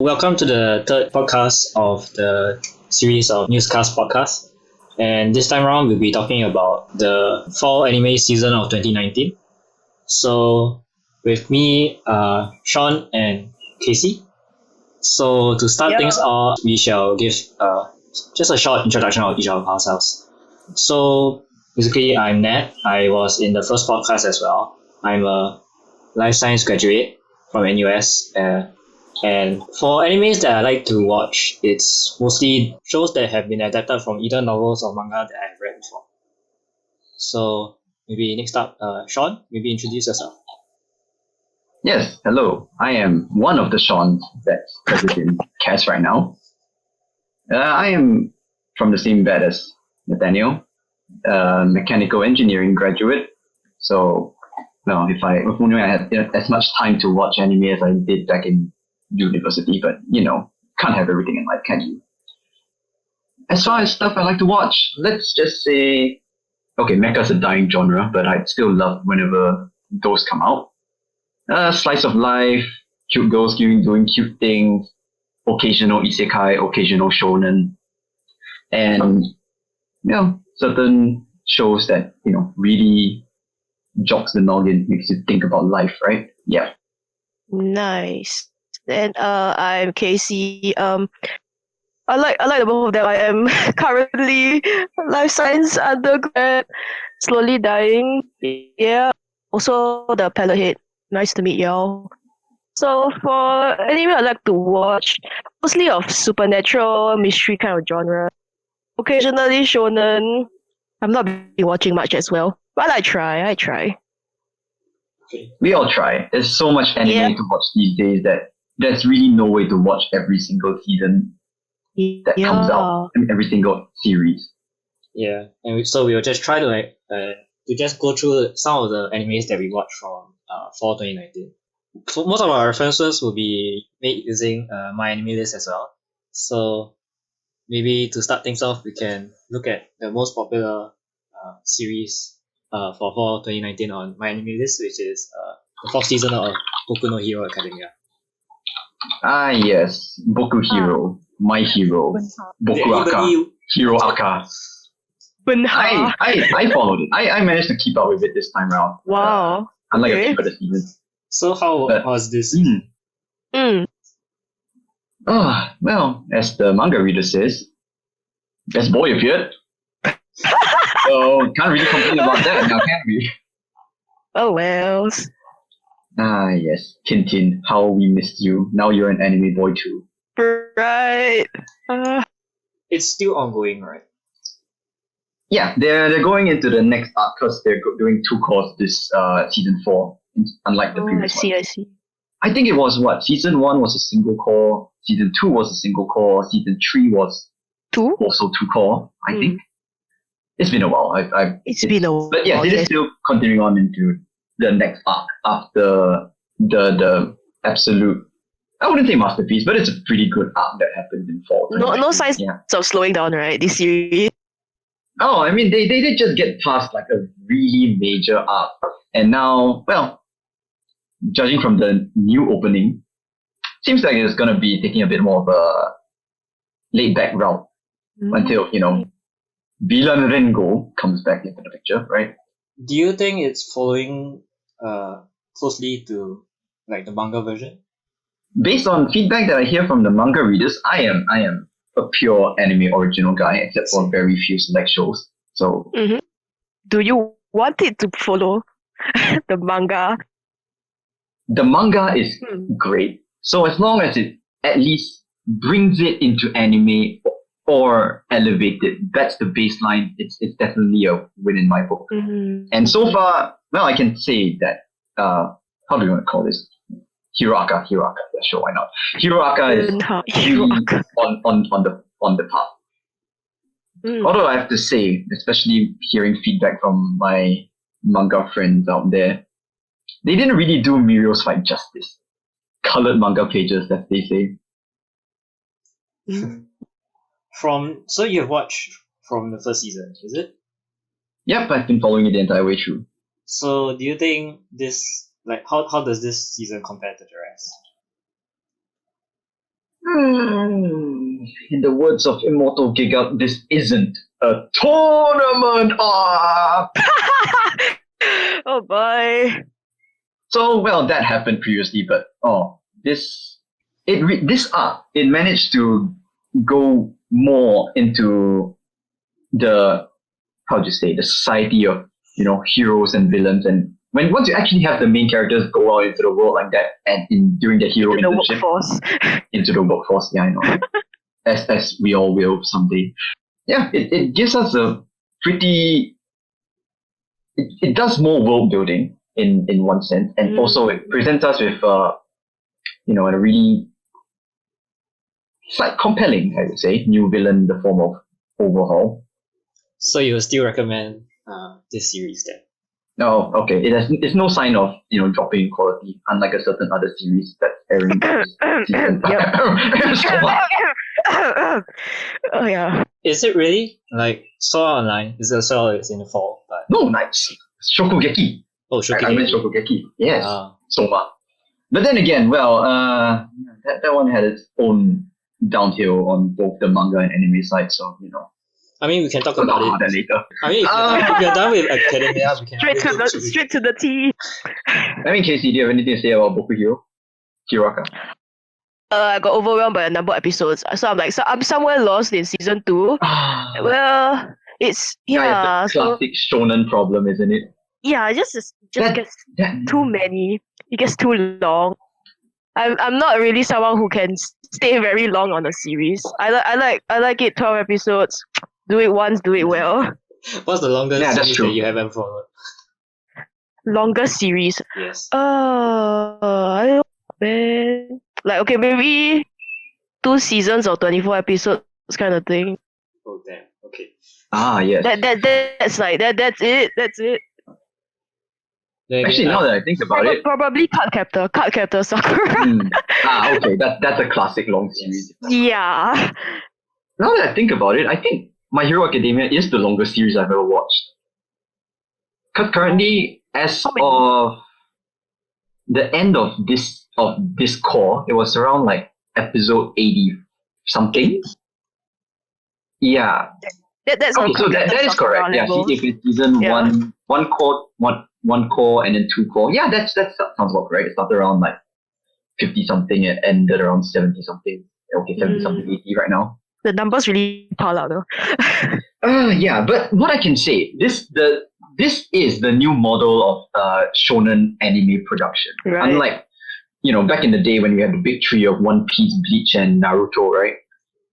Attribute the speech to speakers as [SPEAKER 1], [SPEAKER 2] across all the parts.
[SPEAKER 1] Welcome to the third podcast of the series of NUSCAST podcast. And this time around, we'll be talking about the fall anime season of 2019. So, with me, Shawn and Kasey. So, to start
[SPEAKER 2] Yeah.
[SPEAKER 1] things off, we shall give just a short introduction of each of ourselves. So, basically, I'm Nat. I was in the first podcast as well. I'm a life science graduate from NUS. And for animes that I like to watch, it's mostly shows that have been adapted from either novels or manga that I've read before. So maybe next up, Shawn, maybe introduce yourself.
[SPEAKER 3] Yes, hello. I am one of the Shawns that's present in cast right now. I am from the same bed as Nathaniel, mechanical engineering graduate. So, no, if only I had as much time to watch anime as I did back in university, but can't have everything in life, can you? As far as stuff I like to watch, let's just say, okay, mecha's a dying genre, but I'd still love whenever those come out. Slice of life, cute girls doing cute things, occasional isekai, occasional shonen, and certain shows that really jogs the noggin, makes you think about life, right? Yeah.
[SPEAKER 2] Nice. Then I'm Kasey. I like the both of them. I am currently life science undergrad, slowly dying. Yeah. Also the palette head. Nice to meet y'all. So for anime I like to watch mostly of supernatural mystery kind of genre. Occasionally shonen. I'm not been watching much as well. But I try.
[SPEAKER 1] Okay.
[SPEAKER 3] We all try. There's so much anime
[SPEAKER 2] Yeah.
[SPEAKER 3] to watch these days that there's really no way to watch every single season that comes out, and every single series.
[SPEAKER 1] Yeah, and so we'll just try to just go through some of the animes that we watched from fall 2019. So most of our references will be made using my anime list as well. So maybe to start things off, we can look at the most popular series for fall 2019 on my anime list, which is the fourth season of Boku no Hero Academia.
[SPEAKER 3] Ah yes, Boku Hero, My Hero,
[SPEAKER 1] Did
[SPEAKER 3] Boku Aka,
[SPEAKER 1] anybody
[SPEAKER 3] Hero Aka. I followed it. I managed to keep up with it this time around.
[SPEAKER 2] Wow.
[SPEAKER 3] Unlike a
[SPEAKER 2] Okay.
[SPEAKER 3] few other seasons.
[SPEAKER 1] So how
[SPEAKER 3] But-
[SPEAKER 1] was this?
[SPEAKER 2] Mm.
[SPEAKER 3] Well, as the manga reader says, best boy appeared. So can't really complain about that now, can we?
[SPEAKER 2] Oh well.
[SPEAKER 3] Ah yes, Tintin, how we missed you. Now you're an anime boy too.
[SPEAKER 2] Right.
[SPEAKER 1] It's still ongoing, right?
[SPEAKER 3] Yeah, they're going into the next arc because they're doing two cores this season 4, unlike the
[SPEAKER 2] I
[SPEAKER 3] previous one.
[SPEAKER 2] see.
[SPEAKER 3] I think it was season 1 was a single core, season 2 was a single core, season 3 was
[SPEAKER 2] Two?
[SPEAKER 3] also 2 core. I think it's been a while.
[SPEAKER 2] It's been a while.
[SPEAKER 3] But yes, it is still continuing on into the next arc after the absolute. I wouldn't say masterpiece, but it's a pretty good arc that happened in fall.
[SPEAKER 2] No signs
[SPEAKER 3] Yeah.
[SPEAKER 2] of slowing down, right? This series.
[SPEAKER 3] Oh, I mean, they did just get past like a really major arc, and now, well, judging from the new opening, seems like it's gonna be taking a bit more of a laid back route until Villain Rengo comes back into the picture, right?
[SPEAKER 1] Do you think it's following closely to like the manga version?
[SPEAKER 3] Based on feedback that I hear from the manga readers, I am a pure anime original guy, except for very few select shows. So
[SPEAKER 2] Do you want it to follow the manga?
[SPEAKER 3] the manga is great. So as long as it at least brings it into anime or elevate it, that's the baseline. It's definitely a win in my book. And so far, well, I can say that how do you want to call this? Hiroaka. Yeah, sure, why not? Hiroaka is really on the path. Although I have to say, especially hearing feedback from my manga friends out there, they didn't really do Mirio's fight justice. Colored manga pages, as they say.
[SPEAKER 1] So you've watched from the first season, is it?
[SPEAKER 3] Yep, I've been following it the entire way through.
[SPEAKER 1] So do you think this how does this season compare to the rest?
[SPEAKER 3] In the words of Immortal Giga, this isn't a tournament arc.
[SPEAKER 2] Oh boy.
[SPEAKER 3] So, well, that happened previously, but this arc, it managed to go more into the, how do you say, the society of, heroes and villains. And once you actually have the main characters go out into the world like that, and during the hero
[SPEAKER 2] Into the
[SPEAKER 3] internship,
[SPEAKER 2] workforce.
[SPEAKER 3] into the workforce, yeah, I know, as we all will someday. Yeah, it gives us a pretty, it does more world building in one sense, and also it presents us with a really, it's like compelling, I would say, new villain in the form of Overhaul.
[SPEAKER 1] So you still recommend this series then?
[SPEAKER 3] No, okay. It's no sign of dropping in quality, unlike a certain other series that's airing this season.
[SPEAKER 2] Oh yeah.
[SPEAKER 1] Is it really? Like, saw online, is it saw it's in the fall? But
[SPEAKER 3] No, nice. Shokugeki.
[SPEAKER 1] oh,
[SPEAKER 3] I meant
[SPEAKER 1] Shokugeki.
[SPEAKER 3] Shokugeki. Yes.
[SPEAKER 1] Ah.
[SPEAKER 3] Souma. But then again, well, that one had its own downhill on both the manga and anime side, so
[SPEAKER 1] I mean, we can talk
[SPEAKER 3] we'll talk
[SPEAKER 1] about
[SPEAKER 3] about that
[SPEAKER 1] it.
[SPEAKER 3] later.
[SPEAKER 1] I mean, if you're done with Academia, we can
[SPEAKER 2] Straight to the T.
[SPEAKER 3] I mean, Casey, do you have anything to say about Boku Hero? Hiraka?
[SPEAKER 2] I got overwhelmed by a number of episodes, so I'm somewhere lost in season 2. Well, it's
[SPEAKER 3] It's the classic shonen problem, isn't it?
[SPEAKER 2] it just
[SPEAKER 3] That-
[SPEAKER 2] gets too many. It gets too long. I'm not really someone who can stay very long on a series. I like it 12 episodes. Do it once, do it well.
[SPEAKER 1] What's the longest
[SPEAKER 3] Yeah, that's
[SPEAKER 1] series
[SPEAKER 3] true.
[SPEAKER 1] that you haven't followed?
[SPEAKER 2] Longest series.
[SPEAKER 1] Yes.
[SPEAKER 2] I don't know, man. Like, okay, maybe 2 seasons or 24 episodes kind of thing.
[SPEAKER 1] Oh damn. Okay.
[SPEAKER 3] Yes.
[SPEAKER 2] That's like that's it.
[SPEAKER 1] Then
[SPEAKER 3] Actually,
[SPEAKER 1] again,
[SPEAKER 3] now that I think about it,
[SPEAKER 2] Probably Card Captor Sakura.
[SPEAKER 3] okay, that's a classic long series.
[SPEAKER 2] Yeah.
[SPEAKER 3] Now that I think about it, I think My Hero Academia is the longest series I've ever watched. Because currently, as
[SPEAKER 2] How many?
[SPEAKER 3] of the end of this core, it was around like episode 80 something. Yeah.
[SPEAKER 2] That's
[SPEAKER 3] Okay, so
[SPEAKER 2] on
[SPEAKER 3] that is
[SPEAKER 2] Sakura
[SPEAKER 3] correct. Yeah,
[SPEAKER 2] level.
[SPEAKER 3] if it's season
[SPEAKER 2] Yeah.
[SPEAKER 3] one core and then 2 core. Yeah, that sounds about correct. It started around like 50 something and ended around 70 something. Okay, 70 something, 80 right now.
[SPEAKER 2] The numbers really pile out though.
[SPEAKER 3] Yeah, but what I can say, this is the new model of shonen anime production.
[SPEAKER 2] Right.
[SPEAKER 3] Unlike, back in the day when we had the big three of One Piece, Bleach, and Naruto, right?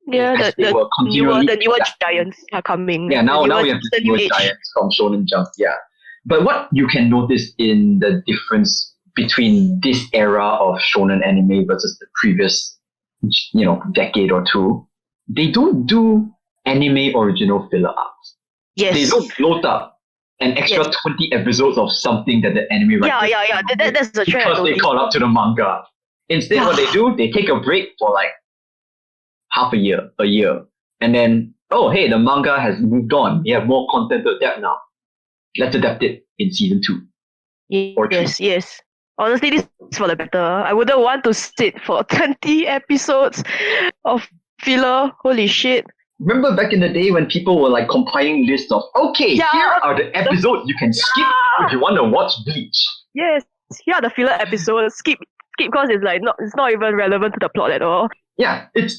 [SPEAKER 2] Yeah,
[SPEAKER 3] As they were continually
[SPEAKER 2] the newer
[SPEAKER 3] adapting.
[SPEAKER 2] giants are coming.
[SPEAKER 3] Yeah, now
[SPEAKER 2] The
[SPEAKER 3] we have the
[SPEAKER 2] new
[SPEAKER 3] newer
[SPEAKER 2] age.
[SPEAKER 3] giants from Shonen Jump. Yeah, but what you can notice in the difference between this era of shonen anime versus the previous, decade or two, they don't do anime original filler arcs.
[SPEAKER 2] Yes.
[SPEAKER 3] They don't load up an extra 20 episodes of something that the anime writers
[SPEAKER 2] Yeah. That's the trend.
[SPEAKER 3] because they caught up to the manga. Instead, what they do, they take a break for like half a year, and then, oh, hey, the manga has moved on. We have more content to adapt now. Let's adapt it in season 2. Or
[SPEAKER 2] Yes. Honestly, this is for the better. I wouldn't want to sit for 20 episodes of filler. Holy shit.
[SPEAKER 3] Remember back in the day when people were like compiling lists of, okay,
[SPEAKER 2] Yeah.
[SPEAKER 3] here are the episodes you can skip if you want to watch Bleach.
[SPEAKER 2] Yes, here are the filler episodes. Skip because it's not even relevant to the plot at all.
[SPEAKER 3] Yeah, you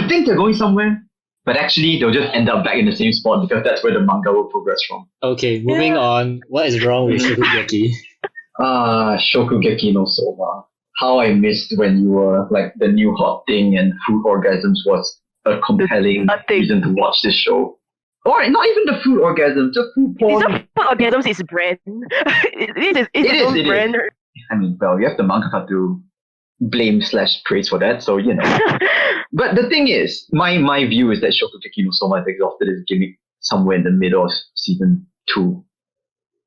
[SPEAKER 3] think they're going somewhere, but actually they'll just end up back in the same spot because that's where the manga will progress from.
[SPEAKER 1] Okay, moving on. What is wrong with Shokugeki?
[SPEAKER 3] Shokugeki no Souma. How I missed when you were like the new hot thing and food orgasms was a compelling reason to watch this show. Or not even the food orgasms, just food porn.
[SPEAKER 2] It's not orgasms, it's brand. It is brand.
[SPEAKER 3] I mean, well, you have the manga to blame/praise for that, so But the thing is, my view is that Shokugeki no Souma has exhausted its gimmick somewhere in the middle of season 2.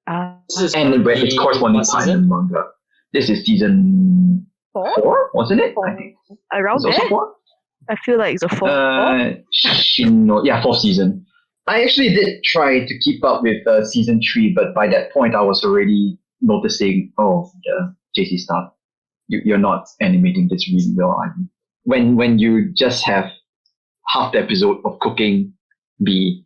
[SPEAKER 3] And where its corresponding part in the manga. This is season 4, wasn't it? I think.
[SPEAKER 2] Around
[SPEAKER 3] It's also
[SPEAKER 2] there?
[SPEAKER 3] 4?
[SPEAKER 2] I feel like it's a 4.
[SPEAKER 3] 4th season. I actually did try to keep up with season 3, but by that point I was already noticing, the JC stuff. You're not animating this really well. when you just have half the episode of cooking be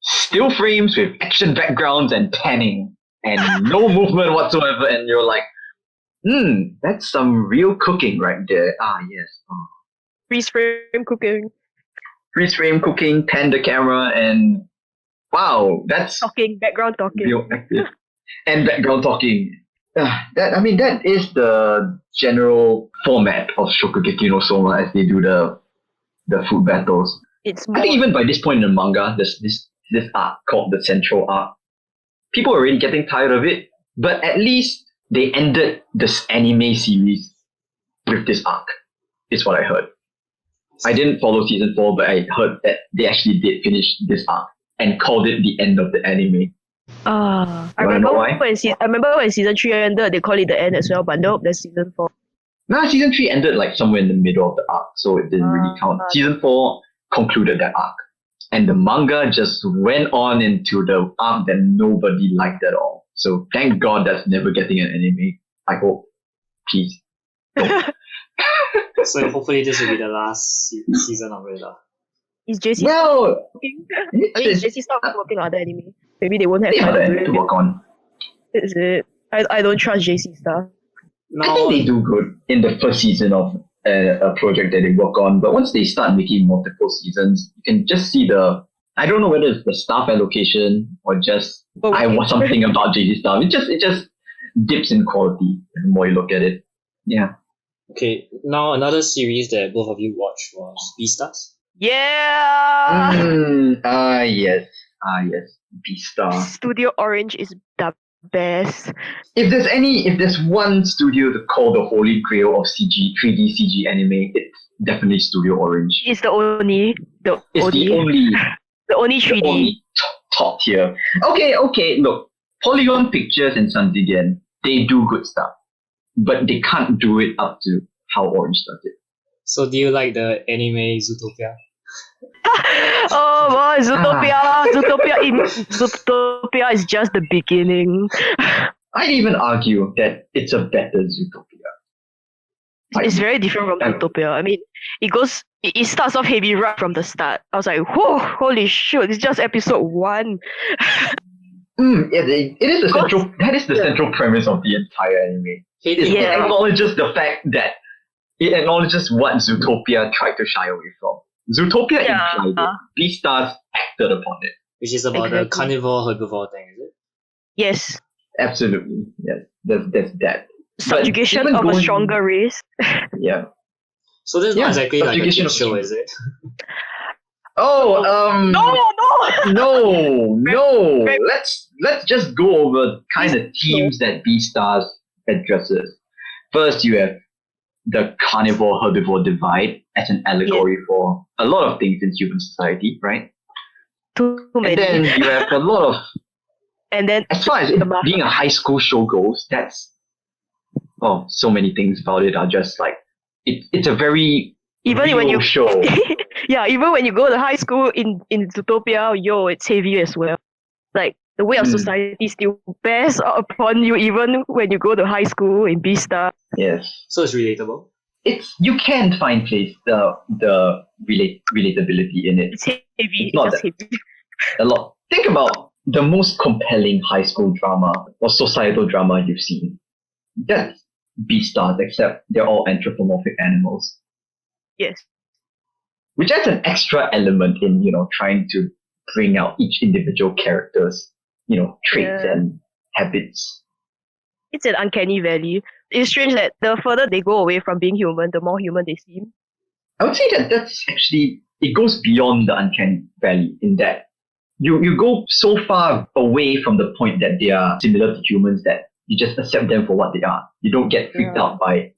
[SPEAKER 3] still frames with action backgrounds and panning and no movement whatsoever, and you're like, that's some real cooking right there. Ah, yes. Oh.
[SPEAKER 2] Freeze frame cooking.
[SPEAKER 3] Freeze frame cooking, pan the camera, and wow, that's
[SPEAKER 2] Background talking.
[SPEAKER 3] real active. And background talking. That is the general format of Shokugeki no Souma as they do the food battles.
[SPEAKER 2] It's
[SPEAKER 3] I think even by this point in the manga, there's this arc called the Central Arc. People are already getting tired of it, but at least they ended this anime series with this arc, is what I heard. I didn't follow season 4, but I heard that they actually did finish this arc and called it the end of the anime.
[SPEAKER 2] I
[SPEAKER 3] wanna
[SPEAKER 2] remember
[SPEAKER 3] know why?
[SPEAKER 2] when season 3 ended, they call it the end as well, but nope, there's season 4.
[SPEAKER 3] Nah, season 3 ended like somewhere in the middle of the arc, so it didn't really count. Season 4 concluded that arc. And the manga just went on into the arc that nobody liked at all. So thank God that's never getting an anime. I hope. Please.
[SPEAKER 1] So hopefully this will be the last season of it.
[SPEAKER 2] Is JC
[SPEAKER 3] Well,
[SPEAKER 2] working? Is JC stop working on other anime? Maybe they won't have
[SPEAKER 3] they have
[SPEAKER 2] time to
[SPEAKER 3] to
[SPEAKER 2] do it.
[SPEAKER 3] work on.
[SPEAKER 2] Is it? I don't trust JC stuff.
[SPEAKER 3] I think they do good in the first season of a project that they work on, but once they start making multiple seasons, you can just see I don't know whether it's the staff allocation or just I want something about JG stuff. It just dips in quality the more you look at it. Yeah.
[SPEAKER 1] Okay, now another series that both of you watched was Beastars.
[SPEAKER 2] Yeah!
[SPEAKER 3] Yes. Beastar.
[SPEAKER 2] Studio Orange is the best.
[SPEAKER 3] If there's one studio to call the holy grail of 3D CG anime, it's definitely Studio Orange.
[SPEAKER 2] It's the only.
[SPEAKER 3] It's the only
[SPEAKER 2] 3D.
[SPEAKER 3] top tier. Okay, look. Polygon Pictures and Sanzigen, they do good stuff. But they can't do it up to how Orange does it.
[SPEAKER 1] So do you like the anime Zootopia?
[SPEAKER 2] Oh boy, Zootopia! Zootopia is just the beginning.
[SPEAKER 3] I'd even argue that it's a better Zootopia.
[SPEAKER 2] It's very different from Zootopia. I mean, it starts off heavy right from the start. I was like, whoa, holy shit, it's just episode 1.
[SPEAKER 3] It is the central. That is the central premise of the entire anime. It acknowledges the fact that it acknowledges what Zootopia tried to shy away from. Zootopia implied it. Beastars acted upon it.
[SPEAKER 1] Which is about the carnivore herbivore thing, is it?
[SPEAKER 2] Yes.
[SPEAKER 3] Absolutely. Yes. There's that.
[SPEAKER 2] Subjugation of a stronger race.
[SPEAKER 3] Yeah.
[SPEAKER 1] So this is not exactly like a kid show, is it?
[SPEAKER 3] Oh,
[SPEAKER 2] No.
[SPEAKER 3] no. Let's just go over the kind of themes that Beastars addresses. First, you have the carnivore-herbivore divide as an allegory for a lot of things in human society, right?
[SPEAKER 2] Too many.
[SPEAKER 3] And then you have a lot of...
[SPEAKER 2] And then...
[SPEAKER 3] As far as it being a high school show goes, so many things about it are just like... It's a very real show.
[SPEAKER 2] Yeah, even when you go to high school in Zootopia, it's heavy as well. Like, the way of society still bears upon you even when you go to high school in Beastar.
[SPEAKER 3] Yes.
[SPEAKER 1] So it's relatable?
[SPEAKER 3] You can find the relatability in it.
[SPEAKER 2] It's heavy.
[SPEAKER 3] It's not
[SPEAKER 2] just heavy.
[SPEAKER 3] A lot. Think about the most compelling high school drama or societal drama you've seen. That's Beastars, except they're all anthropomorphic animals.
[SPEAKER 2] Yes.
[SPEAKER 3] Which adds an extra element in, trying to bring out each individual character's, traits and habits.
[SPEAKER 2] It's an uncanny valley. It's strange that the further they go away from being human, the more human they seem.
[SPEAKER 3] I would say that's actually, it goes beyond the uncanny valley in that you go so far away from the point that they are similar to humans that you just accept them for what they are. You don't get freaked out by,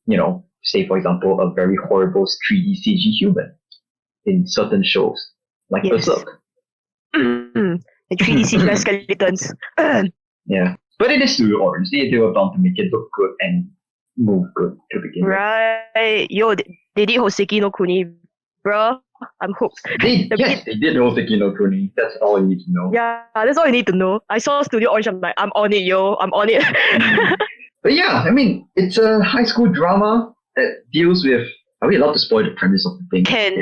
[SPEAKER 3] say for example, a very horrible 3D CG human in certain shows, like Berserk.
[SPEAKER 2] The 3D CGI skeletons.
[SPEAKER 3] Yeah. But it is Studio Orange. They were bound to make it look good and move good to begin with.
[SPEAKER 2] Right. Yo, they did Hoseki no Kuni. Bruh, I'm hooked.
[SPEAKER 3] They did Hoseki no Kuni. That's all you need to know.
[SPEAKER 2] Yeah, that's all you need to know. I saw Studio Orange, I'm like, I'm on it, yo. I'm on it.
[SPEAKER 3] But yeah, I mean, it's a high school drama that deals with Are we allowed to spoil the premise of the thing?
[SPEAKER 2] Can.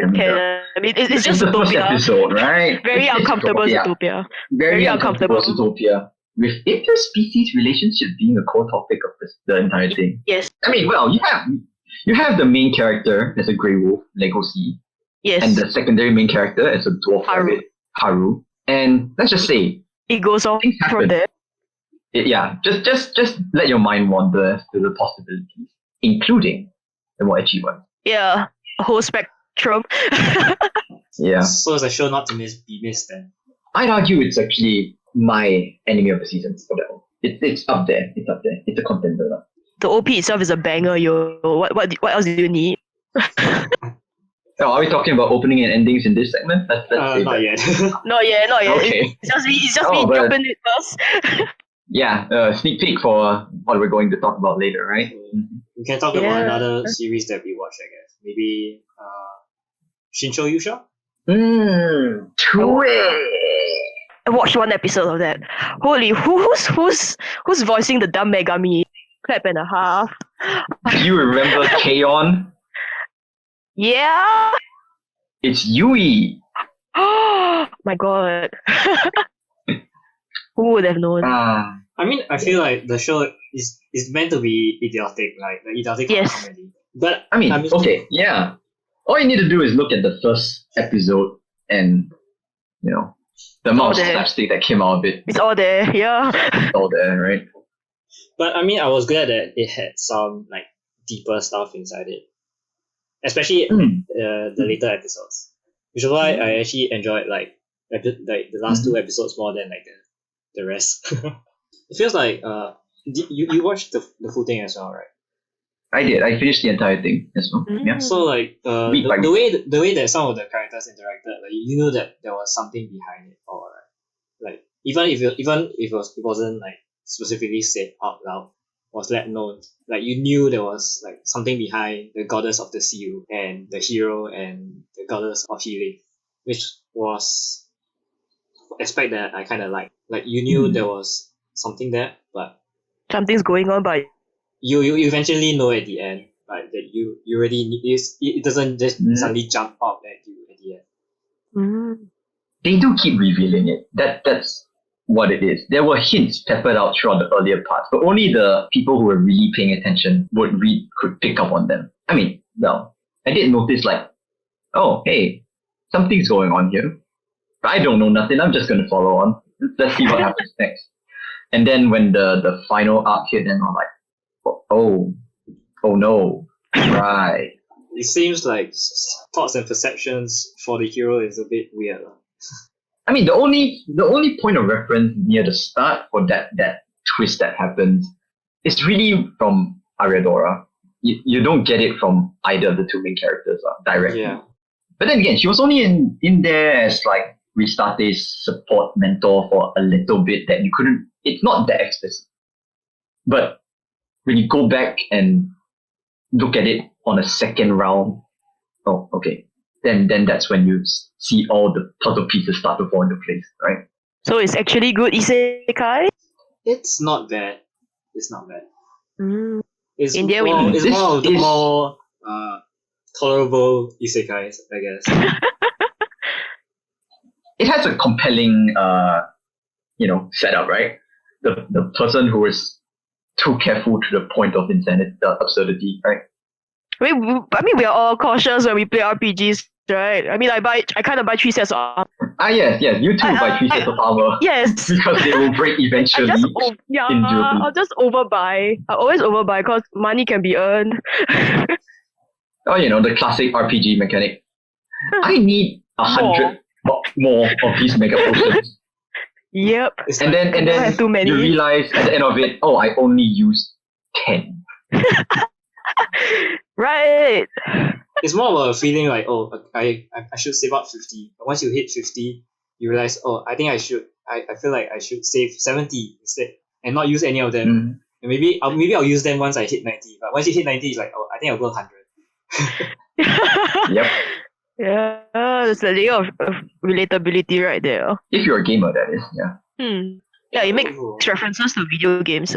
[SPEAKER 2] I mean, it's just
[SPEAKER 3] the first
[SPEAKER 2] Zootopia.
[SPEAKER 3] episode, right?
[SPEAKER 2] Very
[SPEAKER 3] It's
[SPEAKER 2] uncomfortable
[SPEAKER 3] Zootopia.
[SPEAKER 2] Zootopia.
[SPEAKER 3] Very uncomfortable Zootopia. With interspecies relationship being a core topic of the entire thing.
[SPEAKER 2] Yes.
[SPEAKER 3] I mean, well, you have the main character as a grey wolf, Legosi,
[SPEAKER 2] Yes.
[SPEAKER 3] and the secondary main character as a dwarf rabbit, Haru. And let's just say
[SPEAKER 2] it goes on
[SPEAKER 3] things happen.
[SPEAKER 2] from there.
[SPEAKER 3] Just let your mind wander as to the possibilities, including the more edgy one.
[SPEAKER 2] Yeah, a whole spectrum.
[SPEAKER 3] Yeah.
[SPEAKER 1] So it's a show not to be missed then.
[SPEAKER 3] I'd argue it's actually my anime of the season for that one. It's up there. It's up there. It's a contender now.
[SPEAKER 2] The OP itself is a banger, yo. What else do you need?
[SPEAKER 3] Oh, are we talking about opening and endings in this segment? Let's save
[SPEAKER 1] Not
[SPEAKER 3] that.
[SPEAKER 1] yet.
[SPEAKER 2] Not yet.
[SPEAKER 3] Okay.
[SPEAKER 2] It's just me
[SPEAKER 3] Oh, but-
[SPEAKER 2] jumping it first.
[SPEAKER 3] Yeah, sneak peek for what we're going to talk about later, right?
[SPEAKER 1] We can talk about
[SPEAKER 2] Yeah.
[SPEAKER 1] another series that we watched, I guess. Maybe Shinchou Yuusha?
[SPEAKER 3] True.
[SPEAKER 2] I watched one episode of that. Holy, who's voicing the dumb Megami? Clap and a half.
[SPEAKER 3] Do you remember K-On?
[SPEAKER 2] Yeah.
[SPEAKER 3] It's Yui.
[SPEAKER 2] Oh my god. Who would have known?
[SPEAKER 1] I mean, I feel like the show is meant to be idiotic, like the idiotic kind of
[SPEAKER 2] Yes.
[SPEAKER 1] comedy. But
[SPEAKER 3] I mean, okay, yeah. All you need to do is look at the first episode and, the amount of
[SPEAKER 2] there.
[SPEAKER 3] slapstick that came out of it.
[SPEAKER 2] It's all there. Yeah.
[SPEAKER 3] It's all there, right?
[SPEAKER 1] But I mean, I was glad that it had some like deeper stuff inside it, especially the later episodes, which is why I actually enjoyed like the last two episodes more than like the rest. It feels like you watched the full thing as well, right?
[SPEAKER 3] I did. I finished the entire thing as well. Yeah.
[SPEAKER 1] So like
[SPEAKER 3] Week by
[SPEAKER 1] the way that some of the characters interacted, like you know that there was something behind it, or like even if it wasn't like specifically said out loud, was let known, like you knew there was like something behind the goddess of the seal and the hero and the goddess of healing, which was aspect that I kind of like you knew there was something there, but
[SPEAKER 2] Something's going on, but
[SPEAKER 1] you eventually know at the end, like that you already it doesn't just suddenly jump up at you at the end.
[SPEAKER 3] They do keep revealing it. That's what it is. There were hints peppered out throughout the earlier parts, but only the people who were really paying attention could pick up on them. I mean, well, I did notice like, oh, hey, something's going on here. But I don't know nothing. I'm just gonna follow on. Let's see what happens next. And then when the final arc hit, then I'm like, oh no, right.
[SPEAKER 1] It seems like thoughts and perceptions for the hero is a bit weird.
[SPEAKER 3] I mean, the only point of reference near the start for that twist that happens is really from Ariadora. You don't get it from either of the two main characters directly.
[SPEAKER 1] Yeah.
[SPEAKER 3] But then again, she was only in there as like Ristate's support mentor for a little bit that you couldn't. It's not that explicit. But when you go back and look at it on a second round, oh, okay. Then that's when you see all the puzzle pieces start to fall into place, right?
[SPEAKER 2] so it's actually good isekai.
[SPEAKER 1] It's not bad. It's not bad. It's
[SPEAKER 2] In the end,
[SPEAKER 1] more, it's
[SPEAKER 3] This
[SPEAKER 1] one of the
[SPEAKER 3] is-
[SPEAKER 1] more tolerable isekais, I guess.
[SPEAKER 3] It has a compelling, setup, right? The person who is too careful to the point of insanity, absurdity, right?
[SPEAKER 2] I mean, we are all cautious when we play RPGs, right? I mean, I kind of buy 3 sets of armor.
[SPEAKER 3] Yes. You too buy 3 sets of armor
[SPEAKER 2] Yes.
[SPEAKER 3] because they will break eventually. Indubitably.
[SPEAKER 2] I'll just overbuy. I always overbuy because money can be earned.
[SPEAKER 3] Oh, the classic RPG mechanic. I need 100 more of these mega potions.
[SPEAKER 2] Yep.
[SPEAKER 1] It's
[SPEAKER 3] And
[SPEAKER 1] like,
[SPEAKER 3] then
[SPEAKER 2] I have too many.
[SPEAKER 3] you realize at the end of it, oh, I only used 10.
[SPEAKER 2] Right.
[SPEAKER 1] it's more of a feeling like, oh, I should save up 50. But once you hit 50, you realize, oh, I think I feel like I should save 70 instead and not use any of them. And maybe I'll use them once I hit 90. But once you hit 90, it's like, oh, I think I'll go 100.
[SPEAKER 3] Yep.
[SPEAKER 2] Yeah, there's a layer of relatability right there.
[SPEAKER 3] If you're a gamer, that is, yeah.
[SPEAKER 2] Yeah, it makes references to video games.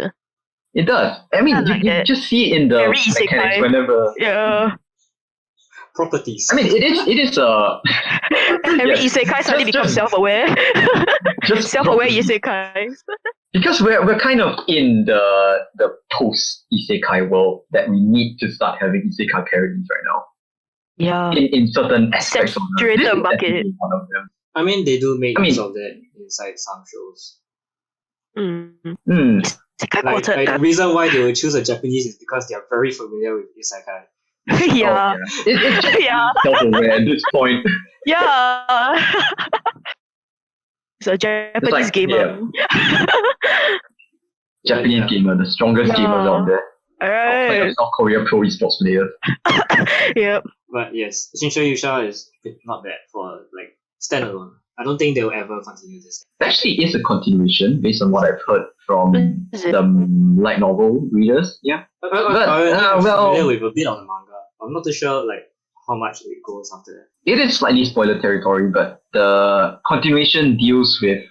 [SPEAKER 3] It does. I mean,
[SPEAKER 2] I like
[SPEAKER 3] you
[SPEAKER 2] that.
[SPEAKER 3] just see it in the
[SPEAKER 2] Very
[SPEAKER 3] mechanics
[SPEAKER 2] isekai.
[SPEAKER 3] whenever.
[SPEAKER 2] Yeah.
[SPEAKER 1] properties.
[SPEAKER 3] I mean, it is
[SPEAKER 2] Every
[SPEAKER 3] yes,
[SPEAKER 2] isekai suddenly becomes self-aware.
[SPEAKER 3] just
[SPEAKER 2] Self-aware
[SPEAKER 3] properties.
[SPEAKER 2] isekais.
[SPEAKER 3] Because we're kind of in the post isekai world that we need to start having isekai parodies right now.
[SPEAKER 2] Yeah.
[SPEAKER 3] In certain aspects of the
[SPEAKER 2] Saturated
[SPEAKER 3] this is
[SPEAKER 2] market.
[SPEAKER 3] definitely one of them.
[SPEAKER 1] I mean, they do make
[SPEAKER 3] I mean-
[SPEAKER 1] use of that inside some shows.
[SPEAKER 3] Hmm.
[SPEAKER 2] Isekai
[SPEAKER 1] Like
[SPEAKER 2] quartet.
[SPEAKER 1] the reason why they will choose a Japanese is because they are very familiar with isekai.
[SPEAKER 2] Yeah.
[SPEAKER 3] It's just
[SPEAKER 2] Yeah.
[SPEAKER 3] self-aware at this point.
[SPEAKER 2] Yeah. It's a Japanese
[SPEAKER 3] like,
[SPEAKER 2] gamer.
[SPEAKER 3] Japanese
[SPEAKER 1] Yeah.
[SPEAKER 3] gamer, the strongest
[SPEAKER 2] Yeah.
[SPEAKER 3] gamers out there. Outside
[SPEAKER 2] Alright.
[SPEAKER 3] of South Korea pro esports players.
[SPEAKER 2] Yep.
[SPEAKER 1] But yes, Shinchou Yuusha is not bad for like standalone. I don't think they'll ever continue this.
[SPEAKER 3] It actually is a continuation based on what I've heard from
[SPEAKER 2] Is it?
[SPEAKER 3] the light novel readers. Yeah.
[SPEAKER 1] I'm
[SPEAKER 3] well-
[SPEAKER 1] familiar with a bit of the manga. I'm not too sure like how much it goes after that.
[SPEAKER 3] It is slightly spoiler territory, but the continuation deals with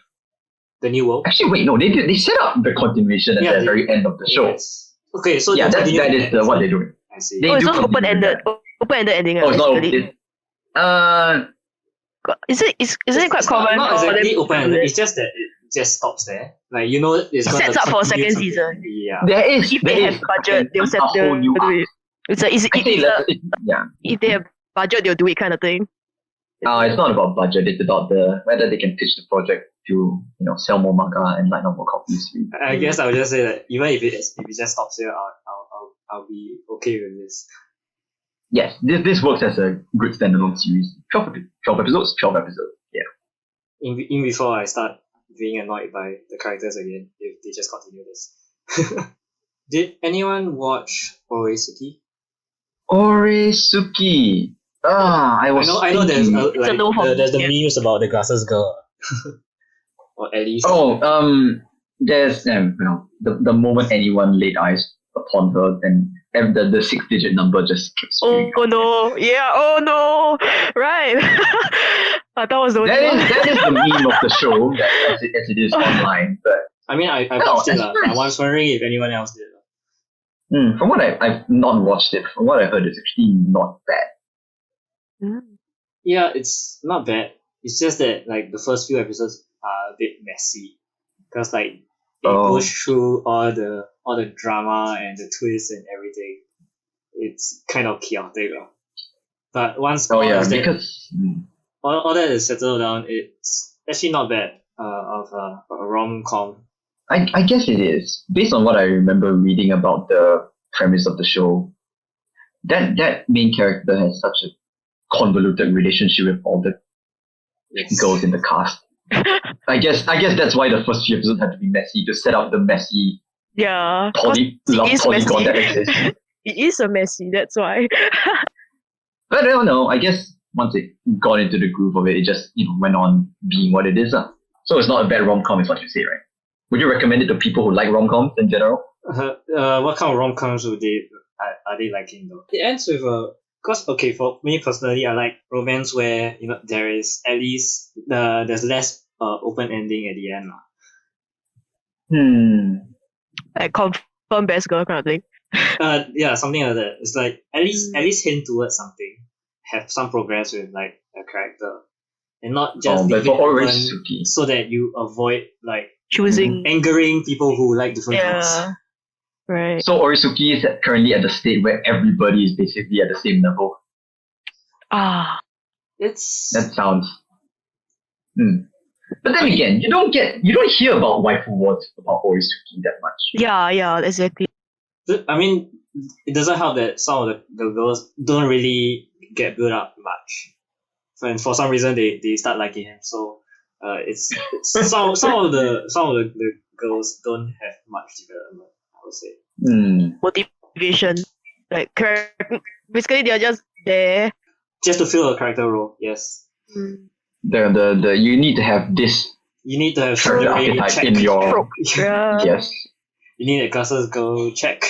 [SPEAKER 1] The new world.
[SPEAKER 3] actually wait, no, they set up the continuation at
[SPEAKER 1] Yeah,
[SPEAKER 3] the
[SPEAKER 1] they-
[SPEAKER 3] very end of the show.
[SPEAKER 1] Yes. Okay, so
[SPEAKER 3] Yeah,
[SPEAKER 1] they
[SPEAKER 3] that
[SPEAKER 1] continue
[SPEAKER 3] is what they're doing.
[SPEAKER 1] I see.
[SPEAKER 3] They
[SPEAKER 2] Oh, it's
[SPEAKER 3] do
[SPEAKER 2] not
[SPEAKER 3] continue
[SPEAKER 2] open-ended.
[SPEAKER 3] with
[SPEAKER 2] Open-ended ending.
[SPEAKER 3] Oh, it's not
[SPEAKER 2] basically. Isn't it quite
[SPEAKER 1] It's
[SPEAKER 2] common?
[SPEAKER 1] not
[SPEAKER 2] for them
[SPEAKER 1] exactly
[SPEAKER 2] to
[SPEAKER 1] open
[SPEAKER 2] do
[SPEAKER 1] ended.
[SPEAKER 2] that?
[SPEAKER 1] It's just that it just stops there. Like it's
[SPEAKER 2] It
[SPEAKER 1] gonna
[SPEAKER 2] sets up for a
[SPEAKER 1] continue
[SPEAKER 2] second
[SPEAKER 1] something.
[SPEAKER 2] season.
[SPEAKER 1] Yeah.
[SPEAKER 3] There is
[SPEAKER 2] If
[SPEAKER 3] there
[SPEAKER 2] they
[SPEAKER 3] is
[SPEAKER 2] have budget, they'll set
[SPEAKER 3] a whole new
[SPEAKER 2] do
[SPEAKER 3] arc.
[SPEAKER 2] it. If they have budget, they'll do it kind of thing.
[SPEAKER 3] It's not about budget. It's about whether they can pitch the project to sell more manga and light novel copies.
[SPEAKER 1] I guess I would just say that even if it just stops here, I'll be okay with this.
[SPEAKER 3] Yes, this works as a good standalone series. 12 episodes, 12 episodes. Yeah.
[SPEAKER 1] In before I start being annoyed by the characters again, if they just continue this. Did anyone watch Oresuki?
[SPEAKER 3] Oresuki. I
[SPEAKER 1] know there's
[SPEAKER 3] thinking-
[SPEAKER 2] It's a no for me,
[SPEAKER 1] there's the
[SPEAKER 2] yeah.
[SPEAKER 1] memes about the glasses girl. Or at least
[SPEAKER 3] There's the moment anyone laid eyes upon her and the 6-digit number just keeps
[SPEAKER 2] Oh no! Yeah! Oh no! Right. I thought it was the only one.
[SPEAKER 3] that is the meme of the show as it is online. But
[SPEAKER 1] I mean I
[SPEAKER 3] No,
[SPEAKER 1] watched it
[SPEAKER 3] it's
[SPEAKER 1] lah.
[SPEAKER 3] nice.
[SPEAKER 1] I was wondering if anyone else did.
[SPEAKER 3] from what I've not watched it, from what I heard, it's actually not bad.
[SPEAKER 1] Yeah, it's not bad. It's just that like the first few episodes are a bit messy because like it goes through all the drama and the twists and everything. It's kind of chaotic. But once all that all that is settled down, it's actually not bad of a rom-com.
[SPEAKER 3] I guess it is. Based on what I remember reading about the premise of the show, that main character has such a convoluted relationship with all the girls in the cast. I guess that's why the first few episodes had to be messy to set up the messy
[SPEAKER 2] Yeah. 'cause
[SPEAKER 3] love
[SPEAKER 2] it is
[SPEAKER 3] polygon that
[SPEAKER 2] messy.
[SPEAKER 3] exists.
[SPEAKER 2] It is a messy. That's why.
[SPEAKER 3] But I don't know. I guess once it got into the groove of it, it just went on being what it is. So it's not a bad rom-com, is what you say, right? Would you recommend it to people who like rom-coms in general?
[SPEAKER 1] What kind of rom-coms are they liking though? It ends with because okay, for me personally, I like romance where there is at least there's less open ending at the end lah.
[SPEAKER 2] Like confirm best girl kind of thing.
[SPEAKER 1] Yeah, something like that. It's like at least hint towards something, have some progress with like a character, and not just
[SPEAKER 3] but
[SPEAKER 1] leave
[SPEAKER 3] for
[SPEAKER 1] it open
[SPEAKER 3] Oresuki,
[SPEAKER 1] so that you avoid like
[SPEAKER 2] Choosing.
[SPEAKER 1] angering people who like different girls.
[SPEAKER 2] Yeah. Right.
[SPEAKER 3] so Oresuki is currently at the state where everybody is basically at the same level.
[SPEAKER 2] Ah.
[SPEAKER 1] It's
[SPEAKER 3] That sounds. But then again, you don't hear about waifu wars about Oresuki that much.
[SPEAKER 2] Yeah, exactly.
[SPEAKER 1] I mean, it doesn't help that some of the girls don't really get built up much, and for some reason they start liking him. So it's some of the girls don't have much development, I would say.
[SPEAKER 2] Motivation. Like basically they're just there.
[SPEAKER 1] Just to fill a character role, yes.
[SPEAKER 3] The you need to have this
[SPEAKER 1] You need to have
[SPEAKER 3] character
[SPEAKER 1] Shokugeki,
[SPEAKER 3] archetype
[SPEAKER 1] check.
[SPEAKER 3] in your
[SPEAKER 2] Trope. Yeah.
[SPEAKER 3] yes.
[SPEAKER 1] You need a glasses girl, check.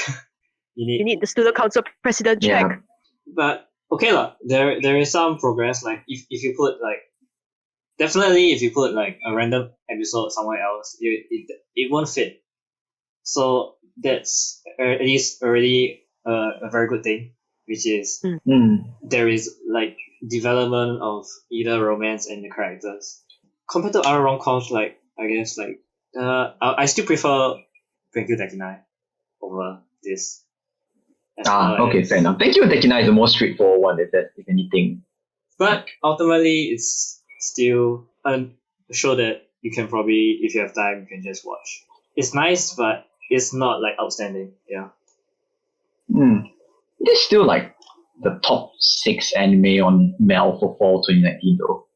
[SPEAKER 2] You need the student council president check.
[SPEAKER 3] Yeah.
[SPEAKER 1] But okay lah, there is some progress. Like if you put like definitely if you put like a random episode somewhere else, it won't fit. So that's at least already a very good thing which is
[SPEAKER 3] Mm.
[SPEAKER 1] there is like development of either romance and the characters. Compared to other rom-coms, like I guess like I still prefer Thank You Dekinai over this. As well
[SPEAKER 3] Okay,
[SPEAKER 1] as-
[SPEAKER 3] fair enough. Thank You Dekinai is the more straightforward one, if anything.
[SPEAKER 1] But ultimately, it's still a show that you can probably, if you have time, you can just watch. It's nice, but it's not like outstanding. Yeah.
[SPEAKER 3] It is still like the top 6 anime on Mel for fall 2019 though.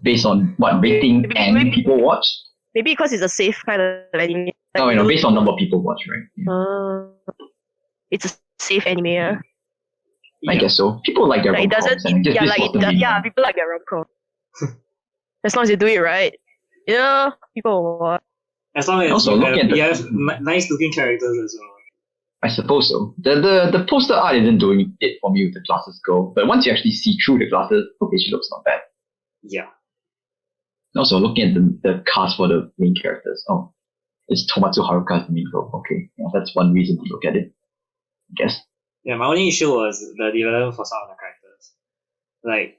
[SPEAKER 3] Based on what rating and people watch?
[SPEAKER 2] Maybe because it's a safe kind of anime.
[SPEAKER 3] Based on number of people watch, right? Yeah.
[SPEAKER 2] It's a safe anime. Yeah.
[SPEAKER 3] I guess so. People like their
[SPEAKER 2] Like it
[SPEAKER 3] rom-coms,
[SPEAKER 2] doesn't.
[SPEAKER 3] and
[SPEAKER 2] Yeah,
[SPEAKER 3] this
[SPEAKER 2] like
[SPEAKER 3] was
[SPEAKER 2] it
[SPEAKER 3] the
[SPEAKER 2] does,
[SPEAKER 3] main
[SPEAKER 2] yeah.
[SPEAKER 3] one.
[SPEAKER 2] People like their rom-com. As long as you do it right. Yeah, people will watch.
[SPEAKER 1] As long as
[SPEAKER 3] Also,
[SPEAKER 1] you
[SPEAKER 3] looking
[SPEAKER 1] have,
[SPEAKER 3] at the-
[SPEAKER 1] you have nice looking characters as well.
[SPEAKER 3] I suppose so. The poster art isn't doing it for me with the glasses girl, but once you actually see through the glasses, okay, she looks not bad.
[SPEAKER 1] Yeah.
[SPEAKER 3] Also, looking at the cast for the main characters, it's Tomatsu Haruka as the main girl. Okay, yeah, that's one reason to look at it, I guess.
[SPEAKER 1] Yeah, my only issue was the development for some of the characters. Like,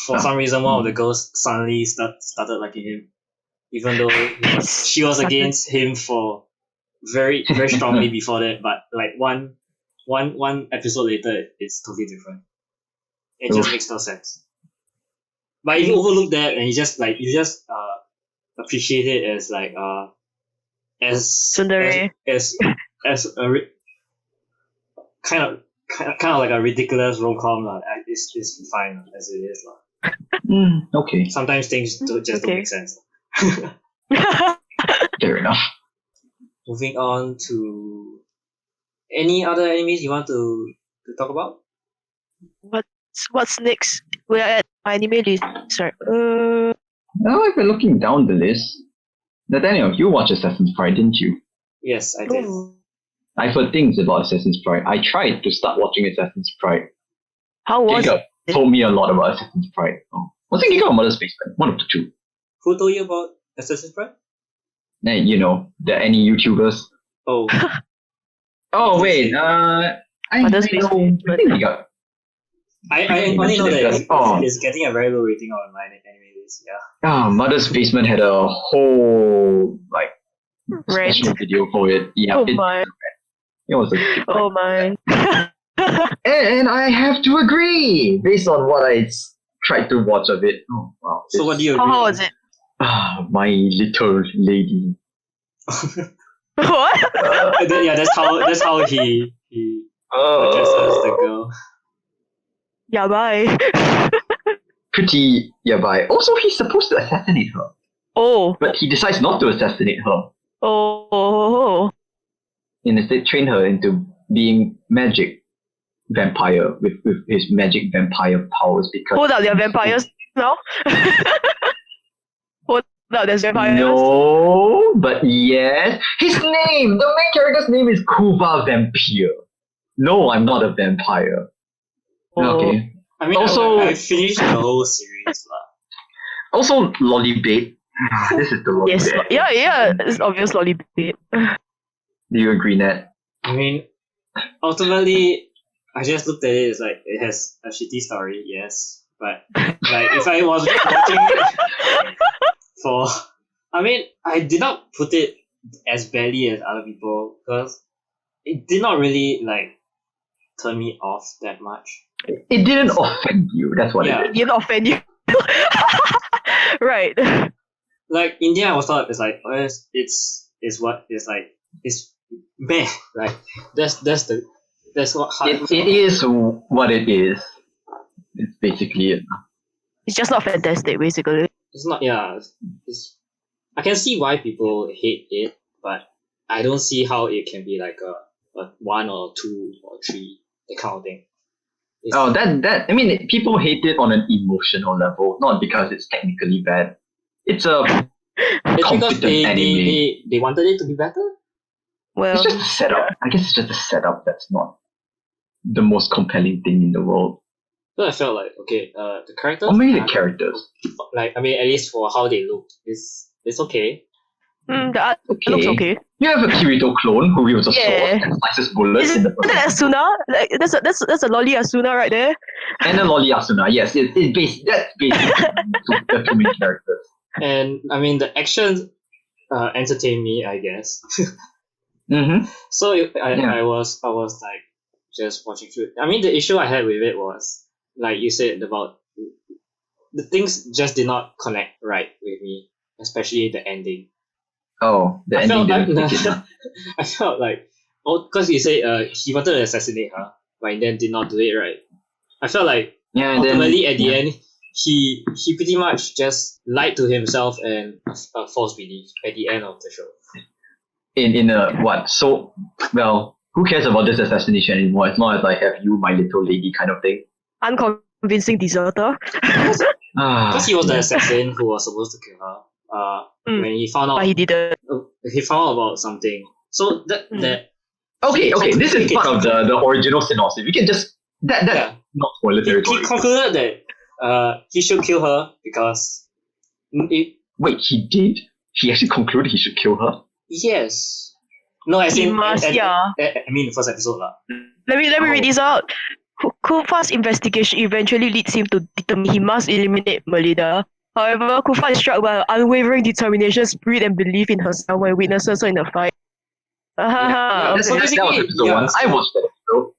[SPEAKER 1] for some reason, one of the girls suddenly started liking him, even though she was against him for very very strongly before that. But like one episode later, it's totally different. It just
[SPEAKER 3] Oof.
[SPEAKER 1] makes no sense. But if you overlook that and you just appreciate it as like as
[SPEAKER 2] Tsundere.
[SPEAKER 1] as a kind of like a ridiculous rom-com lah. It's fine as it is lah.
[SPEAKER 3] Okay,
[SPEAKER 1] Sometimes things don't make sense.
[SPEAKER 3] fair enough.
[SPEAKER 1] Moving on to any other animes you want to talk about?
[SPEAKER 2] What's next? We're at anime list. Sorry.
[SPEAKER 3] Now I've been looking down the list. Nathaniel, you watched Assassin's Pride, didn't you?
[SPEAKER 1] Yes, I did.
[SPEAKER 3] I've heard things about Assassin's Pride. I tried to start watching Assassin's Pride.
[SPEAKER 2] How was
[SPEAKER 3] Jacob
[SPEAKER 2] it?
[SPEAKER 3] told me a lot about Assassin's Pride. Was it Jacob or Mother's Basement? One of the two.
[SPEAKER 1] Who told you about Assassin's Pride?
[SPEAKER 3] Any YouTubers.
[SPEAKER 1] Oh,
[SPEAKER 3] Oh wait, I
[SPEAKER 2] Mother's
[SPEAKER 3] know.
[SPEAKER 2] Basement.
[SPEAKER 3] I think we got.
[SPEAKER 1] I only know that
[SPEAKER 3] Oh.
[SPEAKER 1] it's getting a very low rating on my anime list. Yeah.
[SPEAKER 3] Mother's Basement had a whole
[SPEAKER 2] Right.
[SPEAKER 3] special video for it. Yeah,
[SPEAKER 2] Oh
[SPEAKER 3] it
[SPEAKER 2] my.
[SPEAKER 3] was a.
[SPEAKER 2] Oh my.
[SPEAKER 3] And I have to agree based on what I tried to watch of it. Oh wow.
[SPEAKER 1] So what do you agree
[SPEAKER 2] How
[SPEAKER 1] on?
[SPEAKER 2] was it?
[SPEAKER 3] My little lady.
[SPEAKER 2] What?
[SPEAKER 1] Yeah, that's how he addresses the girl.
[SPEAKER 2] Yeah, bye.
[SPEAKER 3] Pretty yabai. Also, he's supposed to assassinate her,
[SPEAKER 2] Oh.
[SPEAKER 3] but he decides not to assassinate her.
[SPEAKER 2] Oh.
[SPEAKER 3] And instead train her into being magic vampire with his magic vampire powers because
[SPEAKER 2] Hold up, they're vampires now? Hold up, there's vampires?
[SPEAKER 3] No, but yes. His name, the main character's name is Kuva Vampire. No, I'm not a vampire.
[SPEAKER 2] Oh.
[SPEAKER 3] Okay.
[SPEAKER 1] I mean,
[SPEAKER 3] Also-
[SPEAKER 1] I finished the whole series lah.
[SPEAKER 3] Also, Lollybait. This is the Lollybait.
[SPEAKER 2] Yes. Yeah. It's obvious lollipop.
[SPEAKER 3] Do you agree, Nat?
[SPEAKER 1] I mean, ultimately, I just looked at it. It's like it has a shitty story, yes, but like if I was just watching it for, I mean, I did not put it as badly as other people because it did not really like turn me off that much.
[SPEAKER 3] It didn't offend you. That's what
[SPEAKER 1] Yeah.
[SPEAKER 3] it is.
[SPEAKER 2] Didn't offend you. Right.
[SPEAKER 1] Like in the end, I was thought it's like it's what it's like it's meh. Like that's what how
[SPEAKER 3] It is what it is. It's basically it.
[SPEAKER 2] It's just not fantastic, basically.
[SPEAKER 1] It's not, yeah. It's, I can see why people hate it, but I don't see how it can be like a 1 or 2 or 3, that kind of thing. It's,
[SPEAKER 3] I mean, people hate it on an emotional level, not because it's technically bad. It's a
[SPEAKER 1] it's because
[SPEAKER 3] competent anime.
[SPEAKER 1] they wanted it to be better.
[SPEAKER 2] Well,
[SPEAKER 3] It's just a setup. I guess it's just a setup that's not the most compelling thing in the world.
[SPEAKER 1] So I felt like, okay, the characters.
[SPEAKER 3] Or maybe the characters.
[SPEAKER 1] Like, I mean, at least for how they look, it's okay.
[SPEAKER 2] The art looks okay.
[SPEAKER 3] You have a Kirito clone who wields a sword and slices bullets in the
[SPEAKER 2] Isn't that Asuna? Like that's a lolly Asuna right there.
[SPEAKER 3] And a lolly Asuna, yes. That's basically the two main characters.
[SPEAKER 1] And I mean the action entertained me, I guess.
[SPEAKER 3] Mm-hmm.
[SPEAKER 1] So I was like just watching through it. I mean the issue I had with it was like you said about the things just did not connect right with me, especially the ending.
[SPEAKER 3] Oh, the ending didn't fit it.
[SPEAKER 1] I felt like because you say he wanted to assassinate her, but then did not do it right. I felt like ultimately at the end he pretty much just lied to himself and a false belief at the end of the show.
[SPEAKER 3] In a what? So well, who cares about this assassination anymore? As long as I have you, my little lady, kind of thing.
[SPEAKER 2] Unconvincing deserter.
[SPEAKER 1] Because he was the assassin who was supposed to kill her. When he found out,
[SPEAKER 2] but he didn't.
[SPEAKER 1] He found out about something. So that
[SPEAKER 3] Okay. This is part of the original synopsis. We can just that's not spoiler territory.
[SPEAKER 1] He concluded that he should kill her because
[SPEAKER 3] Wait, he did? He actually concluded he should kill her?
[SPEAKER 1] Yes. No, as in
[SPEAKER 2] must,
[SPEAKER 1] I mean the first episode lah.
[SPEAKER 2] Let me read this out. Kufa's investigation eventually leads him to determine he must eliminate Melida. However, Kufa is struck by her unwavering determination, spirit, and belief in herself when witnesses her in the fight.
[SPEAKER 3] That was episode 1. I watched that episode.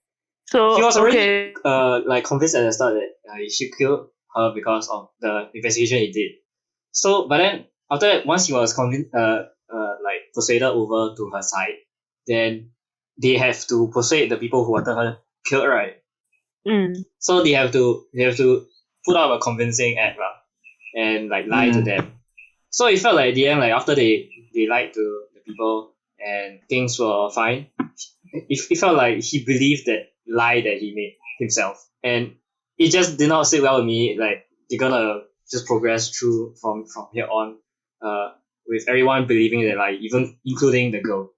[SPEAKER 2] So
[SPEAKER 1] he was already like convinced at the start that he should kill her because of the investigation he did. So, but then after that, once he was convinced, like persuaded over to her side, then they have to persuade the people who wanted her killed, right? So they have to put up a convincing act lah, and like lie to them. So it felt like at the end, like after they lied to the people and things were fine, it felt like he believed that lie that he made himself, and it just did not sit well with me. Like they're gonna just progress through from here on, with everyone believing that lie, even including the girl.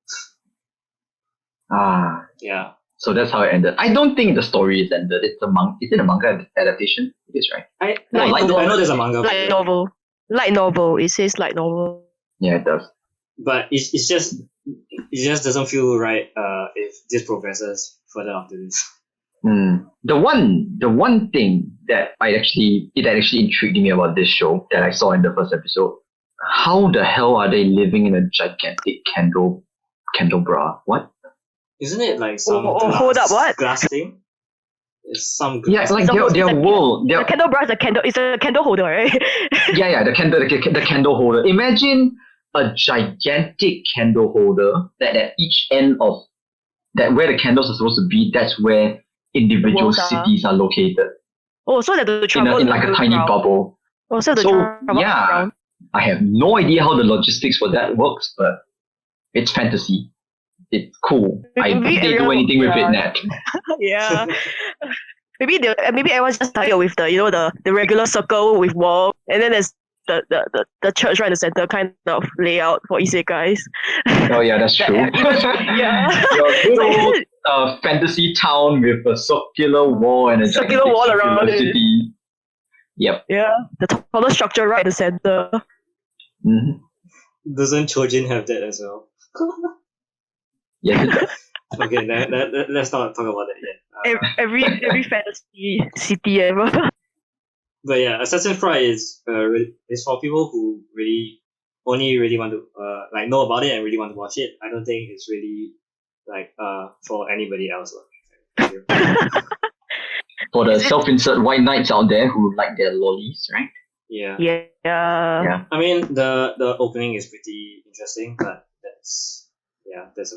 [SPEAKER 1] Yeah.
[SPEAKER 3] So that's how it ended. I don't think the story is ended. It's is it a manga adaptation? It is, right?
[SPEAKER 1] I know there's a manga.
[SPEAKER 2] Light novel. Light novel. It says light novel.
[SPEAKER 3] Yeah, it does.
[SPEAKER 1] But it just doesn't feel right if this progresses further after this.
[SPEAKER 3] The one thing that actually intrigued me about this show that I saw in the first episode, how the hell are they living in a gigantic candle bra? What?
[SPEAKER 1] Isn't it like some
[SPEAKER 2] hold up, what?
[SPEAKER 1] glass thing? It's some glass.
[SPEAKER 3] Yeah, it's like their world.
[SPEAKER 2] The candle bra is a candle. It's a candle holder, right?
[SPEAKER 3] Yeah. The candle holder. Imagine a gigantic candle holder that at each end of that where the candles are supposed to be. That's where individual cities are located.
[SPEAKER 2] Oh, so that the travel
[SPEAKER 3] in like a tiny bubble.
[SPEAKER 2] Oh, so
[SPEAKER 3] yeah, I have no idea how the logistics for that works, but it's fantasy. It's cool. I think they do anything with it, Nat.
[SPEAKER 2] Yeah. Maybe everyone's just tired with the regular circle with wall, and then there's the church right in the center kind of layout for isekais.
[SPEAKER 3] Oh yeah, that's true.
[SPEAKER 2] Yeah.
[SPEAKER 3] Your little fantasy town with a circular wall and a
[SPEAKER 2] circular wall around
[SPEAKER 3] city.
[SPEAKER 2] it.
[SPEAKER 3] Yep.
[SPEAKER 2] Yeah, the taller structure right in the center.
[SPEAKER 1] Doesn't Chojin have that as well?
[SPEAKER 3] Yes, it does.
[SPEAKER 1] Okay, let's not talk about that yet.
[SPEAKER 2] Every fantasy city ever.
[SPEAKER 1] But yeah, Assassin's Creed is for people who only really want to like know about it and really want to watch it. I don't think it's really like for anybody else.
[SPEAKER 3] For the self-insert white knights out there who like their lollies, right?
[SPEAKER 1] Yeah.
[SPEAKER 2] Yeah.
[SPEAKER 1] I mean the opening is pretty interesting, but that's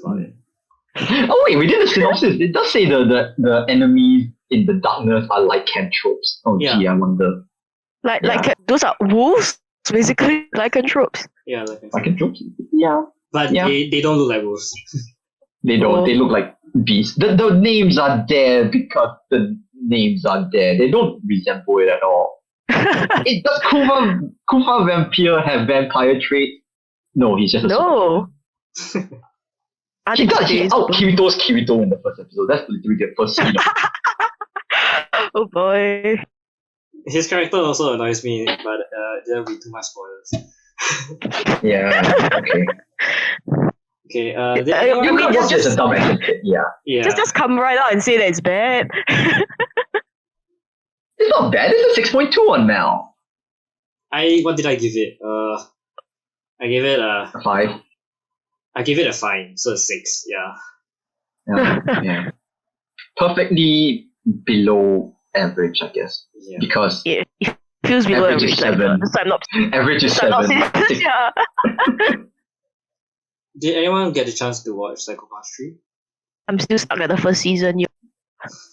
[SPEAKER 1] about it.
[SPEAKER 3] Oh wait, we did the synopsis. It does say the enemies in the darkness are lycanthropes. Oh gee, I wonder.
[SPEAKER 2] Like those are wolves, basically lycanthropes.
[SPEAKER 1] Yeah,
[SPEAKER 3] lycanthropes. Yeah.
[SPEAKER 1] But they don't look like wolves.
[SPEAKER 3] They don't. They look like beasts. The names are there because the names are there. They don't resemble it at all. Does Kufa Vampire have vampire traits? No, he's just a supervillain. He out Kirito in the first episode. That's literally the first scene.
[SPEAKER 2] Oh boy.
[SPEAKER 1] His character also annoys me, but there'll be too much spoilers.
[SPEAKER 3] Yeah. Okay.
[SPEAKER 1] Okay. Did
[SPEAKER 2] You
[SPEAKER 1] anyone
[SPEAKER 3] You could watch it as a
[SPEAKER 2] just-
[SPEAKER 3] dumb action kid. Yeah.
[SPEAKER 1] yeah.
[SPEAKER 2] Just come right out and say that it's bad.
[SPEAKER 3] It's not bad. It's a 6.2 on Mal.
[SPEAKER 1] What did I give it? I gave it
[SPEAKER 3] A 5.
[SPEAKER 1] I gave it a 5, so a 6. Yeah.
[SPEAKER 3] Yeah. Perfectly below average, I guess.
[SPEAKER 1] Yeah.
[SPEAKER 3] Because
[SPEAKER 2] Yeah, it feels below
[SPEAKER 3] Average is
[SPEAKER 2] average. Like
[SPEAKER 3] 7.
[SPEAKER 2] the synopsis.
[SPEAKER 3] average is 7.
[SPEAKER 2] Synopsis, yeah.
[SPEAKER 1] Did anyone get a chance to watch Psychopath 3?
[SPEAKER 2] I'm still stuck at the first season.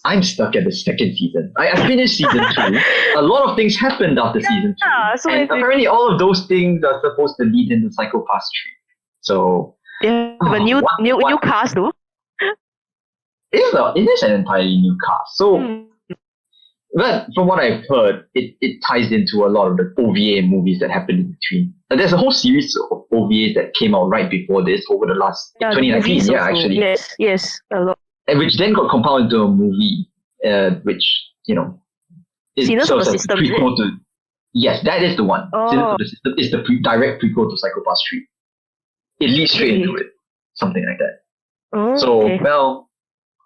[SPEAKER 3] I'm stuck at the second season. I finished season 2. A lot of things happened after season 2.
[SPEAKER 2] Yeah, so
[SPEAKER 3] And
[SPEAKER 2] if
[SPEAKER 3] apparently all of those things are supposed to lead into Psychopath 3. So
[SPEAKER 2] they have a new
[SPEAKER 3] what-
[SPEAKER 2] new
[SPEAKER 3] what-
[SPEAKER 2] cast though.
[SPEAKER 3] it is an entirely new cast. So
[SPEAKER 2] Hmm.
[SPEAKER 3] but from what I've heard, it ties into a lot of the OVA movies that happened in between. And there's a whole series of OVAs that came out right before this over the last
[SPEAKER 2] Yeah, the
[SPEAKER 3] 2019,
[SPEAKER 2] movies
[SPEAKER 3] yeah,
[SPEAKER 2] also.
[SPEAKER 3] actually.
[SPEAKER 2] Yes, a lot.
[SPEAKER 3] And which then got compiled into a movie, which, is
[SPEAKER 2] Sinners of
[SPEAKER 3] sort
[SPEAKER 2] the
[SPEAKER 3] of
[SPEAKER 2] System,
[SPEAKER 3] prequel to. Yes, that is the one.
[SPEAKER 2] Oh.
[SPEAKER 3] Sinners of the System is the direct prequel to Psychopath 3. It leads straight into it, something like that.
[SPEAKER 2] Oh,
[SPEAKER 3] So,
[SPEAKER 2] okay.
[SPEAKER 3] well,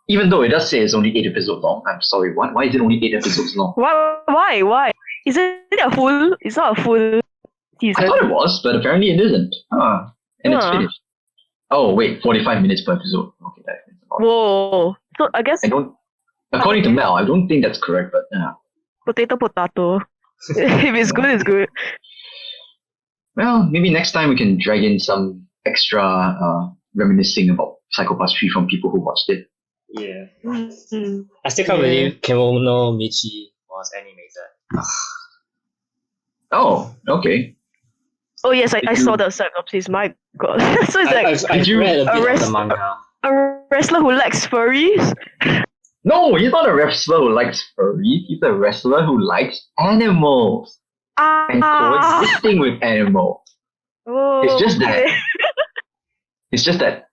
[SPEAKER 3] even though it does say it's only 8 episodes long, I'm sorry, why is it only 8 episodes long?
[SPEAKER 2] Why? Is it a full? It's not a full season.
[SPEAKER 3] I thought it was, but apparently it isn't. And it's
[SPEAKER 2] Huh.
[SPEAKER 3] finished. Oh, wait, 45 minutes per episode. Okay, that's a lot.
[SPEAKER 2] Whoa. So I guess
[SPEAKER 3] According to Mel, I don't think that's correct, but
[SPEAKER 2] potato. If it's good, it's good.
[SPEAKER 3] well, maybe next time we can drag in some extra reminiscing about Psychopath 3 from people who watched it.
[SPEAKER 1] Yeah.
[SPEAKER 2] Mm.
[SPEAKER 1] I still can't
[SPEAKER 2] Yeah.
[SPEAKER 1] believe Kemono Michi was animated.
[SPEAKER 3] Oh, okay.
[SPEAKER 2] Oh yes, I
[SPEAKER 3] Did
[SPEAKER 2] saw
[SPEAKER 3] you-
[SPEAKER 2] the synopsis. My God. So it's like
[SPEAKER 1] I've
[SPEAKER 3] you-
[SPEAKER 1] read a bit of
[SPEAKER 2] arrest-
[SPEAKER 1] the manga.
[SPEAKER 2] a wrestler who likes furries.
[SPEAKER 3] No, he's not a wrestler who likes furries. He's a wrestler who likes animals and coexisting with animals.
[SPEAKER 2] Oh,
[SPEAKER 3] It's just that
[SPEAKER 2] okay.
[SPEAKER 3] It's just that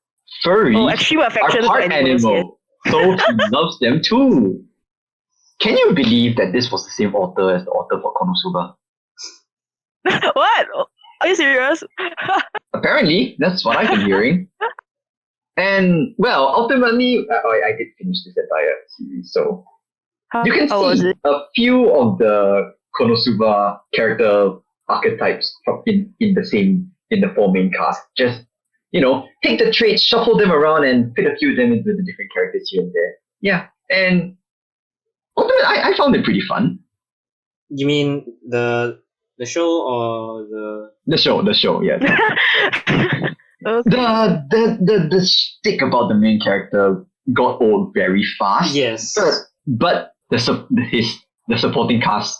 [SPEAKER 3] furries
[SPEAKER 2] Oh, extreme
[SPEAKER 3] are
[SPEAKER 2] affection for
[SPEAKER 3] part
[SPEAKER 2] animals.
[SPEAKER 3] animal, so he loves them too. Can you believe that this was the same author as the author for Konosuba?
[SPEAKER 2] Yes. What? Are you serious?
[SPEAKER 3] Apparently, that's what I've been hearing. And, well, ultimately, I did finish this entire series, so you can
[SPEAKER 2] How was
[SPEAKER 3] see
[SPEAKER 2] it?
[SPEAKER 3] a few of the Konosuba character archetypes in the 4 main cast. Just, take the traits, shuffle them around, and fit a few of them into the different characters here and there. Yeah, and ultimately, I found it pretty fun.
[SPEAKER 1] You mean the show or the?
[SPEAKER 3] The show, yeah.
[SPEAKER 2] Okay.
[SPEAKER 3] The stick about the main character got old very fast.
[SPEAKER 1] Yes.
[SPEAKER 3] But the supporting cast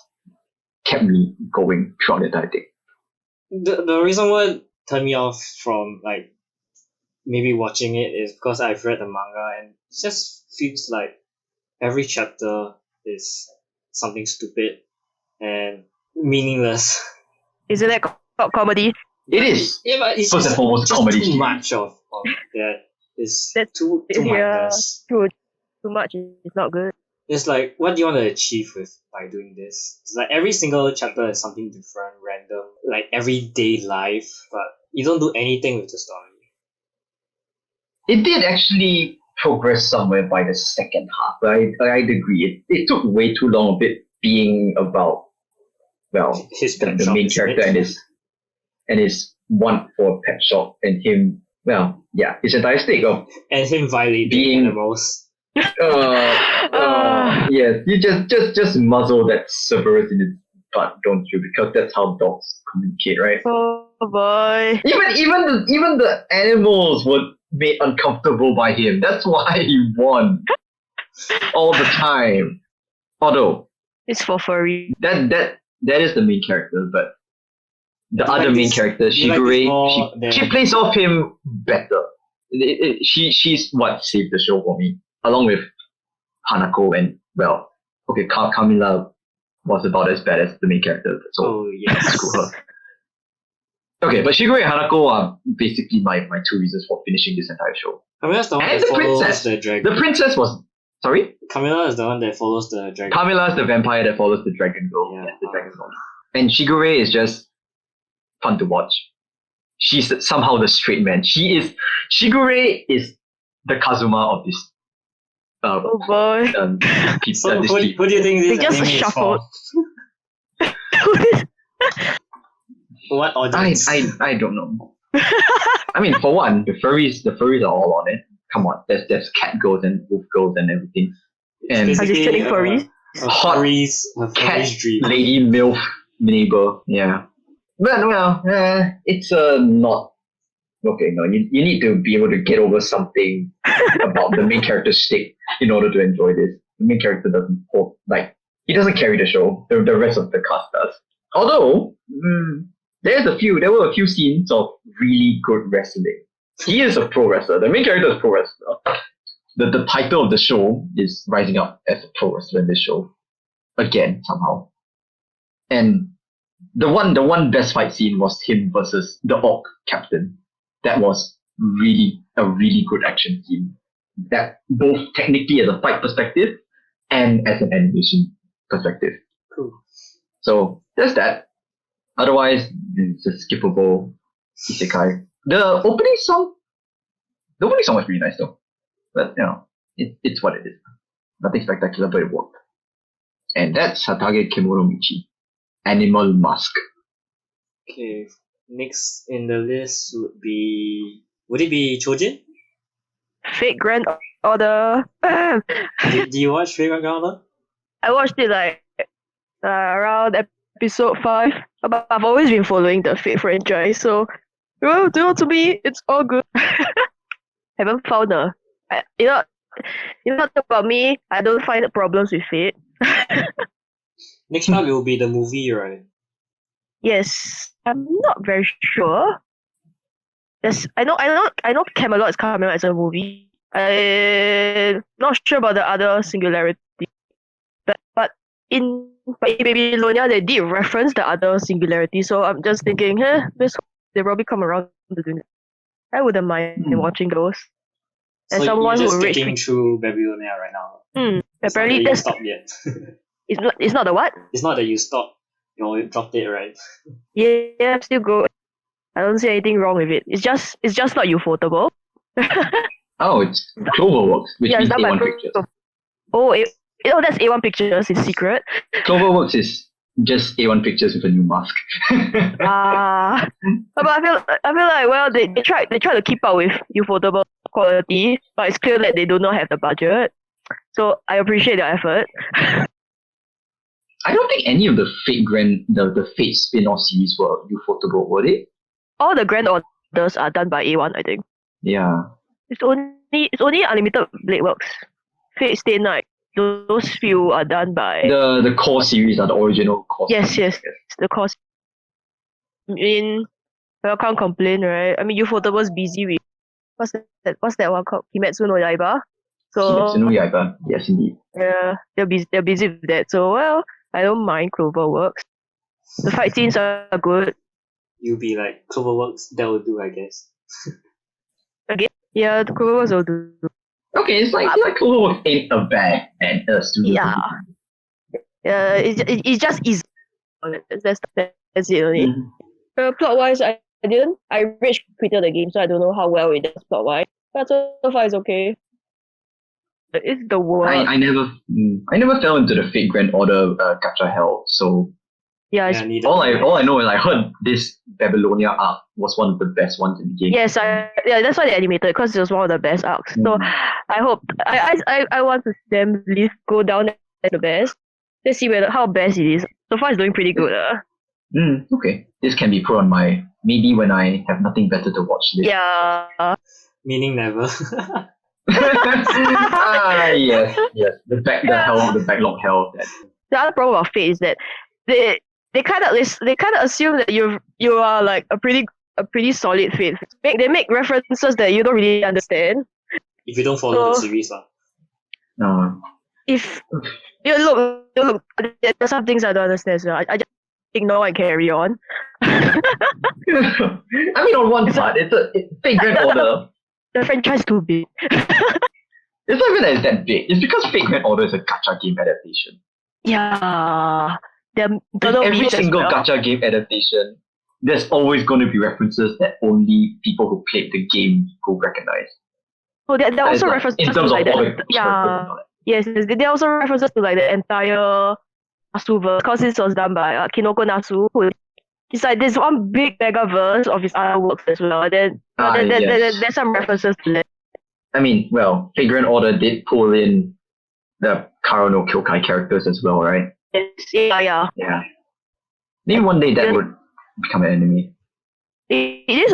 [SPEAKER 3] kept me going throughout the entire thing.
[SPEAKER 1] The reason what turned me off from maybe watching it is because I've read the manga and it just feels like every chapter is something stupid and meaningless.
[SPEAKER 2] Is it like comedy?
[SPEAKER 3] It is.
[SPEAKER 1] Yeah, but it's
[SPEAKER 3] First and
[SPEAKER 1] just,
[SPEAKER 3] foremost,
[SPEAKER 1] just
[SPEAKER 3] comedy
[SPEAKER 1] too
[SPEAKER 3] series.
[SPEAKER 1] much of that. It's
[SPEAKER 2] That's-
[SPEAKER 1] too
[SPEAKER 2] yeah.
[SPEAKER 1] mindless.
[SPEAKER 2] Too much is not good.
[SPEAKER 1] It's like, what do you want to achieve by doing this? It's like every single chapter is something different, random, like everyday life, but you don't do anything with the story.
[SPEAKER 3] It did actually progress somewhere by the second half. I'd agree. It took way too long of it being about, well,
[SPEAKER 1] His pet
[SPEAKER 3] the
[SPEAKER 1] shop,
[SPEAKER 3] main
[SPEAKER 1] isn't
[SPEAKER 3] character
[SPEAKER 1] it?
[SPEAKER 3] and his want for a pet shop and him, well, yeah, his entire stick of
[SPEAKER 1] And him violating
[SPEAKER 3] Being-
[SPEAKER 1] animals.
[SPEAKER 3] yes, you just muzzle that Cerberus in his butt, don't you? Because that's how dogs communicate, right?
[SPEAKER 2] Oh boy.
[SPEAKER 3] Even the animals were made uncomfortable by him. That's why he won all the time. Although
[SPEAKER 2] It's for furry.
[SPEAKER 3] that is the main character, but the
[SPEAKER 1] Do you
[SPEAKER 3] other
[SPEAKER 1] like
[SPEAKER 3] main
[SPEAKER 1] this-
[SPEAKER 3] character,
[SPEAKER 1] do you like this
[SPEAKER 3] Shigure,
[SPEAKER 1] more than-
[SPEAKER 3] she plays off him better. She's what saved the show for me, along with Hanako and, well, okay, Camila was about as bad as the main character, so
[SPEAKER 1] Oh, yes.
[SPEAKER 3] screw her. Okay, but Shigure and Hanako are basically my 2 reasons for finishing this entire show.
[SPEAKER 1] Camilla is the one
[SPEAKER 3] And
[SPEAKER 1] that
[SPEAKER 3] the
[SPEAKER 1] follows
[SPEAKER 3] princess.
[SPEAKER 1] the dragon.
[SPEAKER 3] The princess was, sorry?
[SPEAKER 1] Camilla is the one that follows the dragon.
[SPEAKER 3] Camila is the vampire that follows the dragon girl.
[SPEAKER 1] Yeah.
[SPEAKER 3] Yes, the dragon girl. And Shigure is just fun to watch. She's somehow the straight man. Shigure is the Kazuma of this.
[SPEAKER 2] Oh boy.
[SPEAKER 1] So who do you think this
[SPEAKER 2] They just
[SPEAKER 1] anime is for?
[SPEAKER 2] shuffled.
[SPEAKER 1] What audience?
[SPEAKER 3] I don't know. I mean, for one, the furries are all on it. Come on, there's cat girls and wolf girls and everything. And
[SPEAKER 2] Are you saying furries?
[SPEAKER 3] Hot cat
[SPEAKER 1] furry's dream.
[SPEAKER 3] lady milf neighbor. Yeah, but well, it's not okay. No, you need to be able to get over something about the main character's stick in order to enjoy this. The main character doesn't hold, like, he doesn't carry the show. The rest of the cast does. Although there were a few scenes of really good wrestling. He is a pro wrestler. The main character is a pro wrestler. The title of the show is rising up as a pro wrestler in this show. Again, somehow. And the one best fight scene was him versus the Orc captain. That was a really good action scene. That both technically as a fight perspective and as an animation perspective.
[SPEAKER 1] Cool.
[SPEAKER 3] So there's that. Otherwise, it's a skippable isekai. The opening song was really nice though. But it's what it is. Nothing spectacular, but it worked. And that's Hatage Kimono Michi. Animal Mask.
[SPEAKER 1] Okay. Next in the list would it be Chojin?
[SPEAKER 2] Fate Grand Order.
[SPEAKER 1] Do you watch Fate Grand Order?
[SPEAKER 2] I watched it like around episode 5. But I've always been following the Fate franchise, so to me, it's all good. Haven't found you know about me, I don't find problems with Fate.
[SPEAKER 1] Next part will be the movie, right?
[SPEAKER 2] Yes, I'm not very sure. I know Camelot is coming out as a movie. I'm not sure about the other singularity. But in Babylonia, they did reference the other singularity, so I'm just thinking, they probably come around to doing it. I wouldn't mind watching those. And
[SPEAKER 1] so
[SPEAKER 2] someone
[SPEAKER 1] you're just
[SPEAKER 2] who reached
[SPEAKER 1] sticking through Babylonia right now.
[SPEAKER 2] apparently
[SPEAKER 1] you stopped yet.
[SPEAKER 2] it's not the what?
[SPEAKER 1] It's not that you stopped. You dropped it, right?
[SPEAKER 2] Yeah, I'm still good. I don't see anything wrong with it. It's just not ufotable.
[SPEAKER 3] Oh, it's Cloverworks, which
[SPEAKER 2] Yeah,
[SPEAKER 3] means
[SPEAKER 2] it's done by
[SPEAKER 3] A1 Pictures.
[SPEAKER 2] That's A1 Pictures. It's secret.
[SPEAKER 3] Cloverworks is just A1 Pictures with a new mask.
[SPEAKER 2] But I feel like they try to keep up with ufotable quality, but it's clear that they do not have the budget. So I appreciate the effort.
[SPEAKER 3] I don't think any of the the Fate spin-off series were ufotable, were they?
[SPEAKER 2] All the Grand Orders are done by A1, I think.
[SPEAKER 3] Yeah.
[SPEAKER 2] It's only Unlimited Blade Works. Fate Stay Night. Those few are done by
[SPEAKER 3] The core series are the original core
[SPEAKER 2] Yes,
[SPEAKER 3] series.
[SPEAKER 2] the cost. I mean, I can't complain, right? I mean, Ufotable's busy with what's that one called? Kimetsu no Yaiba.
[SPEAKER 3] Kimetsu no
[SPEAKER 2] So
[SPEAKER 3] Yaiba. Yes, indeed.
[SPEAKER 2] yeah, they're busy with that. So well, I don't mind Cloverworks. The fight scenes are good.
[SPEAKER 1] You'll be like, Cloverworks, that will do, I guess.
[SPEAKER 2] Yeah, the Cloverworks will do.
[SPEAKER 3] Okay, it's like Cloverworks ain't a bad and studio.
[SPEAKER 2] Yeah. Yeah, it's just easy. That's it only. Plot wise, I rage quitted the game, so I don't know how well it does plot wise. But so far it's okay. It's the world.
[SPEAKER 3] I never fell into the Fate Grand Order gacha hell. So
[SPEAKER 2] Yeah,
[SPEAKER 3] all I know is I heard this Babylonia arc was one of the best ones in the game.
[SPEAKER 2] yes, that's why they animated, because it was one of the best arcs. So I hope I want to see them go down as the best. Let's see how best it is. So far it's doing pretty good.
[SPEAKER 3] Okay, this can be put on my maybe when I have nothing better to watch list.
[SPEAKER 2] Yeah.
[SPEAKER 1] Meaning never.
[SPEAKER 3] Yes. The backlog hell.
[SPEAKER 2] The other problem of Fate is that they kind of assume that you are like a pretty solid Fate. They make references that you don't really understand.
[SPEAKER 1] If you don't follow the series,
[SPEAKER 2] If you look, there's some things I don't understand. So I just ignore and carry on.
[SPEAKER 3] I mean, on one part, it's Fate Grand Order.
[SPEAKER 2] The franchise too big.
[SPEAKER 3] It's not even that it's that big. It's because Fate Grand Order is a gacha game adaptation.
[SPEAKER 2] Yeah.
[SPEAKER 3] Every single gacha game adaptation there's always going to be references that only people who played the game will recognize.
[SPEAKER 2] Oh, there are also
[SPEAKER 3] Like,
[SPEAKER 2] references
[SPEAKER 3] in
[SPEAKER 2] to
[SPEAKER 3] terms of
[SPEAKER 2] like
[SPEAKER 3] all
[SPEAKER 2] the
[SPEAKER 3] the
[SPEAKER 2] yeah. Yes, there are also references to like the entire Nasuverse, because this was done by Kinoko Nasu, who it's like there's one big mega verse of his other works as well. Then
[SPEAKER 3] yes.
[SPEAKER 2] there's some references to that.
[SPEAKER 3] I mean, well, Flagrant Order did pull in the Karo no Kyokai characters as well, right?
[SPEAKER 2] Yes, yeah.
[SPEAKER 3] Yeah. Maybe one day that would become an anime.
[SPEAKER 2] It is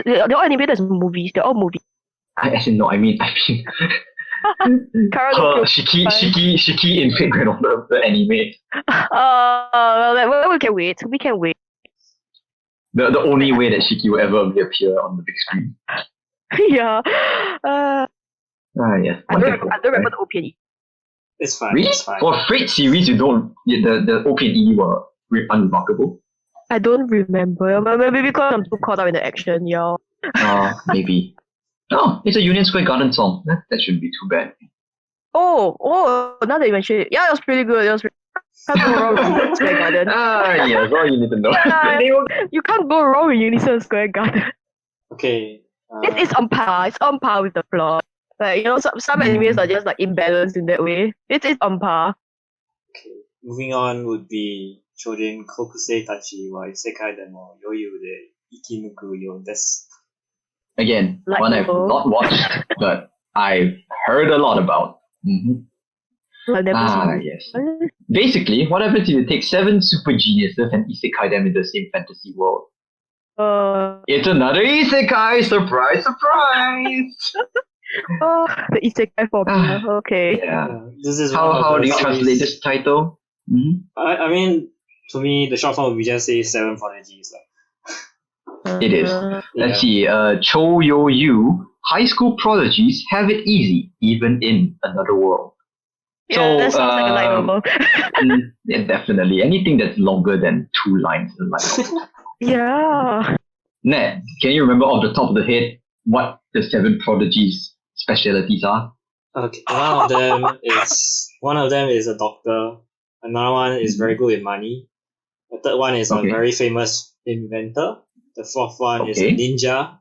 [SPEAKER 2] they're all animated as movies. They're all movies.
[SPEAKER 3] I mean,
[SPEAKER 2] Karo no
[SPEAKER 3] Shiki in Flagrant Order, the anime.
[SPEAKER 2] well, we can wait. We can wait.
[SPEAKER 3] The only way that Shiki will ever reappear on the big screen.
[SPEAKER 2] Yeah.
[SPEAKER 3] Yes.
[SPEAKER 2] I don't remember the OPNE.
[SPEAKER 1] It's fine.
[SPEAKER 3] Really?
[SPEAKER 1] It's fine.
[SPEAKER 3] For Freight series, you don't. The OPNE were unremarkable.
[SPEAKER 2] I don't remember. Maybe because I'm too caught up in the action, yeah.
[SPEAKER 3] Maybe. Oh, it's a Union Square Garden song. That shouldn't be too bad.
[SPEAKER 2] Oh, now that you mention it. Yeah, it was pretty good. Can't go wrong with Unison Square Garden.
[SPEAKER 3] Yeah, that's all you need to know.
[SPEAKER 2] Yeah, you can't go wrong with Unison Square Garden.
[SPEAKER 1] Okay.
[SPEAKER 2] It's on par. It's on par with the plot. Like, some animes are just like imbalanced in that way. It's on par.
[SPEAKER 1] Okay. Moving on would be Shojin Kokusei Tachi wa Isekai demo Yoyu de Ikinuku yo desu.
[SPEAKER 3] Again,
[SPEAKER 2] Like
[SPEAKER 3] one I've not watched, but I've heard a lot about.
[SPEAKER 2] I've never seen it.
[SPEAKER 3] Yes. Basically, what happens if you take 7 super geniuses and isekai them in the same fantasy world? It's another isekai! Surprise, surprise!
[SPEAKER 2] The isekai formula. Okay.
[SPEAKER 3] Yeah.
[SPEAKER 1] This is
[SPEAKER 3] How do you translate this title?
[SPEAKER 1] I mean, to me, the short form would be just say 7 prodigies.
[SPEAKER 3] It is. Let's see. Chou Yu, high school prodigies have it easy, even in another world.
[SPEAKER 2] Yeah, that sounds like a light novel.
[SPEAKER 3] Yeah, definitely. Anything that's longer than 2 lines is a light novel.
[SPEAKER 2] Yeah.
[SPEAKER 3] Ned, can you remember off the top of the head what the 7 prodigies' specialities are?
[SPEAKER 1] Okay, one of them is a doctor. Another one is very good with money. The third one is a very famous inventor. The fourth one is a ninja.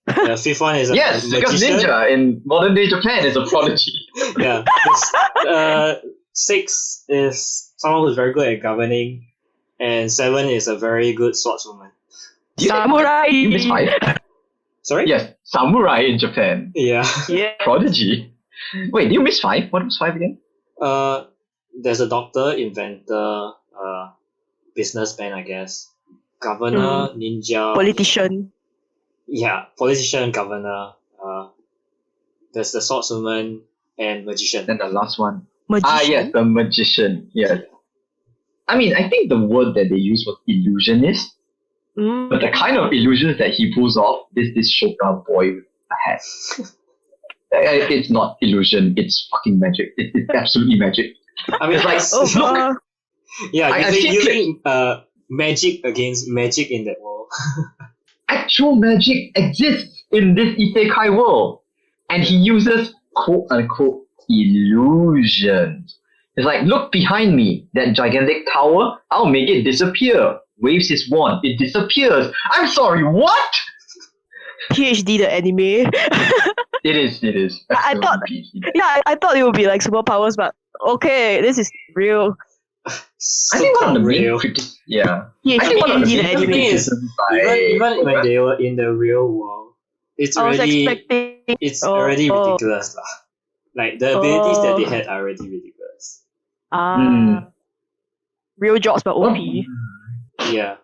[SPEAKER 1] The fifth one is a
[SPEAKER 3] yes,
[SPEAKER 1] magician.
[SPEAKER 3] because ninja in modern day Japan is a prodigy.
[SPEAKER 1] Yeah. Six is someone who's very good at governing, and 7 is a very good swordswoman.
[SPEAKER 2] Samurai.
[SPEAKER 3] You missed 5.
[SPEAKER 1] Sorry?
[SPEAKER 3] Yes, samurai in Japan.
[SPEAKER 1] Yeah.
[SPEAKER 3] Prodigy. Wait, did you miss 5? What was 5 again?
[SPEAKER 1] There's a doctor, inventor, businessman, I guess. Governor, ninja.
[SPEAKER 2] Politician.
[SPEAKER 1] Yeah, politician, governor. There's the swordswoman and magician.
[SPEAKER 3] Then the last one.
[SPEAKER 2] Magician?
[SPEAKER 3] Yes, the magician. Yes. I mean, I think the word that they used was illusionist. But the kind of illusions that he pulls off is this Shoka boy with a hat. It's not illusion, it's fucking magic. It's absolutely magic.
[SPEAKER 1] I mean,
[SPEAKER 3] it's like, look.
[SPEAKER 1] Yeah, using magic against magic in that world.
[SPEAKER 3] Actual magic exists in this isekai world. And he uses quote-unquote illusions. It's like, look behind me, that gigantic tower, I'll make it disappear. Waves his wand, it disappears. I'm sorry, what?
[SPEAKER 2] PhD the anime.
[SPEAKER 3] It is.
[SPEAKER 2] I thought it would be like superpowers, but okay, this is real.
[SPEAKER 3] I think one of the main critics, I think one of the main criticisms
[SPEAKER 1] even when they were in the real world, it's already ridiculous. Like the abilities that they had are already ridiculous.
[SPEAKER 2] Real jobs but OP.
[SPEAKER 1] Yeah,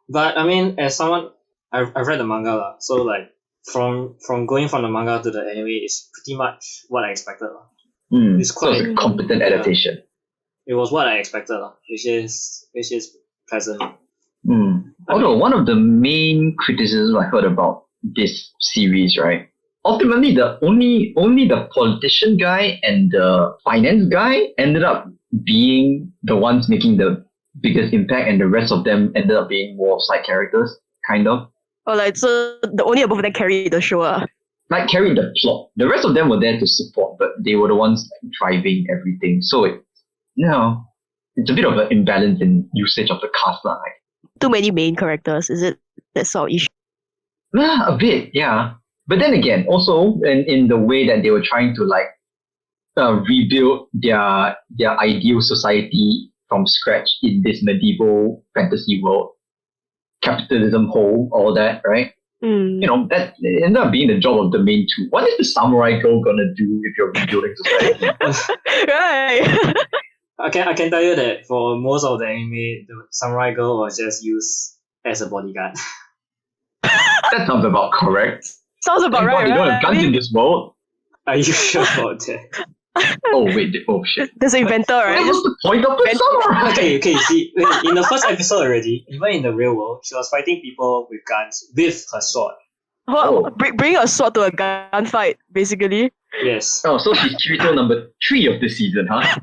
[SPEAKER 1] but I mean, as someone, I've read the manga so like from going from the manga to the anime is pretty much what I expected It's quite
[SPEAKER 3] so it's a competent adaptation.
[SPEAKER 1] It was what I expected which is pleasant.
[SPEAKER 3] Although one of the main criticisms I heard about this series, right? Ultimately, only the politician guy and the finance guy ended up being the ones making the biggest impact, and the rest of them ended up being more side characters, kind of.
[SPEAKER 2] Oh, like, so the only above that carried the show.
[SPEAKER 3] Like, carried the plot. The rest of them were there to support, but they were the ones like, driving everything. So it's a bit of an imbalance in usage of the cast. Like,
[SPEAKER 2] too many main characters? Is it that sort of issue?
[SPEAKER 3] A bit, yeah. But then again, also in the way that they were trying to like rebuild their ideal society from scratch in this medieval fantasy world, capitalism whole, all that, right?
[SPEAKER 2] Mm.
[SPEAKER 3] You know, that ended up being the job of the main two. What is the samurai girl gonna do if you're rebuilding society?
[SPEAKER 2] Right.
[SPEAKER 1] I can tell you that for most of the anime, the samurai girl was just used as a bodyguard.
[SPEAKER 3] That sounds about correct.
[SPEAKER 2] Sounds about
[SPEAKER 3] Thank God
[SPEAKER 2] right,
[SPEAKER 3] they don't
[SPEAKER 2] right?
[SPEAKER 3] have guns in this world.
[SPEAKER 1] Are you sure about that?
[SPEAKER 3] Oh wait, oh shit.
[SPEAKER 2] There's an inventor,
[SPEAKER 3] What
[SPEAKER 2] right?
[SPEAKER 3] was the point of the samurai?
[SPEAKER 1] Okay, see, in the first episode already, even in the real world, she was fighting people with guns with her sword.
[SPEAKER 2] Well, bring a sword to a gunfight, basically.
[SPEAKER 1] Yes.
[SPEAKER 3] Oh, so she's Kirito number 3 of this season, huh?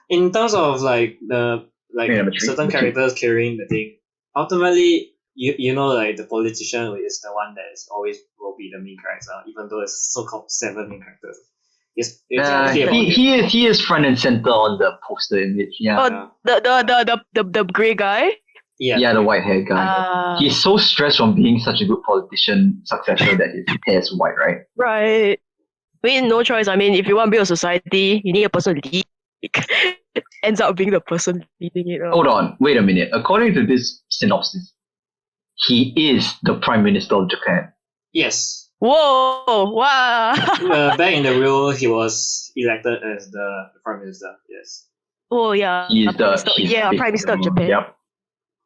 [SPEAKER 1] In terms of like
[SPEAKER 3] Number 3.
[SPEAKER 1] certain characters carrying the thing, ultimately you know like the politician is the one that is always will be the main character, even though it's so called 7 main characters. It's okay about it.
[SPEAKER 3] He is front and center on the poster image. Yeah.
[SPEAKER 2] Oh, the grey guy.
[SPEAKER 3] Yeah, the white hair guy. He's so stressed from being such a good politician successor that his hair is white, right?
[SPEAKER 2] Right. I mean, no choice. I mean, if you want to build a society, you need a person to lead. It ends up being the person leading it.
[SPEAKER 3] Hold on, wait a minute. According to this synopsis, he is the Prime Minister of Japan.
[SPEAKER 1] Yes.
[SPEAKER 2] Whoa! Wow!
[SPEAKER 1] Back in the real world, he was elected as the prime minister. Yes.
[SPEAKER 2] Oh yeah.
[SPEAKER 3] He's
[SPEAKER 2] Prime Minister of Japan.
[SPEAKER 3] Yep.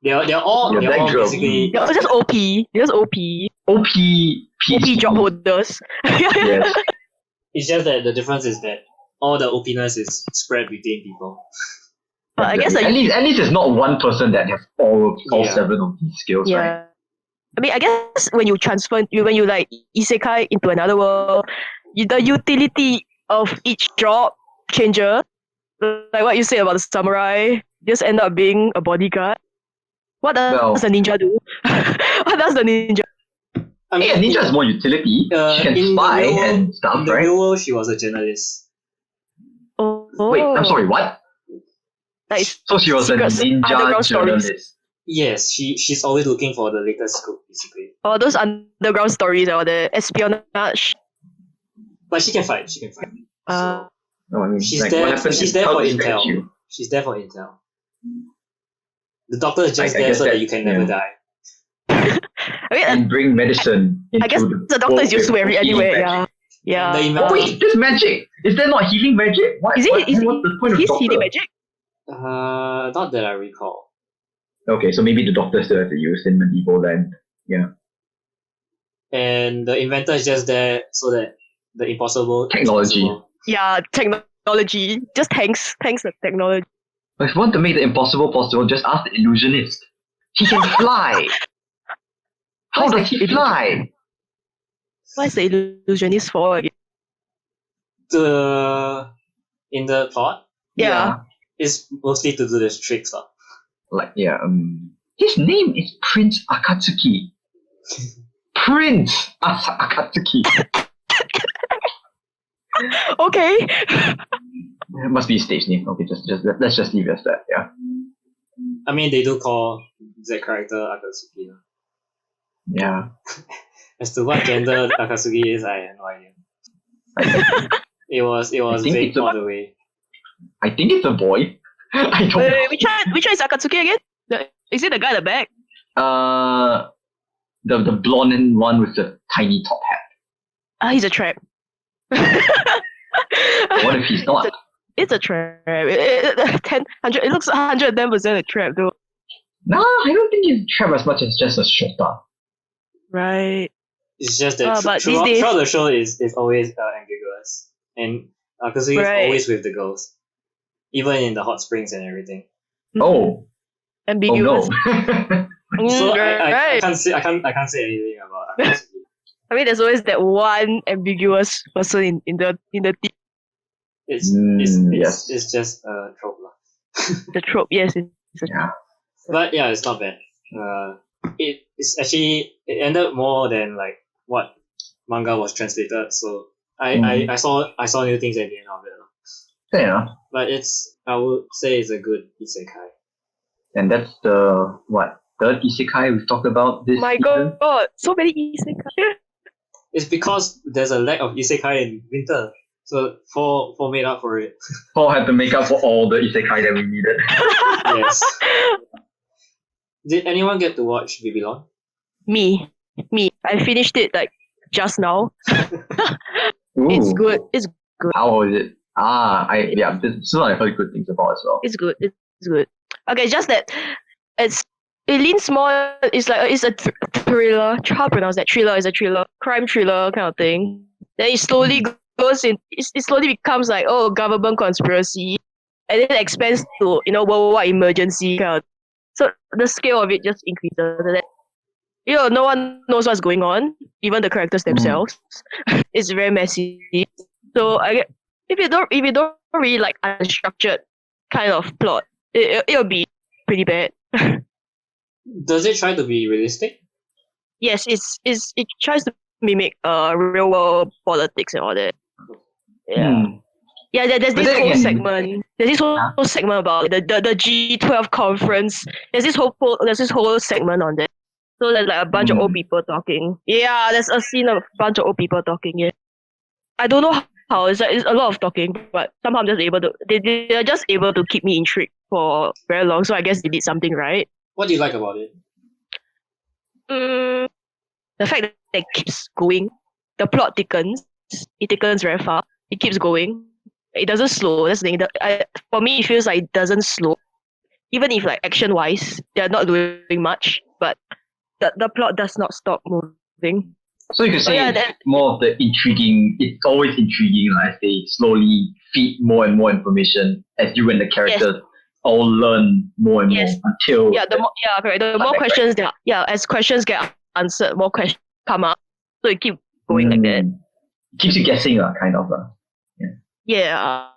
[SPEAKER 1] They're all basically.
[SPEAKER 2] They're just OP. They're just OP.
[SPEAKER 3] OP
[SPEAKER 2] job holders.
[SPEAKER 3] Yes.
[SPEAKER 1] It's just that the difference is that all the OPness is spread between people.
[SPEAKER 2] But I guess
[SPEAKER 3] at least it's not one person that has all 7 of these skills, right?
[SPEAKER 2] I mean, I guess when you like isekai into another world, the utility of each job changes. Like what you said about the samurai, just end up being a bodyguard. What does the ninja do? What does the ninja?
[SPEAKER 1] I mean,
[SPEAKER 3] a ninja has more utility. She can spy and stuff,
[SPEAKER 1] in the real world, she was a journalist.
[SPEAKER 2] Oh.
[SPEAKER 3] Wait, I'm sorry, what? So she was a ninja journalist.
[SPEAKER 1] Yes, she's always looking for the latest scoop, basically.
[SPEAKER 2] Oh, those underground stories or the espionage.
[SPEAKER 1] But she can fight. So,
[SPEAKER 3] I mean,
[SPEAKER 1] she's there for intel. She's there for intel. The doctor is just there so that you can never die.
[SPEAKER 2] I mean,
[SPEAKER 3] and bring medicine into
[SPEAKER 2] I guess the doctor is used to anyway. Yeah.
[SPEAKER 3] Wait, this magic! Is there not healing magic? What's the point of doctor?
[SPEAKER 2] Healing magic?
[SPEAKER 1] Not that I recall.
[SPEAKER 3] Okay, so maybe the doctor still has to use in medieval land. Yeah.
[SPEAKER 1] And the inventor is just there so that the impossible
[SPEAKER 3] technology.
[SPEAKER 2] Yeah, technology. Just thanks the technology.
[SPEAKER 3] If you want to make the impossible possible, just ask the illusionist. He can fly. How does he fly?
[SPEAKER 2] What is the illusionist for again?
[SPEAKER 1] In the plot?
[SPEAKER 2] Yeah.
[SPEAKER 1] It's mostly to do this tricks.
[SPEAKER 3] His name is Prince Akatsuki. Prince Akatsuki.
[SPEAKER 2] Okay.
[SPEAKER 3] It must be a stage name. Okay, let's just leave it as that. Yeah.
[SPEAKER 1] I mean, they do call that character Akatsuki.
[SPEAKER 3] Yeah.
[SPEAKER 1] As to what gender Akatsuki is, I have no idea. It was vague all the way.
[SPEAKER 3] I think it's a boy. I don't know.
[SPEAKER 2] Which one is Akatsuki again? Is it the guy at the back?
[SPEAKER 3] The blonde one with the tiny top hat.
[SPEAKER 2] He's a trap.
[SPEAKER 3] What if he's not?
[SPEAKER 2] It's a trap. It looks 110% a trap though.
[SPEAKER 3] Nah, I don't think he's a trap as much as just a shota.
[SPEAKER 2] Right.
[SPEAKER 1] It's just that throughout the show is always ambiguous. And Akatsuki is always with the girls. Even in the hot springs and everything.
[SPEAKER 3] Oh.
[SPEAKER 2] Ambiguous.
[SPEAKER 3] Oh no.
[SPEAKER 1] So I can't say anything about Akatsuki.
[SPEAKER 2] I mean, there's always that one ambiguous person in the team.
[SPEAKER 1] It's just a trope.
[SPEAKER 2] The trope, yes.
[SPEAKER 1] But yeah, it's not bad. It's actually it ended more than like what manga was translated. So I saw new things at the end of it.
[SPEAKER 3] Fair enough.
[SPEAKER 1] But I would say it's a good isekai.
[SPEAKER 3] And that's the third isekai we've talked about this
[SPEAKER 2] My
[SPEAKER 3] season.
[SPEAKER 2] God, so many isekai.
[SPEAKER 1] It's because there's a lack of isekai in winter. So four made up for it.
[SPEAKER 3] Paul had to make up for all the isekai that we needed.
[SPEAKER 1] Yes. Did anyone get to watch Babylon?
[SPEAKER 2] Me. I finished it like just now.
[SPEAKER 3] Ooh,
[SPEAKER 2] It's good. It's
[SPEAKER 3] how was it? This is what I heard good things about as well.
[SPEAKER 2] It's good. It's good. Okay, just that it leans more. It's a thriller. How to pronounce that? Thriller is a thriller, crime thriller kind of thing. Then it slowly goes in. It slowly becomes like government conspiracy, and then it expands to worldwide emergency kind of. So the scale of it just increases. And then, no one knows what's going on, even the characters themselves. It's very messy. So if you don't really like unstructured kind of plot, it'll be pretty bad.
[SPEAKER 1] Does it try to be realistic?
[SPEAKER 2] Yes, it tries to mimic real world politics and all that. Yeah. Yeah, there's
[SPEAKER 3] But
[SPEAKER 2] this
[SPEAKER 3] then
[SPEAKER 2] whole
[SPEAKER 3] again-
[SPEAKER 2] segment. There's this whole segment about the G12 conference. There's this whole segment on that. So there's like a bunch of old people talking. Yeah, there's a scene of a bunch of old people talking. Yeah. I don't know how. It's a lot of talking, but somehow I'm just able to. They're just able to keep me intrigued for very long. So I guess they did something right.
[SPEAKER 1] What do you like about it?
[SPEAKER 2] The fact that it keeps going, the plot thickens. It thickens very fast. It keeps going. It doesn't slow. That's the thing. For me, it feels like it doesn't slow. Even if like action wise, they're not doing much, but the plot does not stop moving.
[SPEAKER 3] So you could say
[SPEAKER 2] yeah,
[SPEAKER 3] it's more of the intriguing. It's always intriguing, as they slowly feed more and more information as you and the characters all learn more and more until
[SPEAKER 2] correct. The more questions as questions get answered, more questions come up. So it keeps going like that.
[SPEAKER 3] Keeps you guessing, kind of.
[SPEAKER 2] Yeah.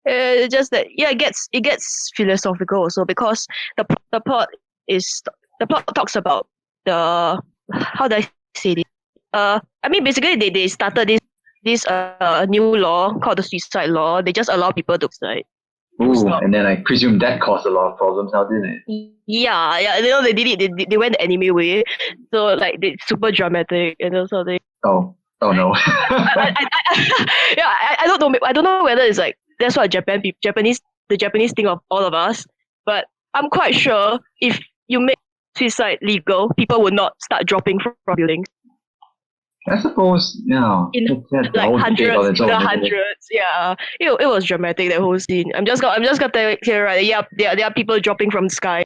[SPEAKER 2] Just that it gets philosophical also because the plot talks about the how do I say this? I mean basically they started this new law called the suicide law. They just allow people to suicide.
[SPEAKER 3] Ooh, and then I presume that caused a lot of problems now, didn't it?
[SPEAKER 2] Yeah. They did it. They went the anime way. So like they super dramatic and also they.
[SPEAKER 3] Oh no.
[SPEAKER 2] I don't know. I don't know whether it's like that's what the Japanese think of all of us. But I'm quite sure if you make suicide legal, people would not start dropping from buildings.
[SPEAKER 3] I suppose,
[SPEAKER 2] In like hundreds, yeah. It was dramatic, that whole scene. I'm just gonna tell you right. Yeah, there are people dropping from the sky.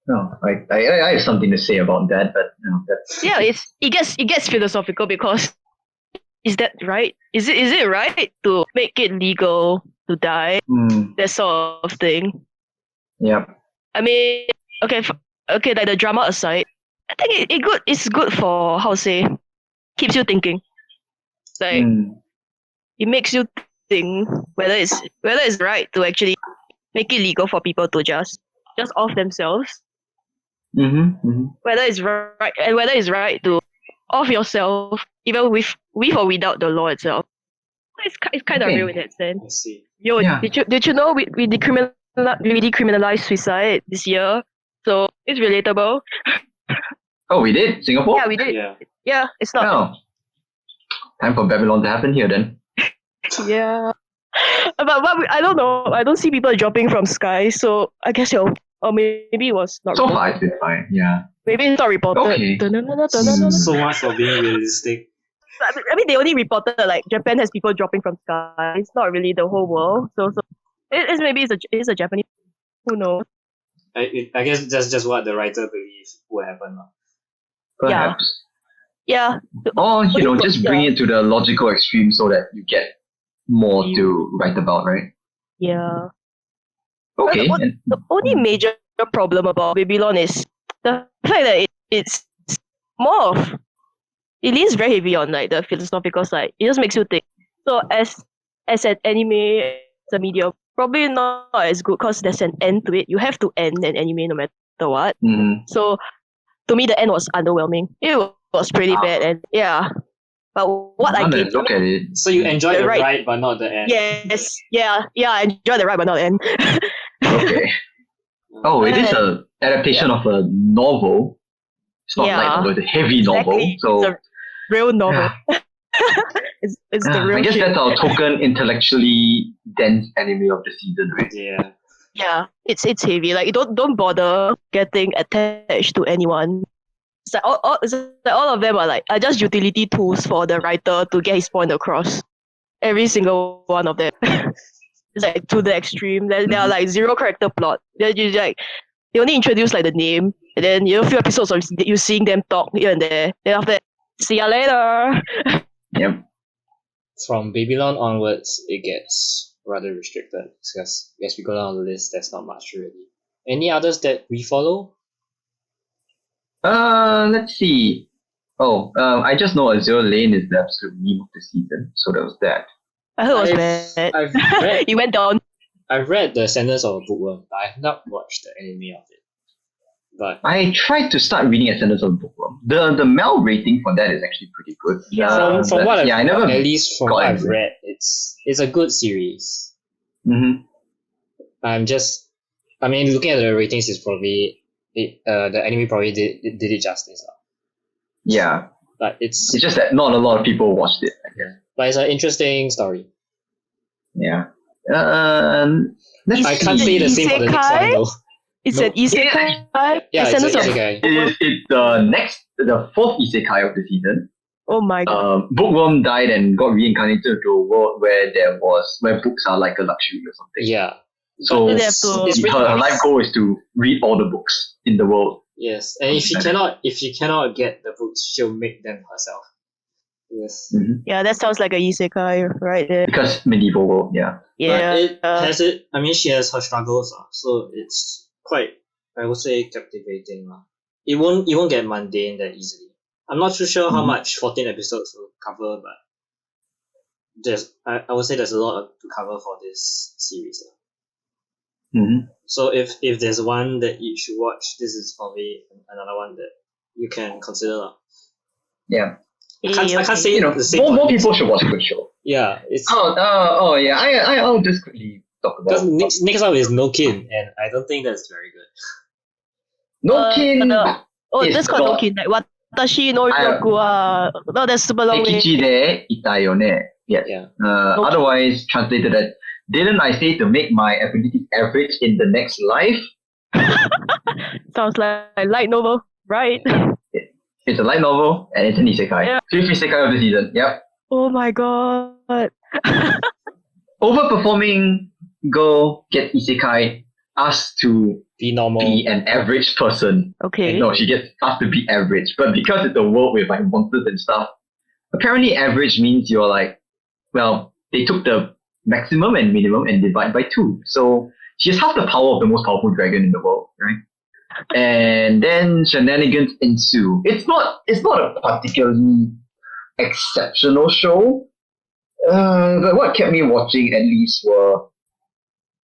[SPEAKER 3] No, I have something to say about that, but that's
[SPEAKER 2] it gets philosophical because is that right? Is it right to make it legal to die? That sort of thing.
[SPEAKER 3] Yep.
[SPEAKER 2] I mean, okay, like the drama aside, I think it's good for how to say, keeps you thinking. Like it makes you think whether it's right to actually make it legal for people to just off themselves. Whether it's right and whether it's right to off yourself even with or without the law itself. It's kind of real in that sense.
[SPEAKER 1] I see.
[SPEAKER 2] Did you know we decriminalized suicide this year? So it's relatable.
[SPEAKER 3] Oh, we did? Singapore?
[SPEAKER 2] Yeah, we did. Yeah, it's not.
[SPEAKER 3] Oh. Time for Babylon to happen here then.
[SPEAKER 2] Yeah. But I don't know. I don't see people dropping from sky, so I guess or maybe it was not
[SPEAKER 3] So
[SPEAKER 2] reported.
[SPEAKER 3] far it's been fine, yeah.
[SPEAKER 2] Maybe it's not reported.
[SPEAKER 3] Okay.
[SPEAKER 1] So much for being realistic.
[SPEAKER 2] I mean, they only reported like Japan has people dropping from sky. It's not really the whole world. So maybe it's a Japanese. Who knows?
[SPEAKER 1] I guess that's just what the writer believes will happen.
[SPEAKER 3] Perhaps.
[SPEAKER 2] Yeah.
[SPEAKER 3] Or, just bring it to the logical extreme so that you get more to write about, right?
[SPEAKER 2] Yeah.
[SPEAKER 3] Okay.
[SPEAKER 2] The only major problem about Babylon is the fact that it's more of it leans very heavy on like the philosophical side. It just makes you think. So as an anime, as a medium, probably not as good because there's an end to it. You have to end an anime no matter what. So to me, the end was underwhelming. It was pretty bad, and But what I gave
[SPEAKER 3] look at it.
[SPEAKER 1] So you enjoyed the ride, but not the end.
[SPEAKER 2] Yes, I enjoyed the ride, but not the end.
[SPEAKER 3] Okay. Oh, it is a adaptation of a novel. It's not light
[SPEAKER 2] Yeah.
[SPEAKER 3] novel, it's a heavy novel.
[SPEAKER 2] Exactly.
[SPEAKER 3] So
[SPEAKER 2] It's a real novel. It's the real
[SPEAKER 3] I guess
[SPEAKER 2] shit.
[SPEAKER 3] that's our token intellectually dense anime of the season, right?
[SPEAKER 1] Yeah.
[SPEAKER 2] Yeah, it's heavy. Like don't bother getting attached to anyone. It's like all of them are just utility tools for the writer to get his point across. Every single one of them. It's like to the extreme. There are like zero character plot. They only introduce like the name, and then a few episodes of you seeing them talk here and there. Then after that, see ya later.
[SPEAKER 3] Yep.
[SPEAKER 1] From Babylon onwards, it gets rather restricted because as we go down the list, there's not much really. Any others that we follow?
[SPEAKER 3] Let's see. Oh, I just know Azure Lane is the absolute meme of the season, so that was that.
[SPEAKER 2] I heard it was bad.
[SPEAKER 1] I've read
[SPEAKER 2] It went down.
[SPEAKER 1] I've read the Sentence of a Bookworm, but I've not watched the anime of it. But
[SPEAKER 3] I tried to start reading Ascendance of the Bookworm. The Mel rating for that is actually pretty good.
[SPEAKER 2] Yeah.
[SPEAKER 1] from
[SPEAKER 3] but
[SPEAKER 1] what I've
[SPEAKER 3] yeah, I never.
[SPEAKER 1] at least from
[SPEAKER 3] got
[SPEAKER 1] what I've
[SPEAKER 3] into it.
[SPEAKER 1] read, it's a good series.
[SPEAKER 3] Mm-hmm.
[SPEAKER 1] I mean, looking at the ratings, is probably the anime probably did it justice,
[SPEAKER 3] Yeah,
[SPEAKER 1] but it's
[SPEAKER 3] it's just that not a lot of people watched it, I guess.
[SPEAKER 1] but it's an interesting story.
[SPEAKER 3] Yeah.
[SPEAKER 1] I can't say the same for the next one
[SPEAKER 2] Isekai?
[SPEAKER 1] though.
[SPEAKER 2] It's
[SPEAKER 1] No.
[SPEAKER 2] an isekai.
[SPEAKER 1] Yeah, it's
[SPEAKER 2] Ascendance
[SPEAKER 1] an
[SPEAKER 2] of-
[SPEAKER 1] isekai.
[SPEAKER 3] It's the fourth isekai of the season.
[SPEAKER 2] Oh my god.
[SPEAKER 3] Bookworm died and got reincarnated into a world where books are like a luxury or something.
[SPEAKER 1] Yeah.
[SPEAKER 3] So
[SPEAKER 2] They have to-
[SPEAKER 1] It's pretty
[SPEAKER 3] her
[SPEAKER 1] nice.
[SPEAKER 3] life goal is to read all the books in the world.
[SPEAKER 1] Yes, and if she cannot get the books, she'll make them herself. Yes.
[SPEAKER 2] Yeah, that sounds like a isekai right there.
[SPEAKER 3] Because medieval world, yeah.
[SPEAKER 2] Yeah.
[SPEAKER 1] But I mean, she has her struggles, so it's quite, I would say, captivating. It won't get mundane that easily. I'm not too sure how
[SPEAKER 3] Mhm.
[SPEAKER 1] much 14 episodes will cover, but I would say there's a lot to cover for this series.
[SPEAKER 3] Mm-hmm.
[SPEAKER 1] So if there's one that you should watch, this is probably another one that you can consider.
[SPEAKER 3] Yeah.
[SPEAKER 1] I can't say the same.
[SPEAKER 3] More
[SPEAKER 1] for next
[SPEAKER 3] people
[SPEAKER 1] one.
[SPEAKER 3] should watch Good Show.
[SPEAKER 1] Yeah, it's
[SPEAKER 3] Oh yeah. I'll just quickly talk about.
[SPEAKER 1] because next one is No Kin, and I don't think that's very good.
[SPEAKER 3] Nokin.
[SPEAKER 2] That's
[SPEAKER 3] It's
[SPEAKER 2] called
[SPEAKER 3] got-
[SPEAKER 2] Nokin. Like Watashi no Yoku wa. No, that's super long.
[SPEAKER 3] Ekichi de itayo ne. Yes.
[SPEAKER 1] Yeah.
[SPEAKER 3] Otherwise translated as, didn't I say to make my abilities average in the next life?
[SPEAKER 2] Sounds like a light novel, right?
[SPEAKER 3] It's a light novel and it's an isekai.
[SPEAKER 2] Yeah.
[SPEAKER 3] Fifth isekai of the season. Yep.
[SPEAKER 2] Oh my god.
[SPEAKER 3] Overperforming girl gets isekai, asked to
[SPEAKER 1] Be normal.
[SPEAKER 3] be an average person.
[SPEAKER 2] Okay.
[SPEAKER 3] No, she gets asked to be average. But because it's a world with like monsters and stuff, apparently average means you're like, well, they took the maximum and minimum and divide by 2. So she has half the power of the most powerful dragon in the world, right? And then shenanigans ensue. It's not a particularly exceptional show. But what kept me watching at least were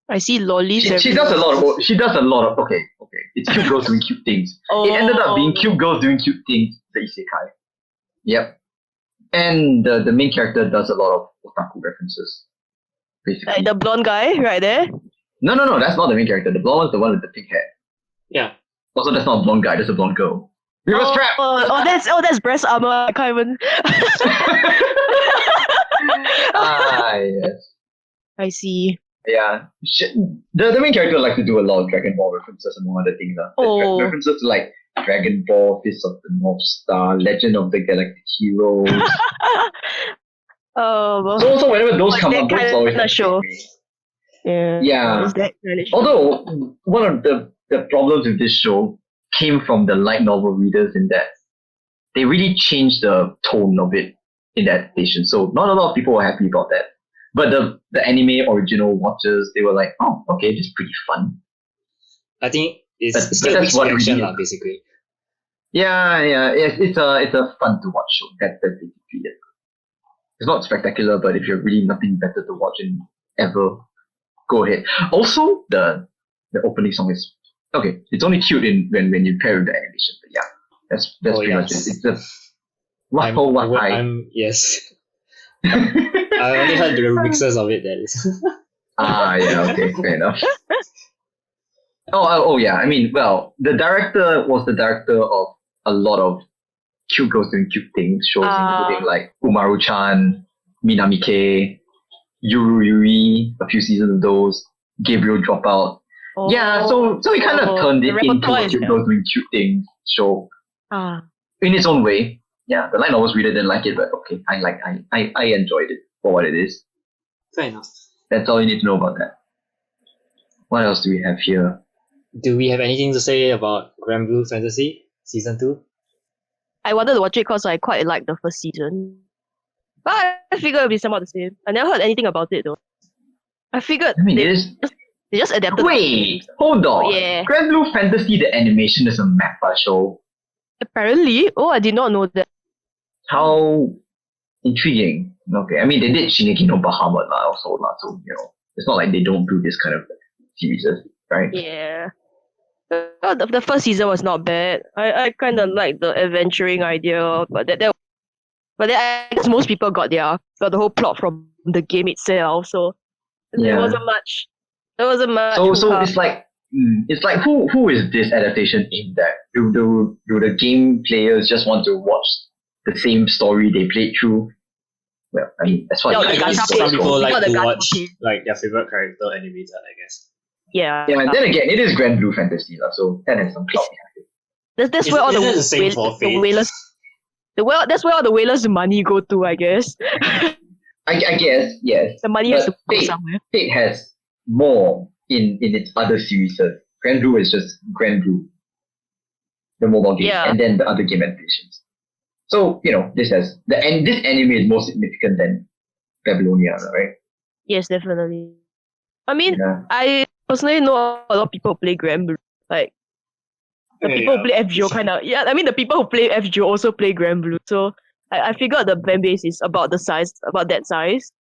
[SPEAKER 2] I see lollies.
[SPEAKER 3] she does a lot of okay. It's cute girls doing cute things. It ended up being cute girls doing cute things, the isekai. Yep. And the main character does a lot of otaku references. Basically.
[SPEAKER 2] Like the blonde guy right there.
[SPEAKER 3] No, that's not the main character. The blonde one's the one with the pink hair.
[SPEAKER 1] Yeah.
[SPEAKER 3] Also, that's not a blonde guy, that's a blonde girl. Reverse trap!
[SPEAKER 2] That's breast armor. I can't even.
[SPEAKER 3] Yes.
[SPEAKER 2] I see.
[SPEAKER 3] Yeah. The main character likes to do a lot of Dragon Ball references among other things.
[SPEAKER 2] Oh.
[SPEAKER 3] References to like Dragon Ball, Fist of the North Star, Legend of the Galactic Heroes. So whenever those come up, those always
[SPEAKER 2] not sure.
[SPEAKER 3] me.
[SPEAKER 2] Yeah. Is that kind of show?
[SPEAKER 3] Although one of the problems with this show came from the light novel readers in that they really changed the tone of it in the adaptation. So not a lot of people were happy about that. But the anime original watchers, they were like, oh, okay, this is pretty fun.
[SPEAKER 1] I think it's
[SPEAKER 3] But
[SPEAKER 1] still
[SPEAKER 3] that's
[SPEAKER 1] mixed
[SPEAKER 3] what
[SPEAKER 1] reaction
[SPEAKER 3] really-
[SPEAKER 1] basically.
[SPEAKER 3] Yeah, it's a fun to watch show. That's basically it. It's not spectacular, but if you're really nothing better to watch in ever, go ahead. Also, the opening song is okay. It's only cute when you pair with the animation. But yeah, that's pretty much it. It's just
[SPEAKER 1] Yes. I only heard the remixes of it. That is.
[SPEAKER 3] Yeah, okay, fair enough. Yeah. I mean, well, the director was the director of a lot of cute girls doing cute things shows, including like Umaru-chan, Minamike, Yuru Yuri, a few seasons of those, Gabriel Dropout. Yeah, so he kind of turned it into a cute girls doing cute things show in its own way. Yeah, the line always reader didn't like it, but okay, I enjoyed it for what it is.
[SPEAKER 1] Fair enough.
[SPEAKER 3] That's all you need to know about that. What else do we have here?
[SPEAKER 1] Do we have anything to say about Grand Blue Fantasy Season 2?
[SPEAKER 2] I wanted to watch it because I quite liked the first season. But I figured it would be somewhat the same. I never heard anything about it though. I figured they just adapted.
[SPEAKER 3] Wait, hold on.
[SPEAKER 2] Yeah.
[SPEAKER 3] Grand Blue Fantasy, the animation is a mappa show.
[SPEAKER 2] Apparently? Oh, I did not know that.
[SPEAKER 3] How intriguing. Okay, I mean they did Shingeki no Bahamut also, so it's not like they don't do this kind of series, right?
[SPEAKER 2] Yeah. The first season was not bad. I kind of like the adventuring idea, but then I guess most people got the whole plot from the game itself, so there wasn't much.
[SPEAKER 3] So it's like who is this adaptation aimed at? Do the game players just want to watch the same story they played through? Well, I mean, that's what
[SPEAKER 1] some people like to watch like their favorite character animated, I guess.
[SPEAKER 2] Yeah.
[SPEAKER 3] Yeah, and then again, it is Grand Blue Fantasy, so that has some clout behind it.
[SPEAKER 2] That's where all the whalers. That's where all the whalers' money go to, I guess.
[SPEAKER 3] I guess, yes.
[SPEAKER 2] The money has to go somewhere.
[SPEAKER 3] Fate has more in its other series. Grand Blue is just Grand Blue, the mobile game, and then the other game adaptations. So this anime is more significant than Babylonia, right?
[SPEAKER 2] Yes, definitely. I mean, I personally know a lot of people play Grand Blue. Like the people who play FGO kind of I mean the people who play FGO also play Grand Blue. So I figured the fan base is about that size.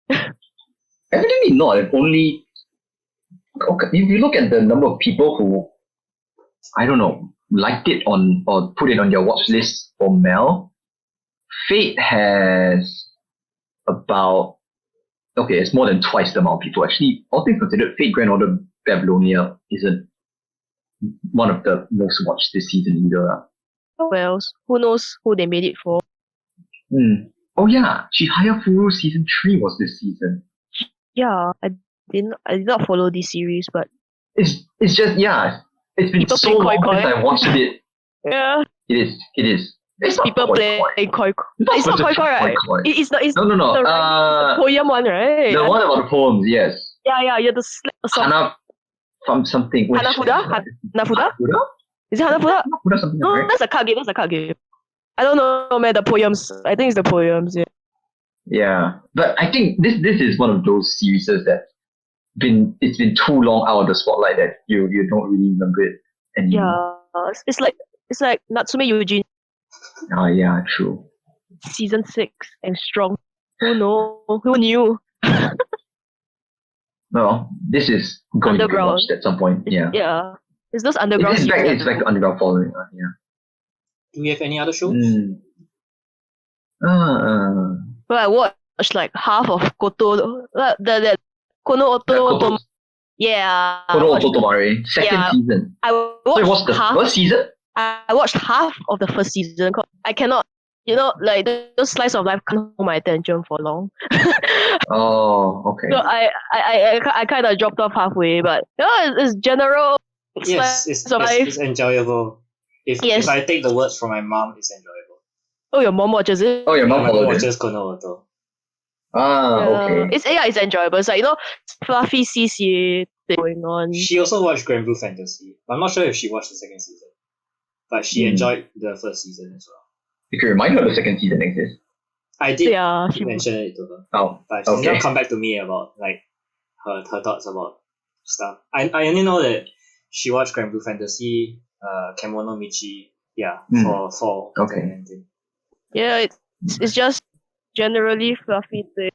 [SPEAKER 3] Evidently not. If only if you look at the number of people who liked it or put it on their watch list for Mel, Fate has about it's more than twice the amount of people. Actually, all things considered, Fate Grand Order Babylonia isn't one of the most watched this season either.
[SPEAKER 2] Well, who knows who they made it for?
[SPEAKER 3] Oh yeah, Chihaya Furu season 3 was this season.
[SPEAKER 2] Yeah, I did not follow this series, but
[SPEAKER 3] it's just it's been
[SPEAKER 2] people
[SPEAKER 3] so long since I watched it.
[SPEAKER 2] Yeah,
[SPEAKER 3] it is. It's
[SPEAKER 2] people play koi. It's not koi, right? It's
[SPEAKER 3] no.
[SPEAKER 2] The poem one, right?
[SPEAKER 3] The one about the poems, yes.
[SPEAKER 2] Yeah. You have to slap a song.
[SPEAKER 3] Hana from something.
[SPEAKER 2] Hanafuda? Is it Hanafuda?
[SPEAKER 3] Hanafuda something.
[SPEAKER 2] No,
[SPEAKER 3] right?
[SPEAKER 2] that's a card game. I don't know, man. The poems. I think it's the poems. Yeah.
[SPEAKER 3] Yeah, but I think this is one of those series that it's been too long out of the spotlight that you don't really remember it anymore.
[SPEAKER 2] Yeah, it's like Natsume Eugene.
[SPEAKER 3] Oh yeah, true.
[SPEAKER 2] Season 6 and strong. Who knew?
[SPEAKER 3] Well, this is going to be watched at some point.
[SPEAKER 2] Yeah. It's those underground.
[SPEAKER 3] It's like underground following. Yeah.
[SPEAKER 1] Do we have any other shows?
[SPEAKER 2] Well, I watched like half of Koto. The Kono Oto. Yeah.
[SPEAKER 3] Kono Oto Tomare, second season.
[SPEAKER 2] I watched
[SPEAKER 3] what's the first season?
[SPEAKER 2] I watched half of the first season. I cannot, like those slice of life can't hold my attention for long.
[SPEAKER 3] Oh, okay.
[SPEAKER 2] So I kind of dropped off halfway, but it's general.
[SPEAKER 1] Yes, it's enjoyable. If I take the words from my mom, it's enjoyable.
[SPEAKER 2] Oh, your mom watches it?
[SPEAKER 3] Oh, your mom
[SPEAKER 1] watches Kono Oto.
[SPEAKER 3] Okay.
[SPEAKER 2] It's enjoyable. It's like fluffy CCA thing going on.
[SPEAKER 1] She also watched Grand Blue Fantasy. I'm not sure if she watched the second season, but she enjoyed the first season as well.
[SPEAKER 3] You can remind her the second season exists.
[SPEAKER 1] I did mention it to her.
[SPEAKER 3] Oh,
[SPEAKER 1] but she's not come back to me about like her thoughts about stuff. I only know that she watched Grand Blue Fantasy, Kemono Michi, for fall.
[SPEAKER 3] Okay.
[SPEAKER 2] Yeah, it's just generally fluffy thing.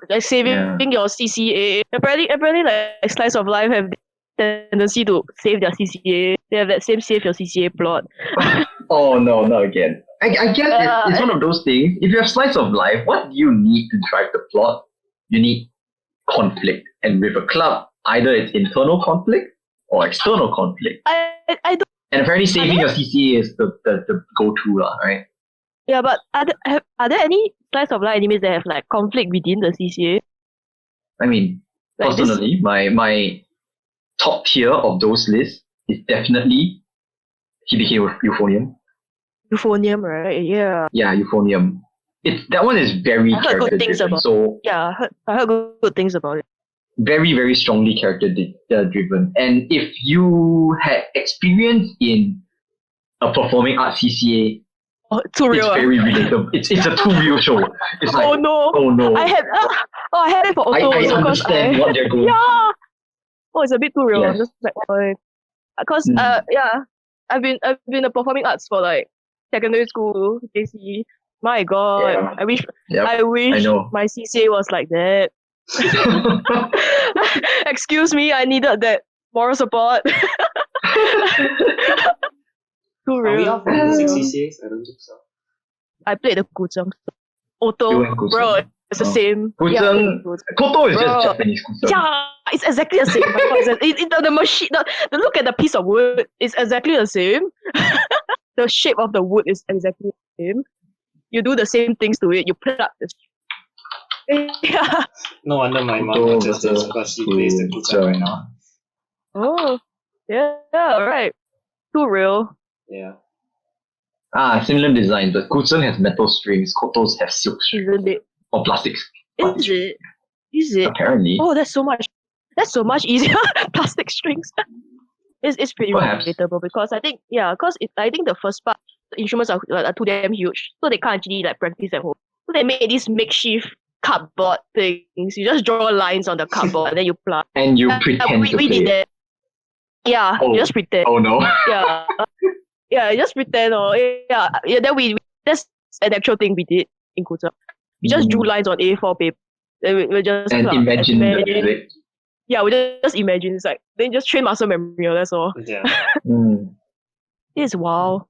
[SPEAKER 2] Like saving your CCA. Apparently, like Slice of Life have the tendency to save their CCA. They have that same save your CCA plot.
[SPEAKER 3] Oh no, not again. I guess it's one of those things. If you have Slice of Life, what do you need to drive the plot? You need conflict. And with a club, either it's internal conflict or external conflict.
[SPEAKER 2] I don't.
[SPEAKER 3] And apparently saving your CCA is the go-to, right?
[SPEAKER 2] Yeah, but are there any slice of life animes that have like conflict within the CCA?
[SPEAKER 3] I mean,
[SPEAKER 2] Like this-
[SPEAKER 3] personally, my top tier of those lists is definitely Hibiki with Euphonium.
[SPEAKER 2] Euphonium, right? Yeah.
[SPEAKER 3] Yeah, Euphonium. That one is very
[SPEAKER 2] I heard good
[SPEAKER 3] character
[SPEAKER 2] things
[SPEAKER 3] driven.
[SPEAKER 2] about-
[SPEAKER 3] So
[SPEAKER 2] Yeah, I heard good things about it.
[SPEAKER 3] very, very strongly character driven. And if you had experience in a performing arts CCA,
[SPEAKER 2] Oh, too
[SPEAKER 3] it's
[SPEAKER 2] real.
[SPEAKER 3] very relatable. It's a too real show. It's like,
[SPEAKER 2] Oh no.
[SPEAKER 3] oh no.
[SPEAKER 2] I had it for
[SPEAKER 3] I
[SPEAKER 2] auto also because
[SPEAKER 3] understand what they're going.
[SPEAKER 2] yeah. Oh, it's a bit too real.
[SPEAKER 3] Yes.
[SPEAKER 2] I'm just like, because
[SPEAKER 3] Mm.
[SPEAKER 2] yeah, I've been a performing arts for like secondary school, JC. My God,
[SPEAKER 3] Yeah.
[SPEAKER 2] I wish
[SPEAKER 3] Yep.
[SPEAKER 2] I wish
[SPEAKER 3] know.
[SPEAKER 2] my CCA was like that. Excuse me, I needed that moral support. Too
[SPEAKER 1] Are we
[SPEAKER 2] real.
[SPEAKER 1] off on music CCAs? I don't think so.
[SPEAKER 2] I played the Guzheng.
[SPEAKER 3] You
[SPEAKER 2] Auto,
[SPEAKER 3] and Guzheng.
[SPEAKER 2] bro, it's the
[SPEAKER 3] Oh.
[SPEAKER 2] same.
[SPEAKER 3] Guzheng-
[SPEAKER 2] Guzheng.
[SPEAKER 3] Koto is
[SPEAKER 2] Bro.
[SPEAKER 3] just Japanese Guzheng.
[SPEAKER 2] Yeah, it's exactly the same. My God, the machine, the look at the piece of wood is exactly the same. The shape of the wood is exactly the same. You do the same things to it. You plug the. Yeah.
[SPEAKER 1] No wonder my mom
[SPEAKER 3] Koto
[SPEAKER 1] watches this
[SPEAKER 3] versus
[SPEAKER 1] because she plays the guitar right now.
[SPEAKER 2] Oh, yeah, right. Too real.
[SPEAKER 1] Yeah.
[SPEAKER 3] Similar design, but Guzheng has metal strings, Koto's have silk strings.
[SPEAKER 2] Isn't it?
[SPEAKER 3] Or plastics.
[SPEAKER 2] Is it? Is it?
[SPEAKER 3] Apparently.
[SPEAKER 2] Oh, that's so much easier. Plastic strings. It's pretty
[SPEAKER 3] Perhaps.
[SPEAKER 2] relatable because I think I think the first part the instruments are too damn huge, so they can't actually like practice at home. So they made these makeshift cardboard things. You just draw lines on the cardboard and then you plug.
[SPEAKER 3] And you pretend
[SPEAKER 2] we
[SPEAKER 3] to
[SPEAKER 2] we
[SPEAKER 3] play
[SPEAKER 2] did
[SPEAKER 3] it.
[SPEAKER 2] that. Yeah,
[SPEAKER 3] Oh.
[SPEAKER 2] you just pretend.
[SPEAKER 3] Oh no.
[SPEAKER 2] Yeah, yeah, you just pretend. Or yeah. Then we that's an actual thing we did in Kuta. We just drew lines on A4 paper. Then we just
[SPEAKER 3] And
[SPEAKER 2] plug,
[SPEAKER 3] imagine the music.
[SPEAKER 2] Yeah, we just imagine. It's like then just train muscle memory. That's all.
[SPEAKER 1] Yeah.
[SPEAKER 2] It's wow.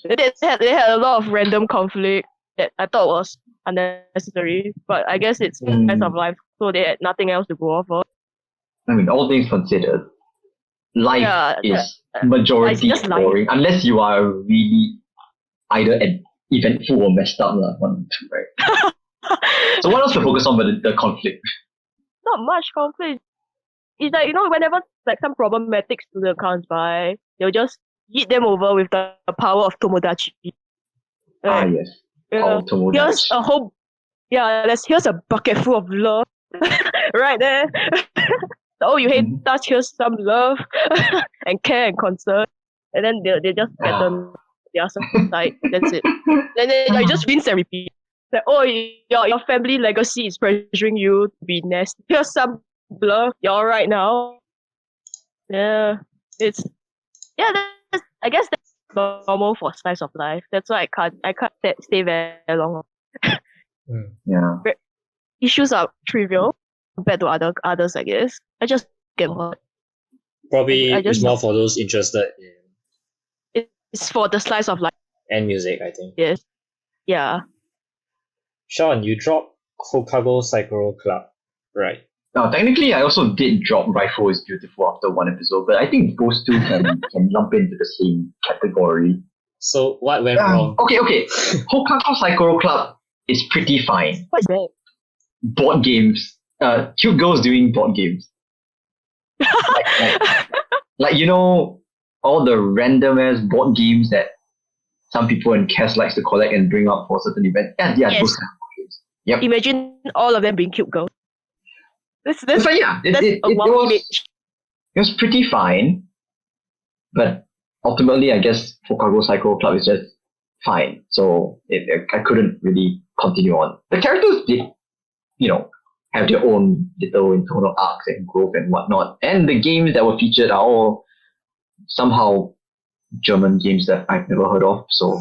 [SPEAKER 2] They had a lot of random conflict that I thought was unnecessary, but I guess it's slice of life, so they had nothing else to go off of.
[SPEAKER 3] I mean, all things considered, life
[SPEAKER 2] Yeah,
[SPEAKER 3] is majority
[SPEAKER 2] just life.
[SPEAKER 3] boring unless you are really either eventful or messed up, one or two, right? So what else to focus on but the conflict?
[SPEAKER 2] Not much conflict. It's like, whenever like some problematic student comes by, they'll just hit them over with the power of Tomodachi. Like,
[SPEAKER 3] Yes.
[SPEAKER 2] yeah,
[SPEAKER 3] Tomodachi.
[SPEAKER 2] here's a whole here's a bucket full of love right there. Oh, you hate us, here's some love and care and concern. And then they just get on the other side. That's it. And then I just rinse and repeat. Like, oh, your family legacy is pressuring you to be nasty. Here's some love. You're alright now. Yeah. I guess that's normal for slice of life. That's why I can't stay very long.
[SPEAKER 3] Yeah.
[SPEAKER 2] Issues are trivial compared to others, I guess. I just get bored.
[SPEAKER 1] Probably
[SPEAKER 2] I just
[SPEAKER 1] it's more for those interested in
[SPEAKER 2] It's for the slice of life.
[SPEAKER 1] and music, I think.
[SPEAKER 2] Yes. Yeah.
[SPEAKER 1] Shawn, you dropped Hokago Psycho Club, right?
[SPEAKER 3] Now, technically, I also did drop Rifle is Beautiful after one episode, but I think those two can lump into the same category.
[SPEAKER 1] So what went wrong?
[SPEAKER 3] Okay. Hokago Psycho Club is pretty fine.
[SPEAKER 2] What's that?
[SPEAKER 3] Board games. Cute girls doing board games. Like all the random ass board games that some people in CAS likes to collect and bring up for certain events. Yeah,
[SPEAKER 2] Yes.
[SPEAKER 3] those kind of board games. Yep.
[SPEAKER 2] Imagine all of them being cute girls. That's
[SPEAKER 3] So yeah,
[SPEAKER 2] that's
[SPEAKER 3] it
[SPEAKER 2] a wild
[SPEAKER 3] was
[SPEAKER 2] image.
[SPEAKER 3] it was pretty fine, but ultimately, I guess Hokago Psycho Club is just fine. So I couldn't really continue on. The characters did, have their own little internal arcs and growth and whatnot. And the games that were featured are all somehow German games that I've never heard of. So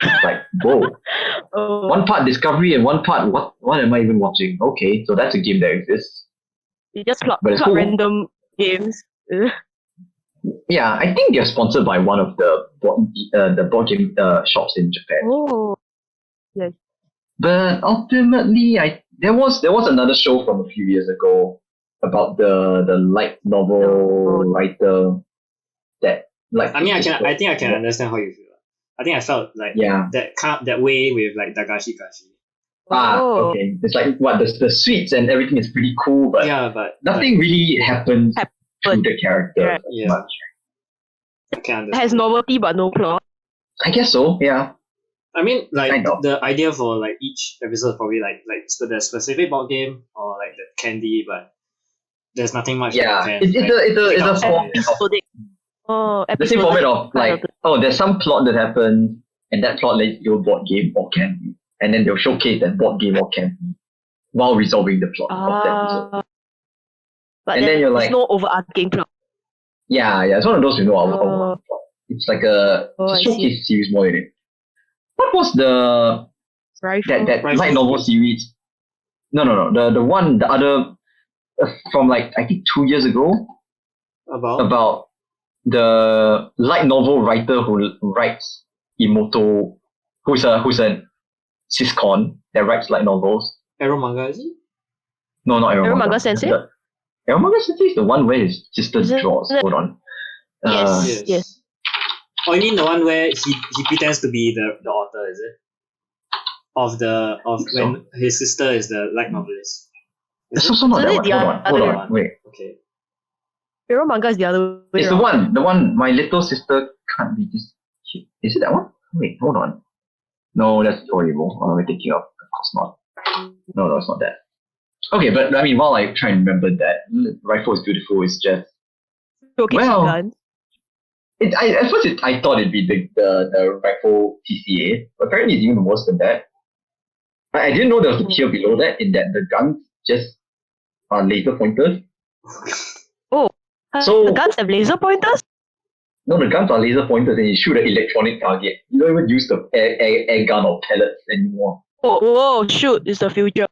[SPEAKER 3] it's like, whoa.
[SPEAKER 2] Oh.
[SPEAKER 3] One part Discovery and one part, what am I even watching? Okay, so that's a game that exists.
[SPEAKER 2] You just plug
[SPEAKER 3] But it's cool.
[SPEAKER 2] random games.
[SPEAKER 3] Yeah, I think they're sponsored by one of the board game shops in Japan.
[SPEAKER 2] Oh. Yes.
[SPEAKER 3] But ultimately, there was another show from a few years ago about the light novel writer like.
[SPEAKER 1] I mean, I think I can understand how you feel. I think I felt like
[SPEAKER 3] Yeah.
[SPEAKER 1] that way with like Dagashi Kashi.
[SPEAKER 2] Oh.
[SPEAKER 3] Okay. It's like what the sweets and everything is pretty cool, but
[SPEAKER 1] Yeah, but
[SPEAKER 3] nothing really happens to
[SPEAKER 2] Happen.
[SPEAKER 3] the character
[SPEAKER 2] Yeah.
[SPEAKER 3] as
[SPEAKER 1] Yeah.
[SPEAKER 3] much.
[SPEAKER 1] I can
[SPEAKER 2] It
[SPEAKER 1] understand.
[SPEAKER 2] has novelty but no plot.
[SPEAKER 3] I guess so. Yeah.
[SPEAKER 1] I mean, like
[SPEAKER 3] Kind of.
[SPEAKER 1] the idea for like each episode is probably like the specific board game or like the candy, but there's nothing much that
[SPEAKER 3] Yeah.
[SPEAKER 1] you can.
[SPEAKER 3] It's
[SPEAKER 1] like,
[SPEAKER 3] it's
[SPEAKER 1] pick
[SPEAKER 3] a
[SPEAKER 1] out from
[SPEAKER 3] form
[SPEAKER 1] it.
[SPEAKER 3] of
[SPEAKER 2] Oh,
[SPEAKER 3] the same format of like,
[SPEAKER 2] episodic.
[SPEAKER 3] oh, there's some plot that happens, and that plot leads to a board game or candy, and then they'll showcase that board game or candy while resolving the plot of that episode.
[SPEAKER 2] But
[SPEAKER 3] And then you're
[SPEAKER 2] there's
[SPEAKER 3] like,
[SPEAKER 2] no overarching plot.
[SPEAKER 3] yeah, it's one of those our
[SPEAKER 2] Oh.
[SPEAKER 3] plot. It's like a
[SPEAKER 2] Oh, I
[SPEAKER 3] showcase series more in it. What was the
[SPEAKER 2] Rifle.
[SPEAKER 3] that
[SPEAKER 1] Rifle
[SPEAKER 3] light novel series? No. The other from like I think 2 years ago about the light novel writer who writes Imoto, who's a siscon that writes light novels.
[SPEAKER 1] Arrow manga, is it?
[SPEAKER 3] No, not Arrow
[SPEAKER 2] Arrow
[SPEAKER 3] Manga.
[SPEAKER 2] Manga Sensei?
[SPEAKER 3] Arrow Manga Sensei is the one where his sister
[SPEAKER 2] Isn't
[SPEAKER 3] draws.
[SPEAKER 2] it-
[SPEAKER 3] Hold on.
[SPEAKER 2] Yes.
[SPEAKER 1] Oh, you mean the one where he pretends to be the author, is it? Of
[SPEAKER 3] So.
[SPEAKER 1] when his sister is the light novelist.
[SPEAKER 3] It's also not
[SPEAKER 2] So
[SPEAKER 3] that
[SPEAKER 2] is
[SPEAKER 3] one.
[SPEAKER 2] the
[SPEAKER 3] Hold
[SPEAKER 2] other
[SPEAKER 3] on. Wait.
[SPEAKER 1] Okay.
[SPEAKER 2] Arrow Manga is the other way
[SPEAKER 3] It's the
[SPEAKER 2] around.
[SPEAKER 3] one. My little sister can't be this. Is it that one? Wait, hold on. No, that's horrible. What am I thinking of? Of course not. No, it's not that. Okay, but I mean, while I try and remember that, Rifle is Beautiful is just.
[SPEAKER 2] Showcase
[SPEAKER 3] Well,
[SPEAKER 2] guns.
[SPEAKER 3] At first I thought it'd be the Rifle TCA, but apparently it's even worse than that. I didn't know there was a tier below that, in that the guns just are laser pointers. So-
[SPEAKER 2] The guns have laser pointers?
[SPEAKER 3] No, the guns are laser pointers and you shoot an electronic target. You don't even use the air gun or pellets anymore.
[SPEAKER 2] Whoa, shoot, it's the future.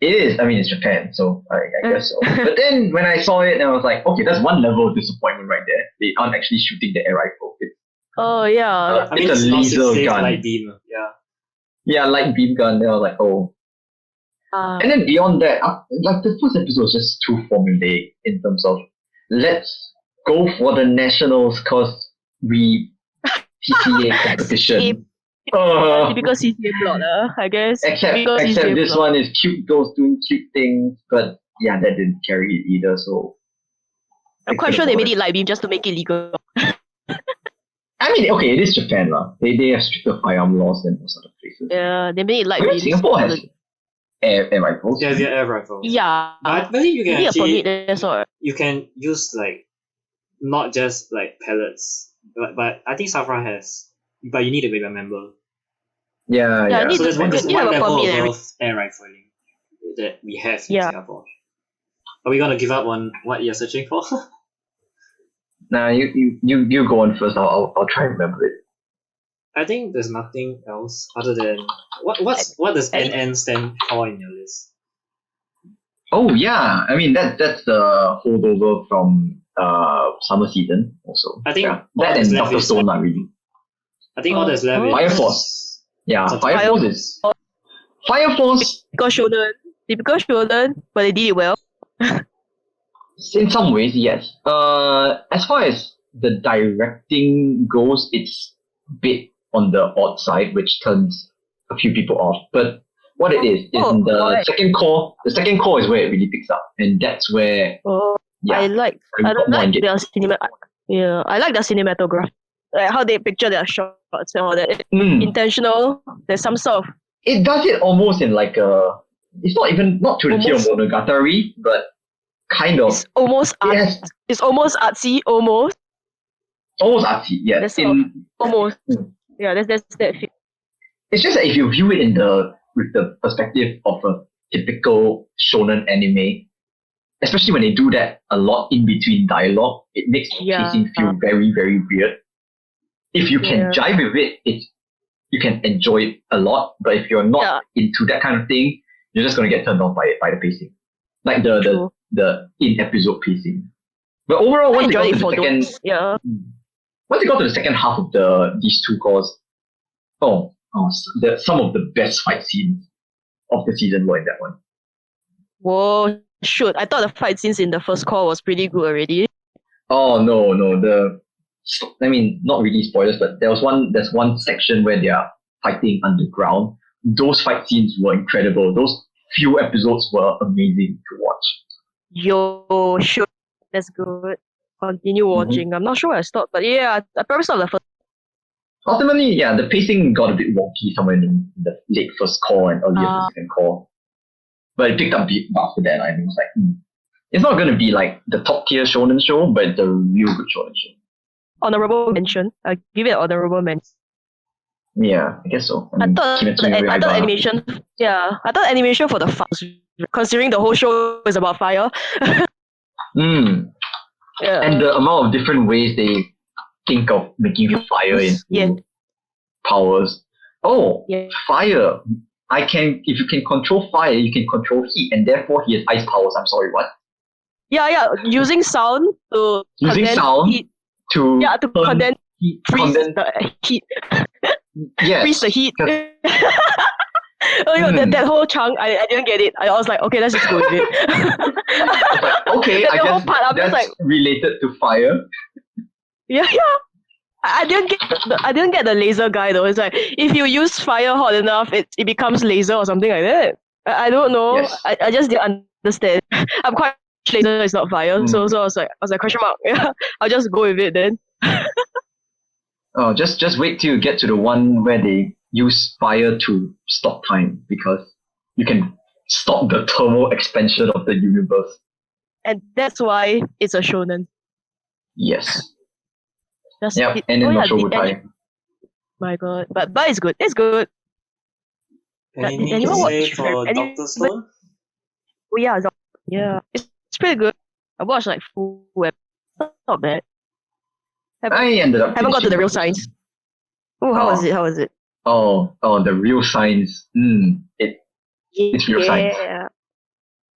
[SPEAKER 3] It is. I mean, it's Japan, so I guess so. But then when I saw it, I was like, okay, that's one level of disappointment right there. They aren't actually shooting the air rifle.
[SPEAKER 2] Oh, yeah.
[SPEAKER 1] I mean,
[SPEAKER 3] It's a
[SPEAKER 1] not
[SPEAKER 3] laser
[SPEAKER 1] safe
[SPEAKER 3] gun.
[SPEAKER 1] light beam. Yeah.
[SPEAKER 3] Yeah, light beam gun. Then I was like, oh. And then beyond that, like the first episode was just too formulaic in terms of let's go for the nationals because we TCA competition.
[SPEAKER 2] Typical CCA plot, I guess.
[SPEAKER 3] Except
[SPEAKER 2] Typical
[SPEAKER 3] except
[SPEAKER 2] CCA
[SPEAKER 3] this
[SPEAKER 2] plot.
[SPEAKER 3] one is cute girls doing cute things, but yeah, that didn't carry it either. So
[SPEAKER 2] I'm quite sure they made it light beam just to make it legal.
[SPEAKER 3] I mean, okay, it is Japan lah. They have stricter firearm laws than most other places.
[SPEAKER 2] Yeah, they made it light
[SPEAKER 3] I mean,
[SPEAKER 2] beam.
[SPEAKER 3] Singapore has air rifles.
[SPEAKER 1] Yeah, the air rifle.
[SPEAKER 2] Yeah.
[SPEAKER 1] But I believe you
[SPEAKER 2] You
[SPEAKER 1] can
[SPEAKER 2] need a
[SPEAKER 1] actually
[SPEAKER 2] permit, that's all.
[SPEAKER 1] you can use like not just like pellets, but I think Safra has. But you need to be a member.
[SPEAKER 3] Yeah,
[SPEAKER 2] Yeah, I need
[SPEAKER 1] So there's
[SPEAKER 2] to-
[SPEAKER 1] one, there's
[SPEAKER 2] you
[SPEAKER 1] one
[SPEAKER 2] have a
[SPEAKER 1] level
[SPEAKER 2] permit and
[SPEAKER 1] above air rifling that we have in
[SPEAKER 2] Yeah.
[SPEAKER 1] Singapore. Are we gonna give up on what you're searching for?
[SPEAKER 3] Nah, you go on first. I'll try and remember it.
[SPEAKER 1] I think there's nothing else other than what does NN stand for in your list?
[SPEAKER 3] Oh yeah, I mean that's the holdover from summer season also.
[SPEAKER 1] I think
[SPEAKER 3] yeah.
[SPEAKER 1] all
[SPEAKER 3] That
[SPEAKER 1] that's
[SPEAKER 3] and
[SPEAKER 1] left
[SPEAKER 3] Doctor
[SPEAKER 1] is-
[SPEAKER 3] Stone not really.
[SPEAKER 1] I think all that's left is
[SPEAKER 3] Fire Force. Yeah,
[SPEAKER 1] Something
[SPEAKER 3] Fire Force is Fire Force.
[SPEAKER 2] Typical shonen, but they did it well.
[SPEAKER 3] In some ways, yes. As far as the directing goes, it's a bit on the odd side, which turns a few people off. But what it is in the
[SPEAKER 2] why?
[SPEAKER 3] second core. The second core is where it really picks up, and that's where
[SPEAKER 2] I like
[SPEAKER 3] we got more engaged.
[SPEAKER 2] their I like their cinematography. Like how they picture their shots and all that. It's intentional. There's some sort of
[SPEAKER 3] It does it almost in like a. It's not to the tier of Monogatari, but kind of.
[SPEAKER 2] it's almost art,
[SPEAKER 3] Yes,
[SPEAKER 2] it's almost artsy, almost.
[SPEAKER 3] almost artsy. Yeah,
[SPEAKER 2] That's Almost. Yeah, that's that feel.
[SPEAKER 3] it's just that if you view it with the perspective of a typical shonen anime, especially when they do that a lot in between dialogue, it makes the
[SPEAKER 2] Yeah.
[SPEAKER 3] pacing feel very, very weird. If you can
[SPEAKER 2] Yeah.
[SPEAKER 3] jive with it, you can enjoy it a lot. But if you're not into that kind of thing, you're just gonna get turned off by the pacing, like
[SPEAKER 2] True.
[SPEAKER 3] the in episode pacing. But overall,
[SPEAKER 2] I
[SPEAKER 3] once you
[SPEAKER 2] enjoyed
[SPEAKER 3] got
[SPEAKER 2] it
[SPEAKER 3] to the
[SPEAKER 2] for
[SPEAKER 3] second,
[SPEAKER 2] those. Yeah.
[SPEAKER 3] once you got to the second half of these two cores, some of the best fight scenes of the season were in that one.
[SPEAKER 2] Whoa, shoot. I thought the fight scenes in the first core was pretty good already.
[SPEAKER 3] Oh no, I mean, not really spoilers, but there's one section where they are fighting underground. Those fight scenes were incredible. Those few episodes were amazing to watch.
[SPEAKER 2] Yo, sure. That's good. Continue watching. I'm not sure where I stopped, but yeah, I probably stopped the first.
[SPEAKER 3] Ultimately, yeah, the pacing got a bit wonky somewhere in the late first call and early second call. But it picked up after that. I think it was like, it's not going to be like the top tier shonen show, but it's a real good shonen show.
[SPEAKER 2] Honorable mention. I give it an honorable mention.
[SPEAKER 3] Yeah, I guess so.
[SPEAKER 2] I thought animation. Yeah, I thought animation for the fires, considering the whole show is about fire.
[SPEAKER 3] Yeah. And the amount of different ways they think of making fire into powers. Fire. If you can control fire, you can control heat, and therefore he has ice powers. I'm sorry, what?
[SPEAKER 2] Yeah. Using sound to heat.
[SPEAKER 3] To
[SPEAKER 2] condense the heat.
[SPEAKER 3] Yes.
[SPEAKER 2] Freeze the heat. That whole chunk, I didn't get it. I was like, okay, let's just go with it.
[SPEAKER 3] Okay, I guess that's related to fire.
[SPEAKER 2] Yeah. I didn't get the laser guy though. It's like if you use fire hot enough, it becomes laser or something like that. I don't know.
[SPEAKER 3] Yes.
[SPEAKER 2] I just didn't understand. I'm quite sure laser is not fire, so I was like question mark. Yeah, I'll just go with it then.
[SPEAKER 3] Oh, just wait till you get to the one where they use fire to stop time, because you can stop the thermal expansion of the universe.
[SPEAKER 2] And that's why it's a shonen.
[SPEAKER 3] Yes. And then
[SPEAKER 2] my god, but it's good. It's good.
[SPEAKER 1] Anything to say for Dr. Stone?
[SPEAKER 2] Oh yeah, it's pretty good. I watched like full web. Not bad.
[SPEAKER 3] I ended up
[SPEAKER 2] haven't got to the real science. Oh, how was it? How was it?
[SPEAKER 3] Oh, the real science. It's real science.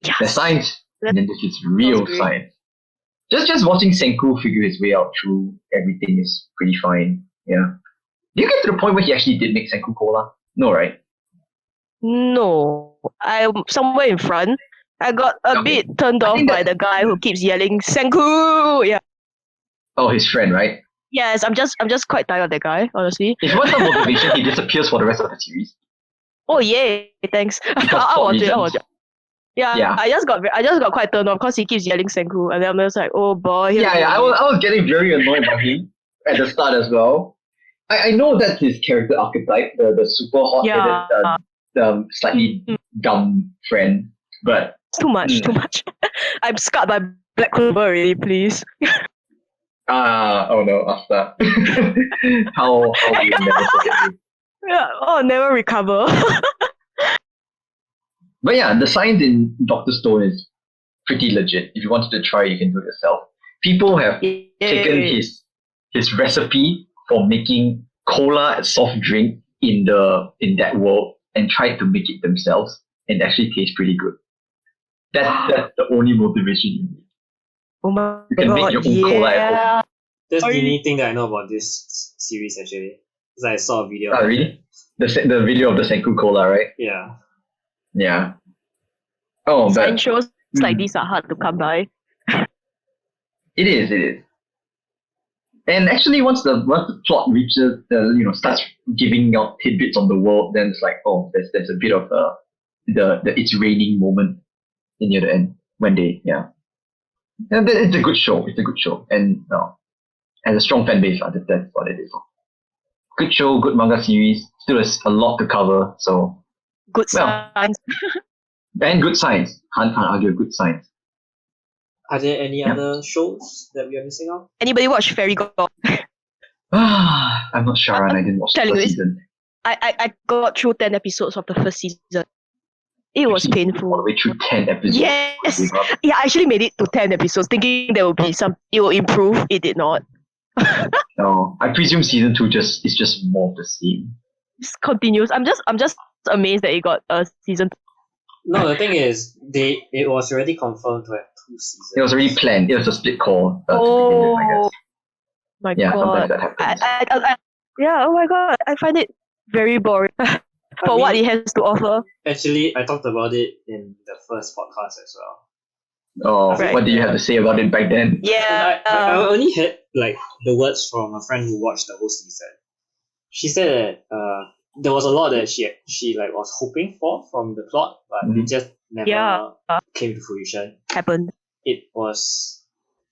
[SPEAKER 2] Yes.
[SPEAKER 3] The science, and then this is real science. Just watching Senku figure his way out through everything is pretty fine. Yeah. Did you get to the point where he actually did make Senku Cola? No, right?
[SPEAKER 2] No. I'm somewhere in front. I got a bit turned off by the guy who keeps yelling Senku. Yeah.
[SPEAKER 3] Oh, his friend, right?
[SPEAKER 2] Yes, I'm just quite tired of that guy, honestly.
[SPEAKER 3] If you want some motivation, he disappears for the rest of the series.
[SPEAKER 2] Oh yay! Thanks. I'll watch it. Yeah, I just got quite turned off because he keeps yelling Senku, and then I'm just like, oh boy.
[SPEAKER 3] I was getting very annoyed by him at the start as well. I know that's his character archetype, the super hot-headed, the slightly dumb friend, but
[SPEAKER 2] too much. I'm scarred by Black Clover already, please.
[SPEAKER 3] Oh no, after how we never forget you.
[SPEAKER 2] Yeah, never recover.
[SPEAKER 3] But yeah, the science in Dr. Stone is pretty legit. If you wanted to try, you can do it yourself. People have taken his recipe for making cola soft drink in that world and tried to make it themselves, and it actually tastes pretty good. That's the only motivation you need.
[SPEAKER 2] Oh my
[SPEAKER 3] you can make your own cola at home.
[SPEAKER 1] That's the only thing that I know about this series actually. Because I saw a video.
[SPEAKER 3] Oh really? The video of the Senku Cola, right?
[SPEAKER 1] Yeah.
[SPEAKER 3] Yeah. Oh,
[SPEAKER 2] science shows like these are hard to come by.
[SPEAKER 3] It is. And actually, once the plot reaches starts giving out tidbits on the world, then it's like, oh, there's a bit of the it's raining moment near the end when they And it's a good show. And has a strong fan base. That's what it is. Good show, good manga series. Still has a lot to cover. So
[SPEAKER 2] good science.
[SPEAKER 3] And good science. Can't argue good science.
[SPEAKER 1] Are there any other shows that we are missing out?
[SPEAKER 2] Anybody watch Fairy God?
[SPEAKER 3] I'm not sure, and I didn't watch the first season.
[SPEAKER 2] I got through 10 episodes of the first season. It was painful.
[SPEAKER 3] All the way through 10 episodes.
[SPEAKER 2] Yes. Yeah, I actually made it to 10 episodes thinking there will be it will improve. It did not.
[SPEAKER 3] No, I presume season 2 is just more of the same.
[SPEAKER 2] It continues. I'm just amazed that it got a season 2.
[SPEAKER 1] No, the thing is, it was already confirmed to have 2 seasons.
[SPEAKER 3] It was already planned. It was a split call. To begin with, I guess.
[SPEAKER 2] My God.
[SPEAKER 3] Sometimes that happens.
[SPEAKER 2] Oh my God. I find it very boring for what it has to offer.
[SPEAKER 1] Actually, I talked about it in the first podcast as well.
[SPEAKER 3] Oh,
[SPEAKER 2] Right.
[SPEAKER 3] what do you have to say about it back then?
[SPEAKER 2] Yeah.
[SPEAKER 1] I only heard like the words from a friend who watched the whole season. She said that there was a lot that she like was hoping for from the plot, but
[SPEAKER 3] Mhm.
[SPEAKER 1] it just never
[SPEAKER 2] Yeah.
[SPEAKER 1] came to fruition.
[SPEAKER 2] Happened.
[SPEAKER 1] It was,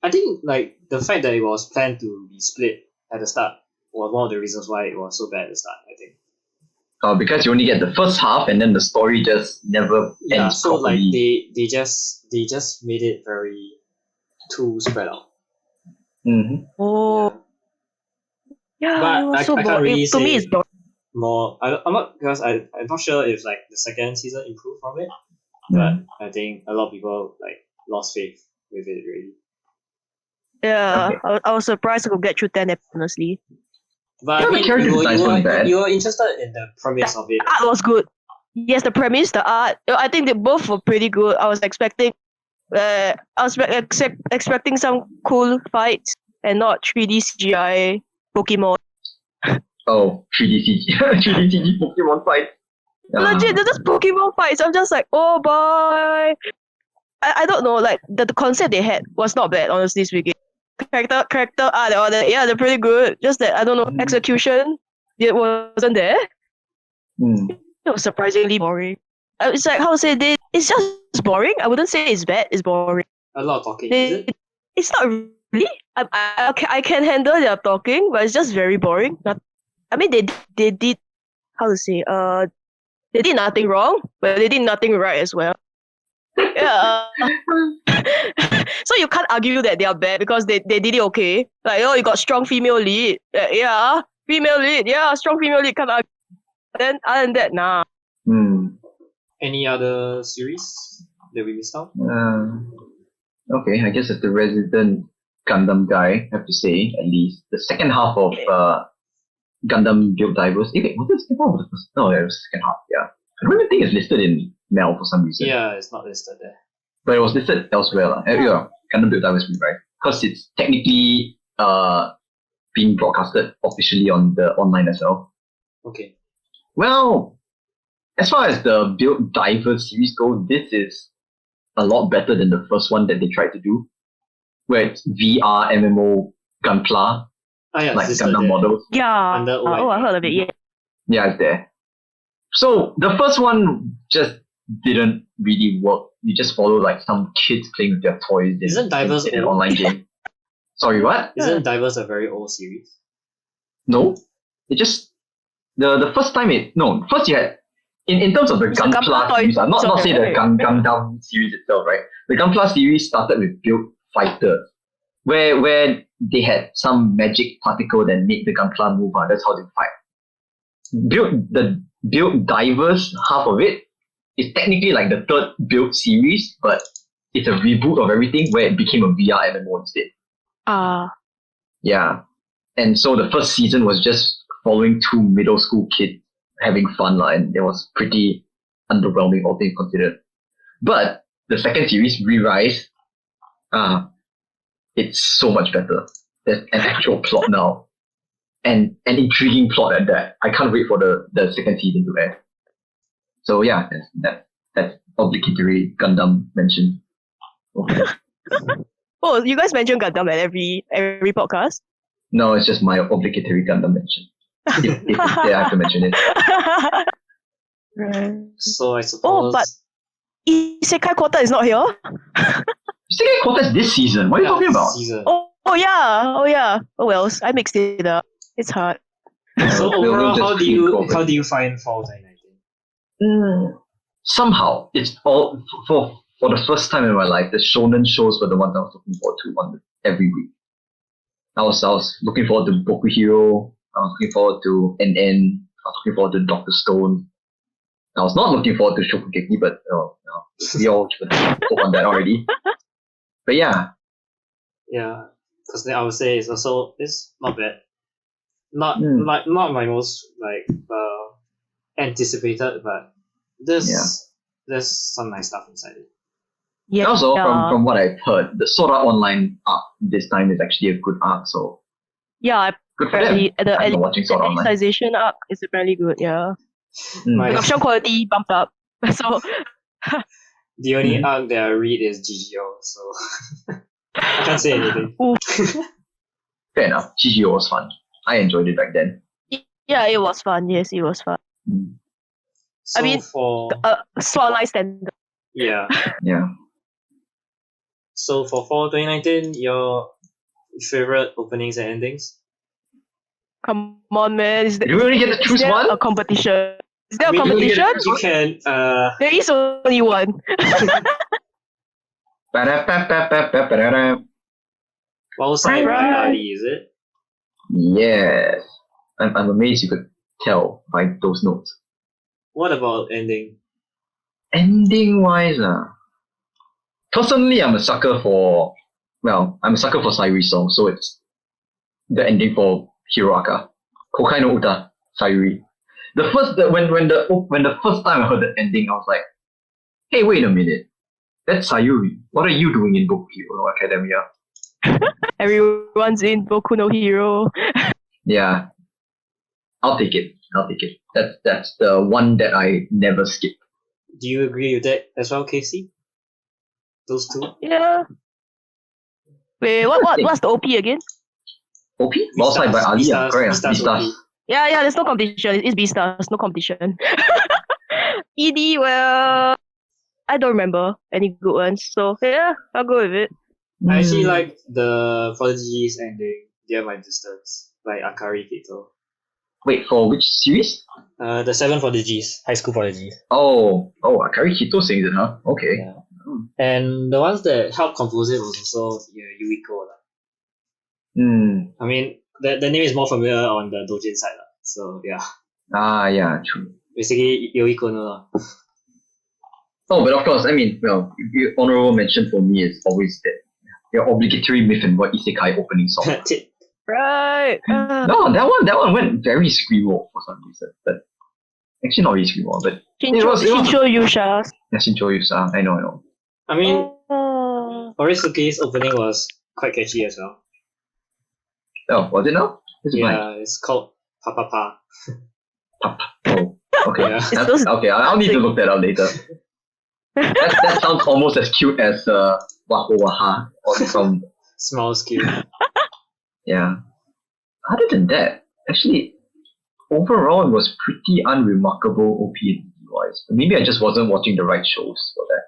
[SPEAKER 1] I think, like the fact that it was planned to be split at the start was one of the reasons why it was so bad at the start, I think.
[SPEAKER 3] Because you only get the first half and then the story just never
[SPEAKER 1] Yeah,
[SPEAKER 3] ends
[SPEAKER 1] so
[SPEAKER 3] properly.
[SPEAKER 1] like they just made it very too spread out.
[SPEAKER 3] Mhm.
[SPEAKER 2] Oh. Yeah,
[SPEAKER 1] But
[SPEAKER 2] it was
[SPEAKER 1] I
[SPEAKER 2] so
[SPEAKER 1] can't
[SPEAKER 2] boring.
[SPEAKER 1] really
[SPEAKER 2] To me,
[SPEAKER 1] say
[SPEAKER 2] it's boring.
[SPEAKER 1] more. I'm not, because I'm not sure if like the second season improved from it,
[SPEAKER 3] Mm.
[SPEAKER 1] but I think a lot of people like lost faith with it already.
[SPEAKER 2] Yeah,
[SPEAKER 3] Okay.
[SPEAKER 2] I was surprised I could get through 10 episodes, honestly.
[SPEAKER 1] But
[SPEAKER 3] Yeah,
[SPEAKER 1] I
[SPEAKER 3] the
[SPEAKER 1] mean,
[SPEAKER 3] character designs weren't bad.
[SPEAKER 1] you were interested in the premise of it.
[SPEAKER 2] The art was good. Yes, the premise, the art. I think they both were pretty good. I was expecting, expecting some cool fights and not 3D CGI Pokemon.
[SPEAKER 3] Oh, 3D CG, 3D CG Pokemon fight.
[SPEAKER 2] Legit, they're just Pokemon fights. I'm just like, oh boy. I don't know, like the concept they had was not bad, honestly speaking. Character art and all that, yeah, they're pretty good. Just that I don't know, execution, it wasn't there.
[SPEAKER 3] Mm.
[SPEAKER 2] It was surprisingly boring. It's like how to say it's just boring. I wouldn't say it's bad. It's boring.
[SPEAKER 1] A lot of talking, is it?
[SPEAKER 2] It's not really. I can handle their talking, but it's just very boring. I mean, they did how to say they did nothing wrong, but they did nothing right as well. Yeah. So you can't argue that they are bad because they did it okay. Like, oh, you got strong female lead. Yeah, female lead. Yeah, strong female lead. Can't argue. Then other than that, nah.
[SPEAKER 3] Mm.
[SPEAKER 1] Any other series that we missed out?
[SPEAKER 3] Okay, I guess as the resident Gundam guy, I have to say, at least, the second half of Gundam Build Divers. Wait, was it the second half or the first? No, yeah, it was the second half, yeah. I don't even think it's listed in Mel for some reason.
[SPEAKER 1] Yeah, it's not listed there.
[SPEAKER 3] But it was listed elsewhere. Yeah, Gundam Build Divers, right? Because it's technically being broadcasted officially on the online as well.
[SPEAKER 1] Okay.
[SPEAKER 3] Well, as far as the Build Divers series go, this is a lot better than the first one that they tried to do, where it's VR, MMO, Gunpla,
[SPEAKER 1] Yeah,
[SPEAKER 3] like
[SPEAKER 1] it's
[SPEAKER 3] Gundam
[SPEAKER 1] listed there.
[SPEAKER 3] models.
[SPEAKER 2] Yeah.
[SPEAKER 1] Under OID.
[SPEAKER 2] Oh, I heard of it. Yeah.
[SPEAKER 3] Yeah, it's there. So the first one just didn't really work. You just follow like some kids playing with their toys
[SPEAKER 1] Isn't Divers
[SPEAKER 3] in an
[SPEAKER 1] old?
[SPEAKER 3] online game. Sorry, what?
[SPEAKER 1] Isn't Divers a very old series?
[SPEAKER 3] No. It just the first time first you had in terms of the
[SPEAKER 2] It's a Gunpla
[SPEAKER 3] Gunpla
[SPEAKER 2] toy
[SPEAKER 3] series, I'm not saying the
[SPEAKER 2] right?
[SPEAKER 3] Gundam series itself, right? The Gunpla series started with Build Fighter, where they had some magic particle that made the Gunpla move. That's how they fight. Build Divers, half of it, is technically like the third Build series, but it's a reboot of everything where it became a VR MMO instead. Yeah. And so the first season was just following two middle school kids having fun, and it was pretty underwhelming, all things considered. But the second series, Re-Rise, it's so much better. There's an actual plot now. And an intriguing plot at that. I can't wait for the second season to end. So yeah, that's obligatory Gundam mention. Okay.
[SPEAKER 2] Oh, you guys mention Gundam at every podcast.
[SPEAKER 3] No, it's just my obligatory Gundam mention. If it's there, I have to mention it.
[SPEAKER 2] Right.
[SPEAKER 1] So I suppose.
[SPEAKER 2] Oh, but Isekai Quarter is not here.
[SPEAKER 3] Second quarter is this season. What are you talking about?
[SPEAKER 1] Season.
[SPEAKER 2] Oh yeah. Oh well, I mixed it up. It's hard.
[SPEAKER 1] So
[SPEAKER 3] We'll
[SPEAKER 1] overall,
[SPEAKER 3] just
[SPEAKER 1] how do
[SPEAKER 3] keep
[SPEAKER 1] you
[SPEAKER 3] going.
[SPEAKER 1] find Fall 2019?
[SPEAKER 3] Somehow, it's all for the first time in my life. The shonen shows were the ones I was looking forward to every week. I was looking forward to Boku Hero. I was looking forward to NN. I was looking forward to Doctor Stone. I was not looking forward to Shokugeki, but we all hope on that already. But yeah.
[SPEAKER 1] Yeah, because I would say it's not bad. Not my most anticipated, but there's some nice stuff inside it.
[SPEAKER 2] Yeah.
[SPEAKER 3] Also, from what I've heard, the Sword Art Online arc this time is actually a good arc. So
[SPEAKER 2] yeah,
[SPEAKER 3] good for them.
[SPEAKER 2] the
[SPEAKER 3] I'm not watching Sword Art Online.
[SPEAKER 2] Alicization arc is apparently good. Yeah.
[SPEAKER 1] My
[SPEAKER 2] Production quality bumped up. So
[SPEAKER 1] The only arc that I read is GGO, so I can't say anything.
[SPEAKER 3] Fair enough. GGO was fun. I enjoyed it back then.
[SPEAKER 2] Yeah, it was fun. Yes, it was fun.
[SPEAKER 1] So
[SPEAKER 2] I mean,
[SPEAKER 1] for
[SPEAKER 2] Spotlight standard.
[SPEAKER 1] yeah,
[SPEAKER 3] Yeah.
[SPEAKER 1] so for fall 2019, your favorite openings and endings?
[SPEAKER 2] Come on, man.
[SPEAKER 3] Do we only get to choose
[SPEAKER 2] there
[SPEAKER 3] one?
[SPEAKER 2] a competition? Is there
[SPEAKER 1] I
[SPEAKER 2] a
[SPEAKER 1] mean,
[SPEAKER 2] competition?
[SPEAKER 1] you can
[SPEAKER 2] There is only one.
[SPEAKER 1] Well side by
[SPEAKER 2] Right.
[SPEAKER 1] Ali, is it?
[SPEAKER 3] Yes. I'm amazed you could tell by those notes.
[SPEAKER 1] What about ending?
[SPEAKER 3] Ending wise, personally, I'm a sucker for Sayuri song, so it's the ending for Hiroaka. Kokai no Uta, Sayuri. When the first time I heard the ending, I was like, hey, wait a minute. That's Sayuri. What are you doing in Boku Hero Academia?
[SPEAKER 2] Everyone's in Boku no Hero.
[SPEAKER 3] Yeah. I'll take it. That's the one that I never skip.
[SPEAKER 1] Do you agree with that as well, Casey? Those two?
[SPEAKER 2] Yeah. Wait, what's the OP again?
[SPEAKER 3] OP? Well side by Ali,
[SPEAKER 1] Beastars,
[SPEAKER 3] correct.
[SPEAKER 1] Beastars
[SPEAKER 3] Beastars.
[SPEAKER 1] OP.
[SPEAKER 2] Yeah, there's no competition. It's Beastars, no competition. ED, well, I don't remember any good ones. So, yeah, I'll go with it.
[SPEAKER 1] I actually like the Prodigy's ending, Dear My Distance, by Akari Kito.
[SPEAKER 3] Wait, for which series?
[SPEAKER 1] The 7 Prodigies, High School Prodigies.
[SPEAKER 3] Oh, Akari Hito sings it, huh? Okay.
[SPEAKER 1] Yeah. And the ones that helped compose it was also Yuiko. I mean, the name is more familiar on the Dojin side. So, yeah.
[SPEAKER 3] Yeah, true.
[SPEAKER 1] Basically, Yuiko no.
[SPEAKER 3] Oh, but of course, I mean, well, honorable mention for me is always that your obligatory myth and what isekai opening song.
[SPEAKER 2] Right.
[SPEAKER 3] No, that one went very screamo for some reason, but actually not really screamo, but
[SPEAKER 2] Shinchou Yuusha.
[SPEAKER 3] Yeah, Shinchou Yuusha. I know.
[SPEAKER 1] I mean, Orisuke's opening was quite catchy as well.
[SPEAKER 3] Oh, was it now?
[SPEAKER 1] It's called Papa Pa.
[SPEAKER 3] Papa. Oh, okay.
[SPEAKER 1] Yeah.
[SPEAKER 3] Okay, I'll need to look that up later. That sounds almost as cute as Waho Waha from
[SPEAKER 1] Smells cute.
[SPEAKER 3] Yeah. Other than that, actually, overall it was pretty unremarkable OP and wise. Maybe I just wasn't watching the right shows for that.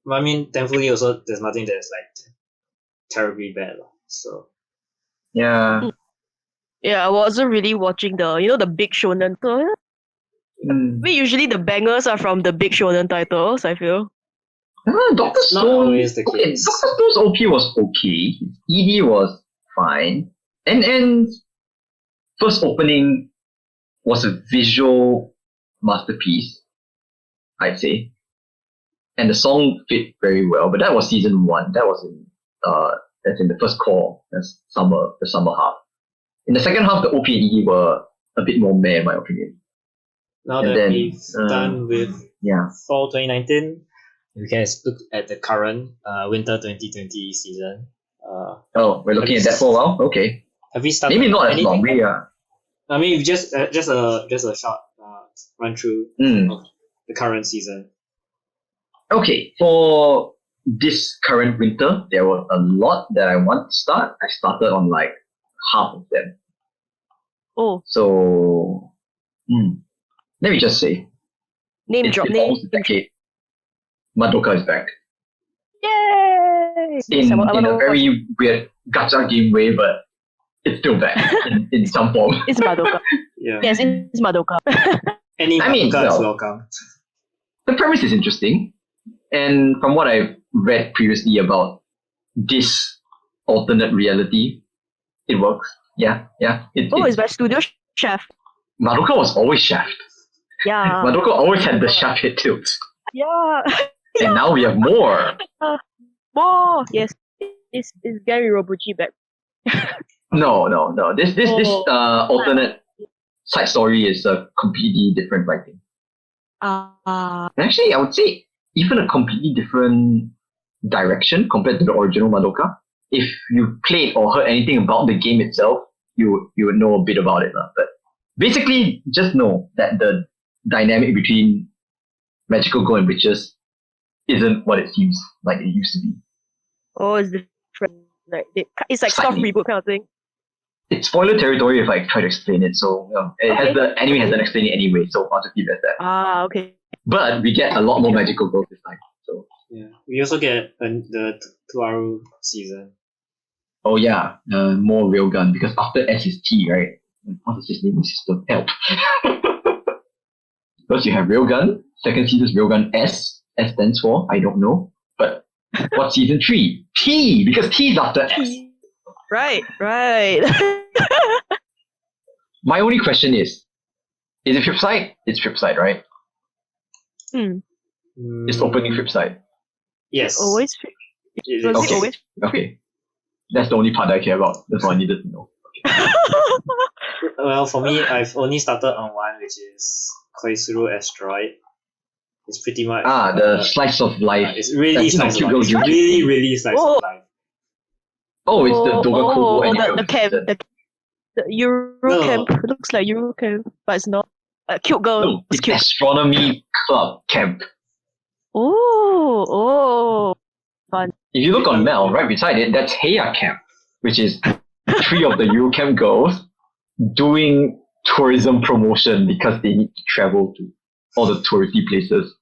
[SPEAKER 1] But I mean, thankfully also there's nothing that's like terribly bad. So
[SPEAKER 3] Yeah.
[SPEAKER 2] Yeah, I wasn't really watching the big shonen. Usually the bangers are from the big shonen titles, I feel.
[SPEAKER 3] Dr.
[SPEAKER 1] Not
[SPEAKER 3] Stone.
[SPEAKER 1] always the
[SPEAKER 3] Okay,
[SPEAKER 1] case.
[SPEAKER 3] Dr. Stone's OP was okay. ED was fine. And first opening was a visual masterpiece, I'd say. And the song fit very well, but that was season 1. That was in the first core, the summer half. In the second half, the OP and ED were a bit more meh, in my opinion.
[SPEAKER 1] Now that we've done with fall 2019, we can look at the current winter 2020 season.
[SPEAKER 3] We're looking at that for a while. Okay.
[SPEAKER 1] Have we started?
[SPEAKER 3] Maybe not as
[SPEAKER 1] anything?
[SPEAKER 3] long. We are.
[SPEAKER 1] I mean, just a short run through of the current season.
[SPEAKER 3] Okay, for this current winter, there were a lot that I want to start. I started on like half of them.
[SPEAKER 2] Oh.
[SPEAKER 3] So, let me just say,
[SPEAKER 2] name drop.
[SPEAKER 3] Decade, Madoka is back.
[SPEAKER 2] Yay!
[SPEAKER 3] In a very weird gacha game way, but it's still back in some form.
[SPEAKER 2] It's Madoka.
[SPEAKER 1] Yeah.
[SPEAKER 2] Yes, it's Madoka.
[SPEAKER 1] Any Madoka is welcome.
[SPEAKER 3] The premise is interesting, and from what I've read previously about this alternate reality, it works. Yeah.
[SPEAKER 2] It's by Studio Chef.
[SPEAKER 3] Madoka was always shaft.
[SPEAKER 2] Yeah.
[SPEAKER 3] Madoka always had the shaft hit tilts.
[SPEAKER 2] Yeah.
[SPEAKER 3] And now we have more.
[SPEAKER 2] More. Yes. It's Gary Robuchi back.
[SPEAKER 3] No. This alternate side story is a completely different writing. Actually, I would say even a completely different direction compared to the original Madoka. If you played or heard anything about the game itself, you would know a bit about it. But basically, just know that the dynamic between Magical Girl and Witches isn't what it seems like it used to be.
[SPEAKER 2] Oh, it's different. Like it's like soft
[SPEAKER 3] Slightly.
[SPEAKER 2] reboot kind of thing.
[SPEAKER 3] It's spoiler territory if I try to explain it, so the anime hasn't explained it anyway, so I'll just keep it at that.
[SPEAKER 2] Ah, okay.
[SPEAKER 3] But we get a lot more magical girls this time. So
[SPEAKER 1] Yeah. We also get the Tuaru season.
[SPEAKER 3] oh yeah, more Railgun because after S is T, right? What is his name? System help. First you have Railgun, second season is Railgun S. S stands for I don't know, but what's season 3? T, because T is after S.
[SPEAKER 2] Right.
[SPEAKER 3] My only question is it flip side? It's flip side, right? It's opening flip side.
[SPEAKER 1] Yes.
[SPEAKER 2] Always.
[SPEAKER 1] It
[SPEAKER 2] Was
[SPEAKER 1] is.
[SPEAKER 2] it always?
[SPEAKER 3] Okay. That's the only part I care about. That's all I needed to know.
[SPEAKER 1] Well, for me, I've only started on one, which is Koizuru Asteroid. It's pretty much
[SPEAKER 3] The slice of life.
[SPEAKER 1] it's really
[SPEAKER 3] That's
[SPEAKER 1] slice of
[SPEAKER 3] cute
[SPEAKER 1] life. It's
[SPEAKER 3] girl
[SPEAKER 1] really slice of life.
[SPEAKER 3] Oh, it's the Dogakobo anime.
[SPEAKER 2] the camp. The Euro
[SPEAKER 1] No.
[SPEAKER 2] camp. It looks like Euro camp, but it's not. Cute girl.
[SPEAKER 3] No,
[SPEAKER 2] It's
[SPEAKER 3] it's
[SPEAKER 2] cute.
[SPEAKER 3] Astronomy Club Camp.
[SPEAKER 2] Oh.
[SPEAKER 3] If you look on Mel, right beside it, that's Heya Camp, which is 3 of the Eurocamp girls doing tourism promotion because they need to travel to all the touristy places.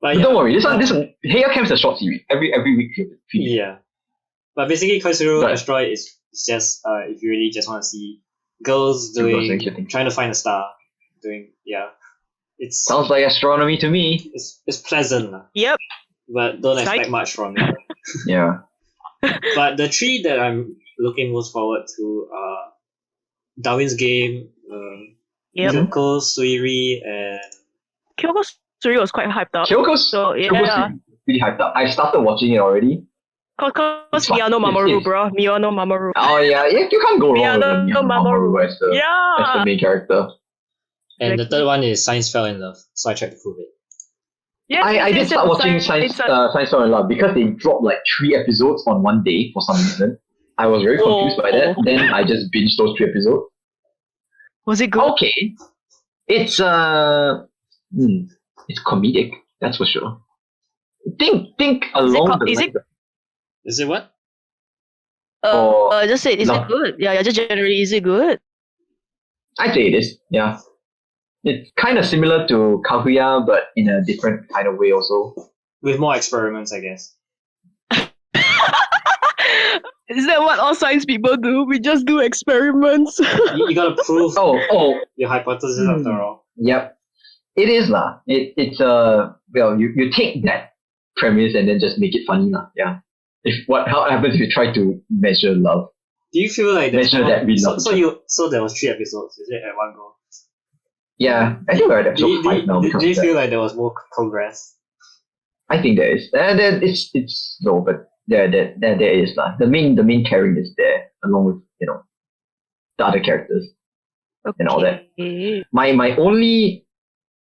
[SPEAKER 3] But
[SPEAKER 1] yeah,
[SPEAKER 3] don't worry, this one Heya Camp's a short series. Every week you finish.
[SPEAKER 1] yeah. But basically, Koizuru
[SPEAKER 3] But-
[SPEAKER 1] Asteroid is just if you really just want to see girls
[SPEAKER 3] doing cute
[SPEAKER 1] trying to find a star, it's
[SPEAKER 3] Sounds like astronomy to me.
[SPEAKER 1] it's pleasant,
[SPEAKER 2] Yep.
[SPEAKER 1] but don't
[SPEAKER 2] Psych.
[SPEAKER 1] expect much from it.
[SPEAKER 3] Yeah.
[SPEAKER 1] But the 3 that I'm looking most forward to are Darwin's Game,
[SPEAKER 2] Yep.
[SPEAKER 1] Kyoko Suiri, and
[SPEAKER 2] Kyoko Suri was quite hyped up.
[SPEAKER 3] Kyoko's
[SPEAKER 2] Yeah.
[SPEAKER 3] really hyped up. I started watching it already.
[SPEAKER 2] Cause
[SPEAKER 3] fun.
[SPEAKER 2] Miyano Mamoru,
[SPEAKER 3] It's-
[SPEAKER 2] bro. Miyano Mamoru.
[SPEAKER 3] Oh yeah, you can't go wrong with
[SPEAKER 2] Miyano
[SPEAKER 3] Mamoru as the
[SPEAKER 2] Yeah.
[SPEAKER 3] main character.
[SPEAKER 1] the third one is Science Fell in Love. So I tried to prove it.
[SPEAKER 2] Yeah,
[SPEAKER 3] I did start watching Science Fell in Love because they dropped like 3 episodes on one day for some reason. I was very confused by that. Then I just binged those 3 episodes.
[SPEAKER 2] Was it good?
[SPEAKER 3] Okay, it's it's comedic, that's for sure. Think along the
[SPEAKER 2] is
[SPEAKER 3] lines.
[SPEAKER 1] Is it what?
[SPEAKER 2] Just say, is
[SPEAKER 3] No.
[SPEAKER 2] it good? Yeah, just generally, is it good?
[SPEAKER 3] I'd say it is. Yeah, it's kind of similar to Kaguya, but in a different kind of way also.
[SPEAKER 1] With more experiments, I guess.
[SPEAKER 2] Is that what all science people do? We just do experiments.
[SPEAKER 1] You gotta prove
[SPEAKER 3] Oh,
[SPEAKER 1] your hypothesis after all.
[SPEAKER 3] yep. It is lah. It's you take that premise and then just make it funny lah. Yeah. How happens if you try to measure love?
[SPEAKER 1] Do you feel like there's
[SPEAKER 3] Measure
[SPEAKER 1] more,
[SPEAKER 3] that we love.
[SPEAKER 1] so there was 3 episodes, is it, at one go?
[SPEAKER 3] Yeah, I think we're at episode 5 now because
[SPEAKER 1] do you
[SPEAKER 3] of that.
[SPEAKER 1] feel like there was more progress?
[SPEAKER 3] I think there is. It's slow, but there is lah. The main caring is there along with the other characters and all that.
[SPEAKER 2] Okay.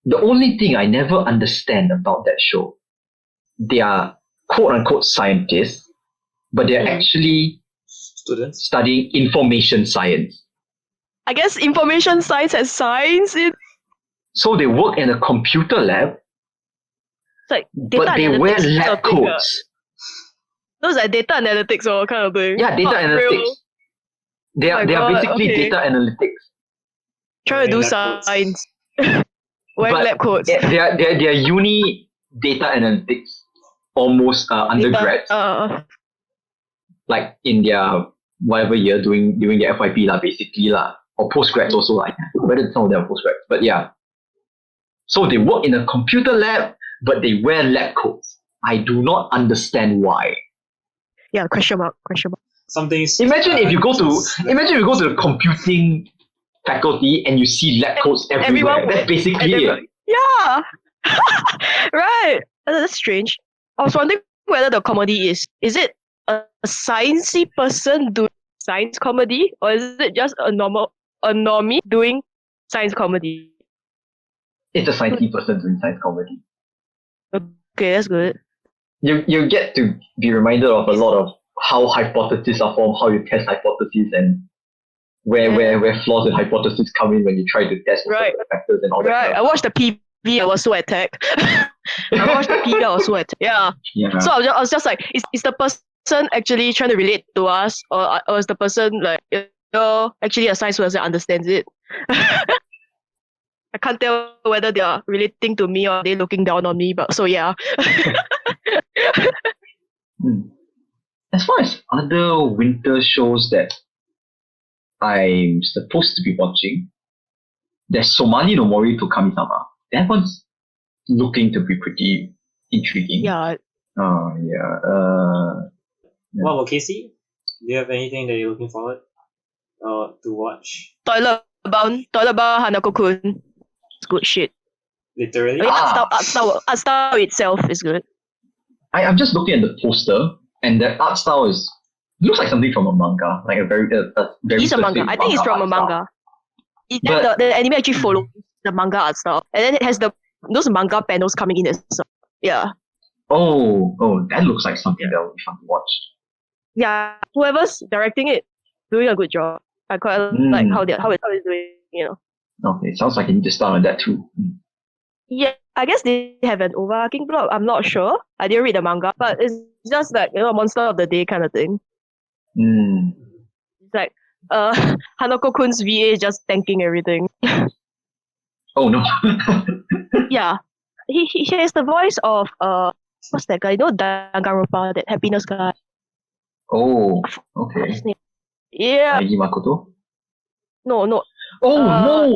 [SPEAKER 3] The only thing I never understand about that show, they are quote unquote scientists, but they're actually
[SPEAKER 1] Students?
[SPEAKER 3] studying information science.
[SPEAKER 2] I guess information science has science in.
[SPEAKER 3] So they work in a computer lab,
[SPEAKER 2] It's like data
[SPEAKER 3] but they
[SPEAKER 2] analytics
[SPEAKER 3] wear
[SPEAKER 2] kind
[SPEAKER 3] lab
[SPEAKER 2] of thing,
[SPEAKER 3] coats.
[SPEAKER 2] Those are data analytics or kind of thing.
[SPEAKER 3] Yeah, data
[SPEAKER 2] Not
[SPEAKER 3] analytics.
[SPEAKER 2] real.
[SPEAKER 3] They
[SPEAKER 2] Oh
[SPEAKER 3] are
[SPEAKER 2] my
[SPEAKER 3] they are
[SPEAKER 2] God,
[SPEAKER 3] basically
[SPEAKER 2] okay.
[SPEAKER 3] data analytics.
[SPEAKER 2] Trying to do
[SPEAKER 1] Wearing lab coats.
[SPEAKER 2] science. Wearing
[SPEAKER 3] But
[SPEAKER 2] lab coats.
[SPEAKER 3] They are uni data analytics, almost undergrads, like in their whatever year doing their FYP lah, basically lah, or postgrads also like whether some of them are postgrads, but yeah. So they work in a computer lab, but they wear lab coats. I do not understand why.
[SPEAKER 2] Yeah, question mark.
[SPEAKER 1] Something's
[SPEAKER 3] Imagine if you go to the computing faculty and you see lab coats everywhere.
[SPEAKER 2] Everyone
[SPEAKER 3] That's basically it.
[SPEAKER 2] Yeah. Right. That's strange. I was wondering whether the comedy is it a sciencey person doing science comedy, or is it just a normie doing science comedy?
[SPEAKER 3] It's a sciencey person doing science comedy.
[SPEAKER 2] Okay, that's good.
[SPEAKER 3] You get to be reminded of a lot of how hypotheses are formed, how you test hypotheses, and where flaws in hypotheses come in when you try to test
[SPEAKER 2] Right.
[SPEAKER 3] factors and all that.
[SPEAKER 2] Right.
[SPEAKER 3] kind
[SPEAKER 2] I
[SPEAKER 3] of
[SPEAKER 2] watched the V, I was so attacked. I watched the P, I was so attacked. Yeah.
[SPEAKER 3] Yeah.
[SPEAKER 2] So I was just like, is the person actually trying to relate to us, or is the person like, actually a science person understands it? I can't tell whether they are relating to me or they looking down on me. But so yeah.
[SPEAKER 3] As far as other winter shows that I'm supposed to be watching, there's Somali no Mori to Kami-sama. That one's looking to be pretty intriguing.
[SPEAKER 2] Yeah.
[SPEAKER 1] What about Casey? Do you have anything that you're looking forward to watch?
[SPEAKER 2] Toilet Bound Hanako-kun. It's good shit.
[SPEAKER 1] Literally?
[SPEAKER 2] Art style itself is good.
[SPEAKER 3] I'm just looking at the poster, and the art style looks like something from a manga, like a very
[SPEAKER 2] It's a manga. I think it's from a manga. The anime actually follows the manga art style, and then it has those manga panels coming in as well. Yeah.
[SPEAKER 3] Oh, that looks like something that would be fun to watch.
[SPEAKER 2] Yeah, whoever's directing it, doing a good job. I quite like how it's doing.
[SPEAKER 3] Okay, sounds like you need to start on that too.
[SPEAKER 2] Yeah, I guess they have an overarching plot. I'm not sure. I didn't read the manga, but it's just like monster of the day kind of thing. It's like Hanako-kun's VA just tanking everything.
[SPEAKER 3] Oh no.
[SPEAKER 2] Yeah, he has the voice of what's that guy? Danganronpa, that happiness guy.
[SPEAKER 3] Oh,
[SPEAKER 2] What's
[SPEAKER 3] okay.
[SPEAKER 2] his name? Yeah.
[SPEAKER 3] Aigi Makoto?
[SPEAKER 2] No.
[SPEAKER 3] Oh no!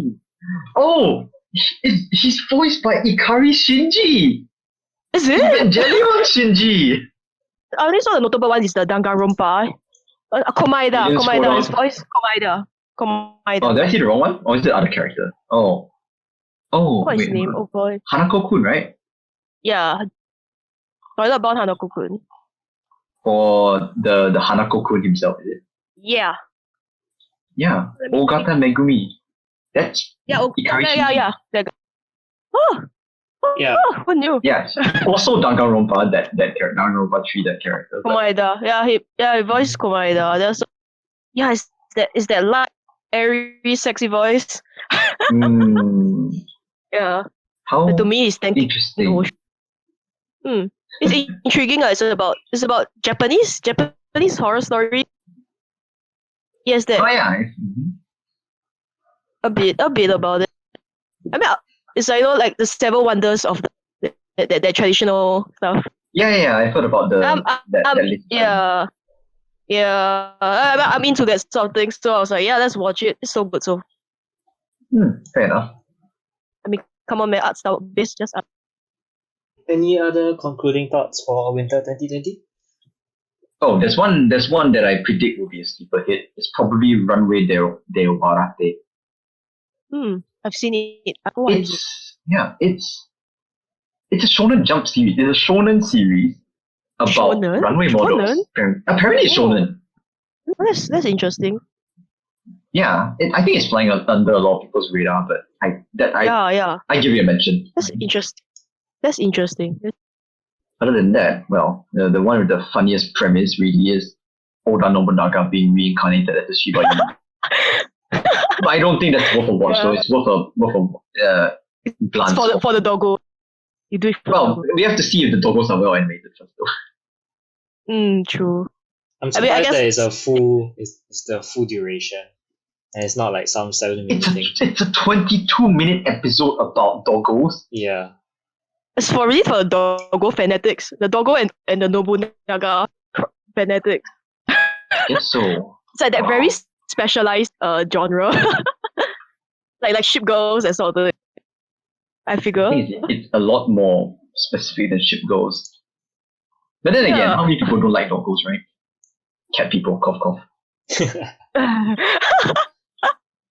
[SPEAKER 3] Oh, he's voiced by Ikari Shinji.
[SPEAKER 2] Is it?
[SPEAKER 3] Evangelion Shinji.
[SPEAKER 2] I only saw the notable one is the Danganronpa. Komaeda.
[SPEAKER 3] You didn't scroll
[SPEAKER 2] His
[SPEAKER 3] down?
[SPEAKER 2] voice. Komaeda.
[SPEAKER 3] Oh, did I see the wrong one? Or is it the other character? Oh,
[SPEAKER 2] What's his
[SPEAKER 3] wait.
[SPEAKER 2] name? Oh boy.
[SPEAKER 3] Hanako-kun, right?
[SPEAKER 2] Yeah. Toilet Bound Hanako-kun.
[SPEAKER 3] For the Hanako-kun himself, is it?
[SPEAKER 2] Yeah.
[SPEAKER 3] Yeah.
[SPEAKER 2] Let me
[SPEAKER 3] Ogata Megumi. That's Ikari Shinji.
[SPEAKER 2] Yeah. That guy. Oh,
[SPEAKER 1] Yeah.
[SPEAKER 2] who knew?
[SPEAKER 3] Yeah. Also Danganronpa, that character. Danganronpa 3, that character. But
[SPEAKER 2] Komaeda. He voiced Komaeda. Is that light, airy, sexy voice? Yeah.
[SPEAKER 3] how
[SPEAKER 2] But to me, it's thanking.
[SPEAKER 3] interesting.
[SPEAKER 2] It's intriguing. It's about Japanese horror story. Yes, that
[SPEAKER 3] Oh yeah.
[SPEAKER 2] a bit about it. I mean, it's like like the seven wonders of the traditional stuff.
[SPEAKER 3] Yeah, I've heard about that list.
[SPEAKER 2] Yeah. I'm into that sort of thing, so I was like, yeah, let's watch it. It's so good. So
[SPEAKER 3] Fair enough.
[SPEAKER 2] I mean, come on, man, art style base just art.
[SPEAKER 1] Any other concluding thoughts for winter 2020?
[SPEAKER 3] Oh, there's one that I predict will be a sleeper hit. It's probably Runway del Barate.
[SPEAKER 2] I've seen it.
[SPEAKER 3] It's a Shonen Jump series. It's a Shonen series about
[SPEAKER 2] Shonen?
[SPEAKER 3] runway models. Apparently it's Shonen.
[SPEAKER 2] That's interesting.
[SPEAKER 3] Yeah, I think it's flying under a lot of people's radar, but I give you a mention.
[SPEAKER 2] That's interesting.
[SPEAKER 3] Other than that, well, the one with the funniest premise really is Oda Nobunaga being reincarnated as a Shiba Inu. But I don't think that's worth a watch, so it's worth a glance.
[SPEAKER 2] For the doggo. You do it for the doggo.
[SPEAKER 3] We have to see if the doggos are well animated first, though.
[SPEAKER 2] True.
[SPEAKER 1] I'm surprised
[SPEAKER 2] guess
[SPEAKER 1] that it's the full duration. And it's not like some 7-minute thing.
[SPEAKER 3] It's a 22-minute episode about doggos.
[SPEAKER 1] Yeah.
[SPEAKER 2] It's for the doggo fanatics. The doggo and the Nobunaga fanatics.
[SPEAKER 3] Yes, so.
[SPEAKER 2] It's like that very specialized genre. like ship girls and sort of. I figure.
[SPEAKER 3] I think it's a lot more specific than ship girls. But then again, how many people don't like doggos, right? Cat people, cough cough.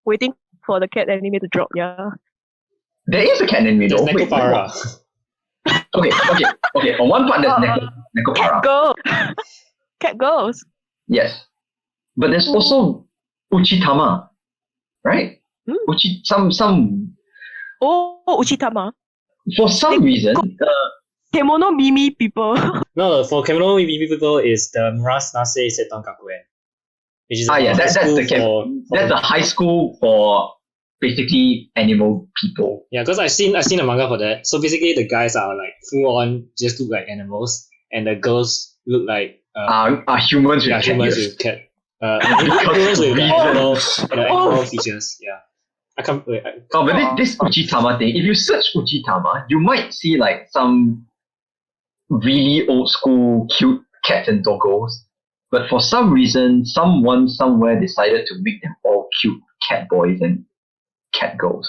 [SPEAKER 2] Waiting for the cat anime to drop, yeah.
[SPEAKER 3] There is a cat anime though.
[SPEAKER 1] There's Nekopara.
[SPEAKER 3] Okay. On one part, there's Nekopara.
[SPEAKER 2] Cat girls.
[SPEAKER 3] Yes. But there's also Uchitama, right?
[SPEAKER 2] Uchitama.
[SPEAKER 3] For some reason,
[SPEAKER 2] Kemono Mimi people.
[SPEAKER 1] No, for Kemono Mimi people is the Muras Nase Seton Gakuen. Which is
[SPEAKER 3] that's the camp. That's a high school for basically animal people.
[SPEAKER 1] Yeah, because I've seen a manga for that. So basically, the guys are like full on just look like animals, and the girls look like
[SPEAKER 3] Are humans with cat
[SPEAKER 1] humans
[SPEAKER 3] ears.
[SPEAKER 1] with cat. Humans with animal features. Yeah, I can't wait.
[SPEAKER 3] Oh, but this Uchitama thing, if you search Uchitama, you might see like some really old school cute cats and doggos. But for some reason, someone somewhere decided to make them all cute cat boys and cat girls.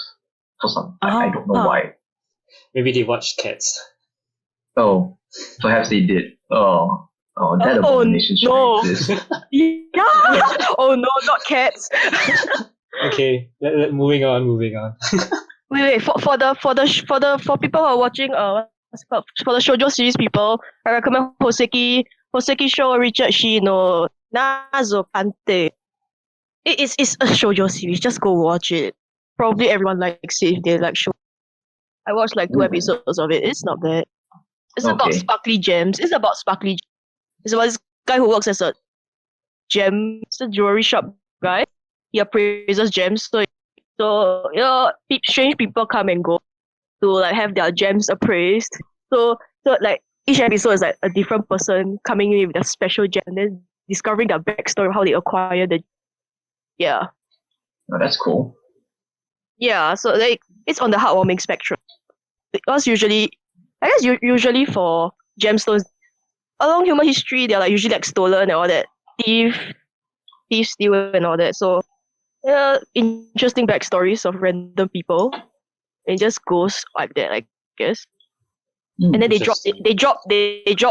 [SPEAKER 3] For some, I don't know why.
[SPEAKER 1] Maybe they watch Cats.
[SPEAKER 3] Oh, perhaps they did. Oh, that abomination should exist.
[SPEAKER 2] Yeah. Oh no, not cats.
[SPEAKER 1] Okay, moving on.
[SPEAKER 2] Wait. For people who are watching what's it called? For the shoujo series people, I recommend Hoseki show Richard Shino Nazo Kante. It's a shoujo series. Just go watch it. Probably everyone likes it if they like show. I watched like 2 episodes of it. It's not bad. It's about sparkly gems. It's about this guy who works as a jewelry shop guy. He appraises gems. So strange people come and go to like have their gems appraised. So like each episode is like a different person coming in with a special gem and then discovering their backstory of how they acquire the. Yeah.
[SPEAKER 3] Oh, that's cool.
[SPEAKER 2] Yeah. So like it's on the heartwarming spectrum. Because usually for gemstones along human history, they're like usually like stolen and all that. Thieves steal and all that. So interesting backstories of random people. It just goes like that, I guess. And then they drop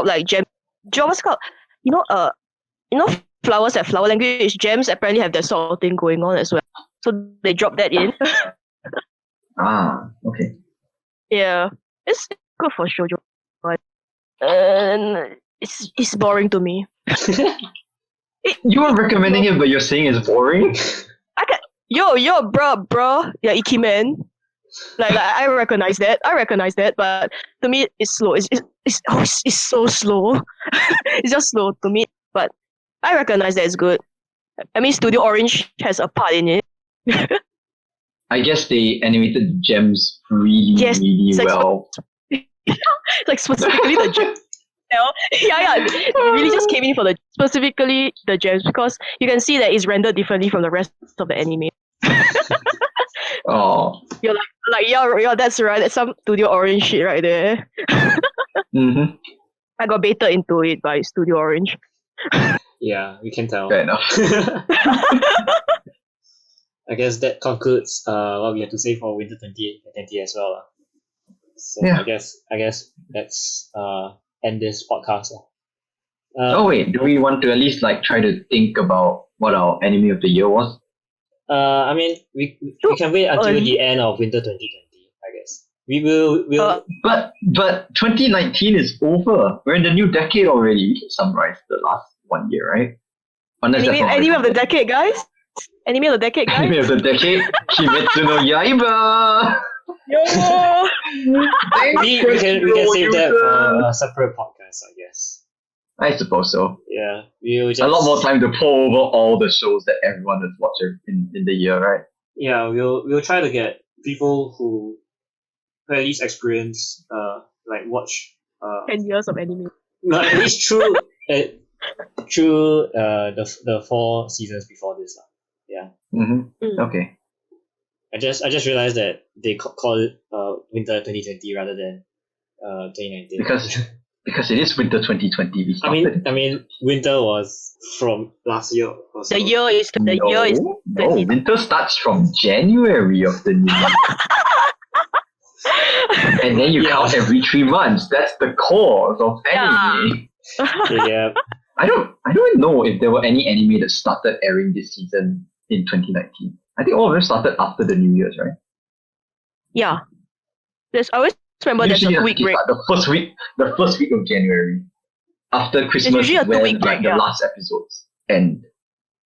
[SPEAKER 2] like gem. What's it called? You know flowers have flower language. Gems apparently have that sort of thing going on as well. So they drop that in.
[SPEAKER 3] Okay.
[SPEAKER 2] Yeah, it's good for shoujo, but it's boring to me.
[SPEAKER 3] You are recommending it, but you're saying it's boring.
[SPEAKER 2] Bro, yeah, Icky man. Like I recognize that, but to me it's slow. It's so slow. It's just slow to me, but I recognize that it's good. I mean, Studio Orange has a part in it.
[SPEAKER 3] I guess they animated gems really well.
[SPEAKER 2] Like specifically the gems. Yeah. They really just came in for specifically the gems because you can see that it's rendered differently from the rest of the anime.
[SPEAKER 3] Oh.
[SPEAKER 2] You're like yeah, that's right. That's some Studio Orange shit right there.
[SPEAKER 3] Mm-hmm.
[SPEAKER 2] I got baited into it by Studio Orange.
[SPEAKER 1] Yeah, we can tell.
[SPEAKER 3] Fair enough.
[SPEAKER 1] I guess that concludes what we have to say for Winter 2020 as well. So
[SPEAKER 3] yeah.
[SPEAKER 1] I guess let's end this podcast.
[SPEAKER 3] Wait, do we want to at least like try to think about what our anime of the year was?
[SPEAKER 1] I mean we can wait until the end of Winter 2020, I guess. We'll
[SPEAKER 3] But 2019 is over. We're in the new decade already. We can summarize the last 1 year, right?
[SPEAKER 2] Anime of the decade, guys. Anime of the decade, guys.
[SPEAKER 3] Anime of the decade. Kimetsu no Yaiba.
[SPEAKER 2] Yo.
[SPEAKER 1] we can save that for a separate podcast, I guess.
[SPEAKER 3] I suppose so.
[SPEAKER 1] Yeah, we'll just
[SPEAKER 3] a lot more time to pour over all the shows that everyone has watched in the year, right?
[SPEAKER 1] Yeah, we'll try to get people who at least experience like watch
[SPEAKER 2] 10 years of anime.
[SPEAKER 1] No, at least through the 4 seasons before this. Yeah.
[SPEAKER 3] Mm-hmm. Okay.
[SPEAKER 1] I just realized that they call it Winter 2020 rather than 2019.
[SPEAKER 3] Because it is Winter 2020.
[SPEAKER 1] I mean, winter was from last year. Also.
[SPEAKER 2] The year is.
[SPEAKER 3] No, winter starts from January of the new year. And then you count every 3 months. That's the cause of anime.
[SPEAKER 1] Yeah.
[SPEAKER 3] I don't know if there were any anime that started airing this season in 2019. I think all of them started after the New Year's, right?
[SPEAKER 2] Yeah. I always remember there's a 2-week break.
[SPEAKER 3] The first week of January. After Christmas is when the last episodes end.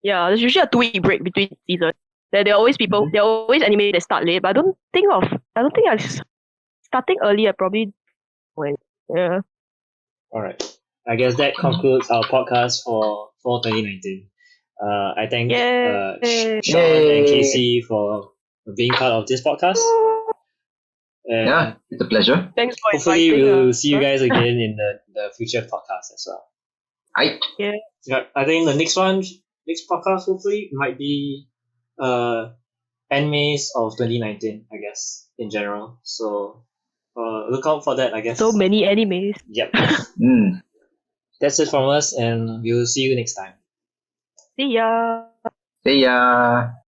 [SPEAKER 2] Yeah, there's usually a 2-week break between seasons. There are always anime that start late, but I don't think I'm starting earlier probably when. Yeah.
[SPEAKER 1] Alright. I guess that concludes our podcast for 2019. I thank Shawn and Kasey for being part of this podcast. And
[SPEAKER 3] Yeah, it's a pleasure.
[SPEAKER 2] Thanks for
[SPEAKER 1] hopefully
[SPEAKER 2] inviting
[SPEAKER 1] we'll
[SPEAKER 2] us.
[SPEAKER 1] see you guys again in the future podcast as well.
[SPEAKER 2] Yeah.
[SPEAKER 1] Yeah, I think the next podcast hopefully might be animes of 2019, I guess, in general. So look out for that, I guess.
[SPEAKER 2] So many animes.
[SPEAKER 1] Yep.
[SPEAKER 3] Mm.
[SPEAKER 1] That's it from us, and we'll see you next time.
[SPEAKER 2] See ya.
[SPEAKER 3] See ya.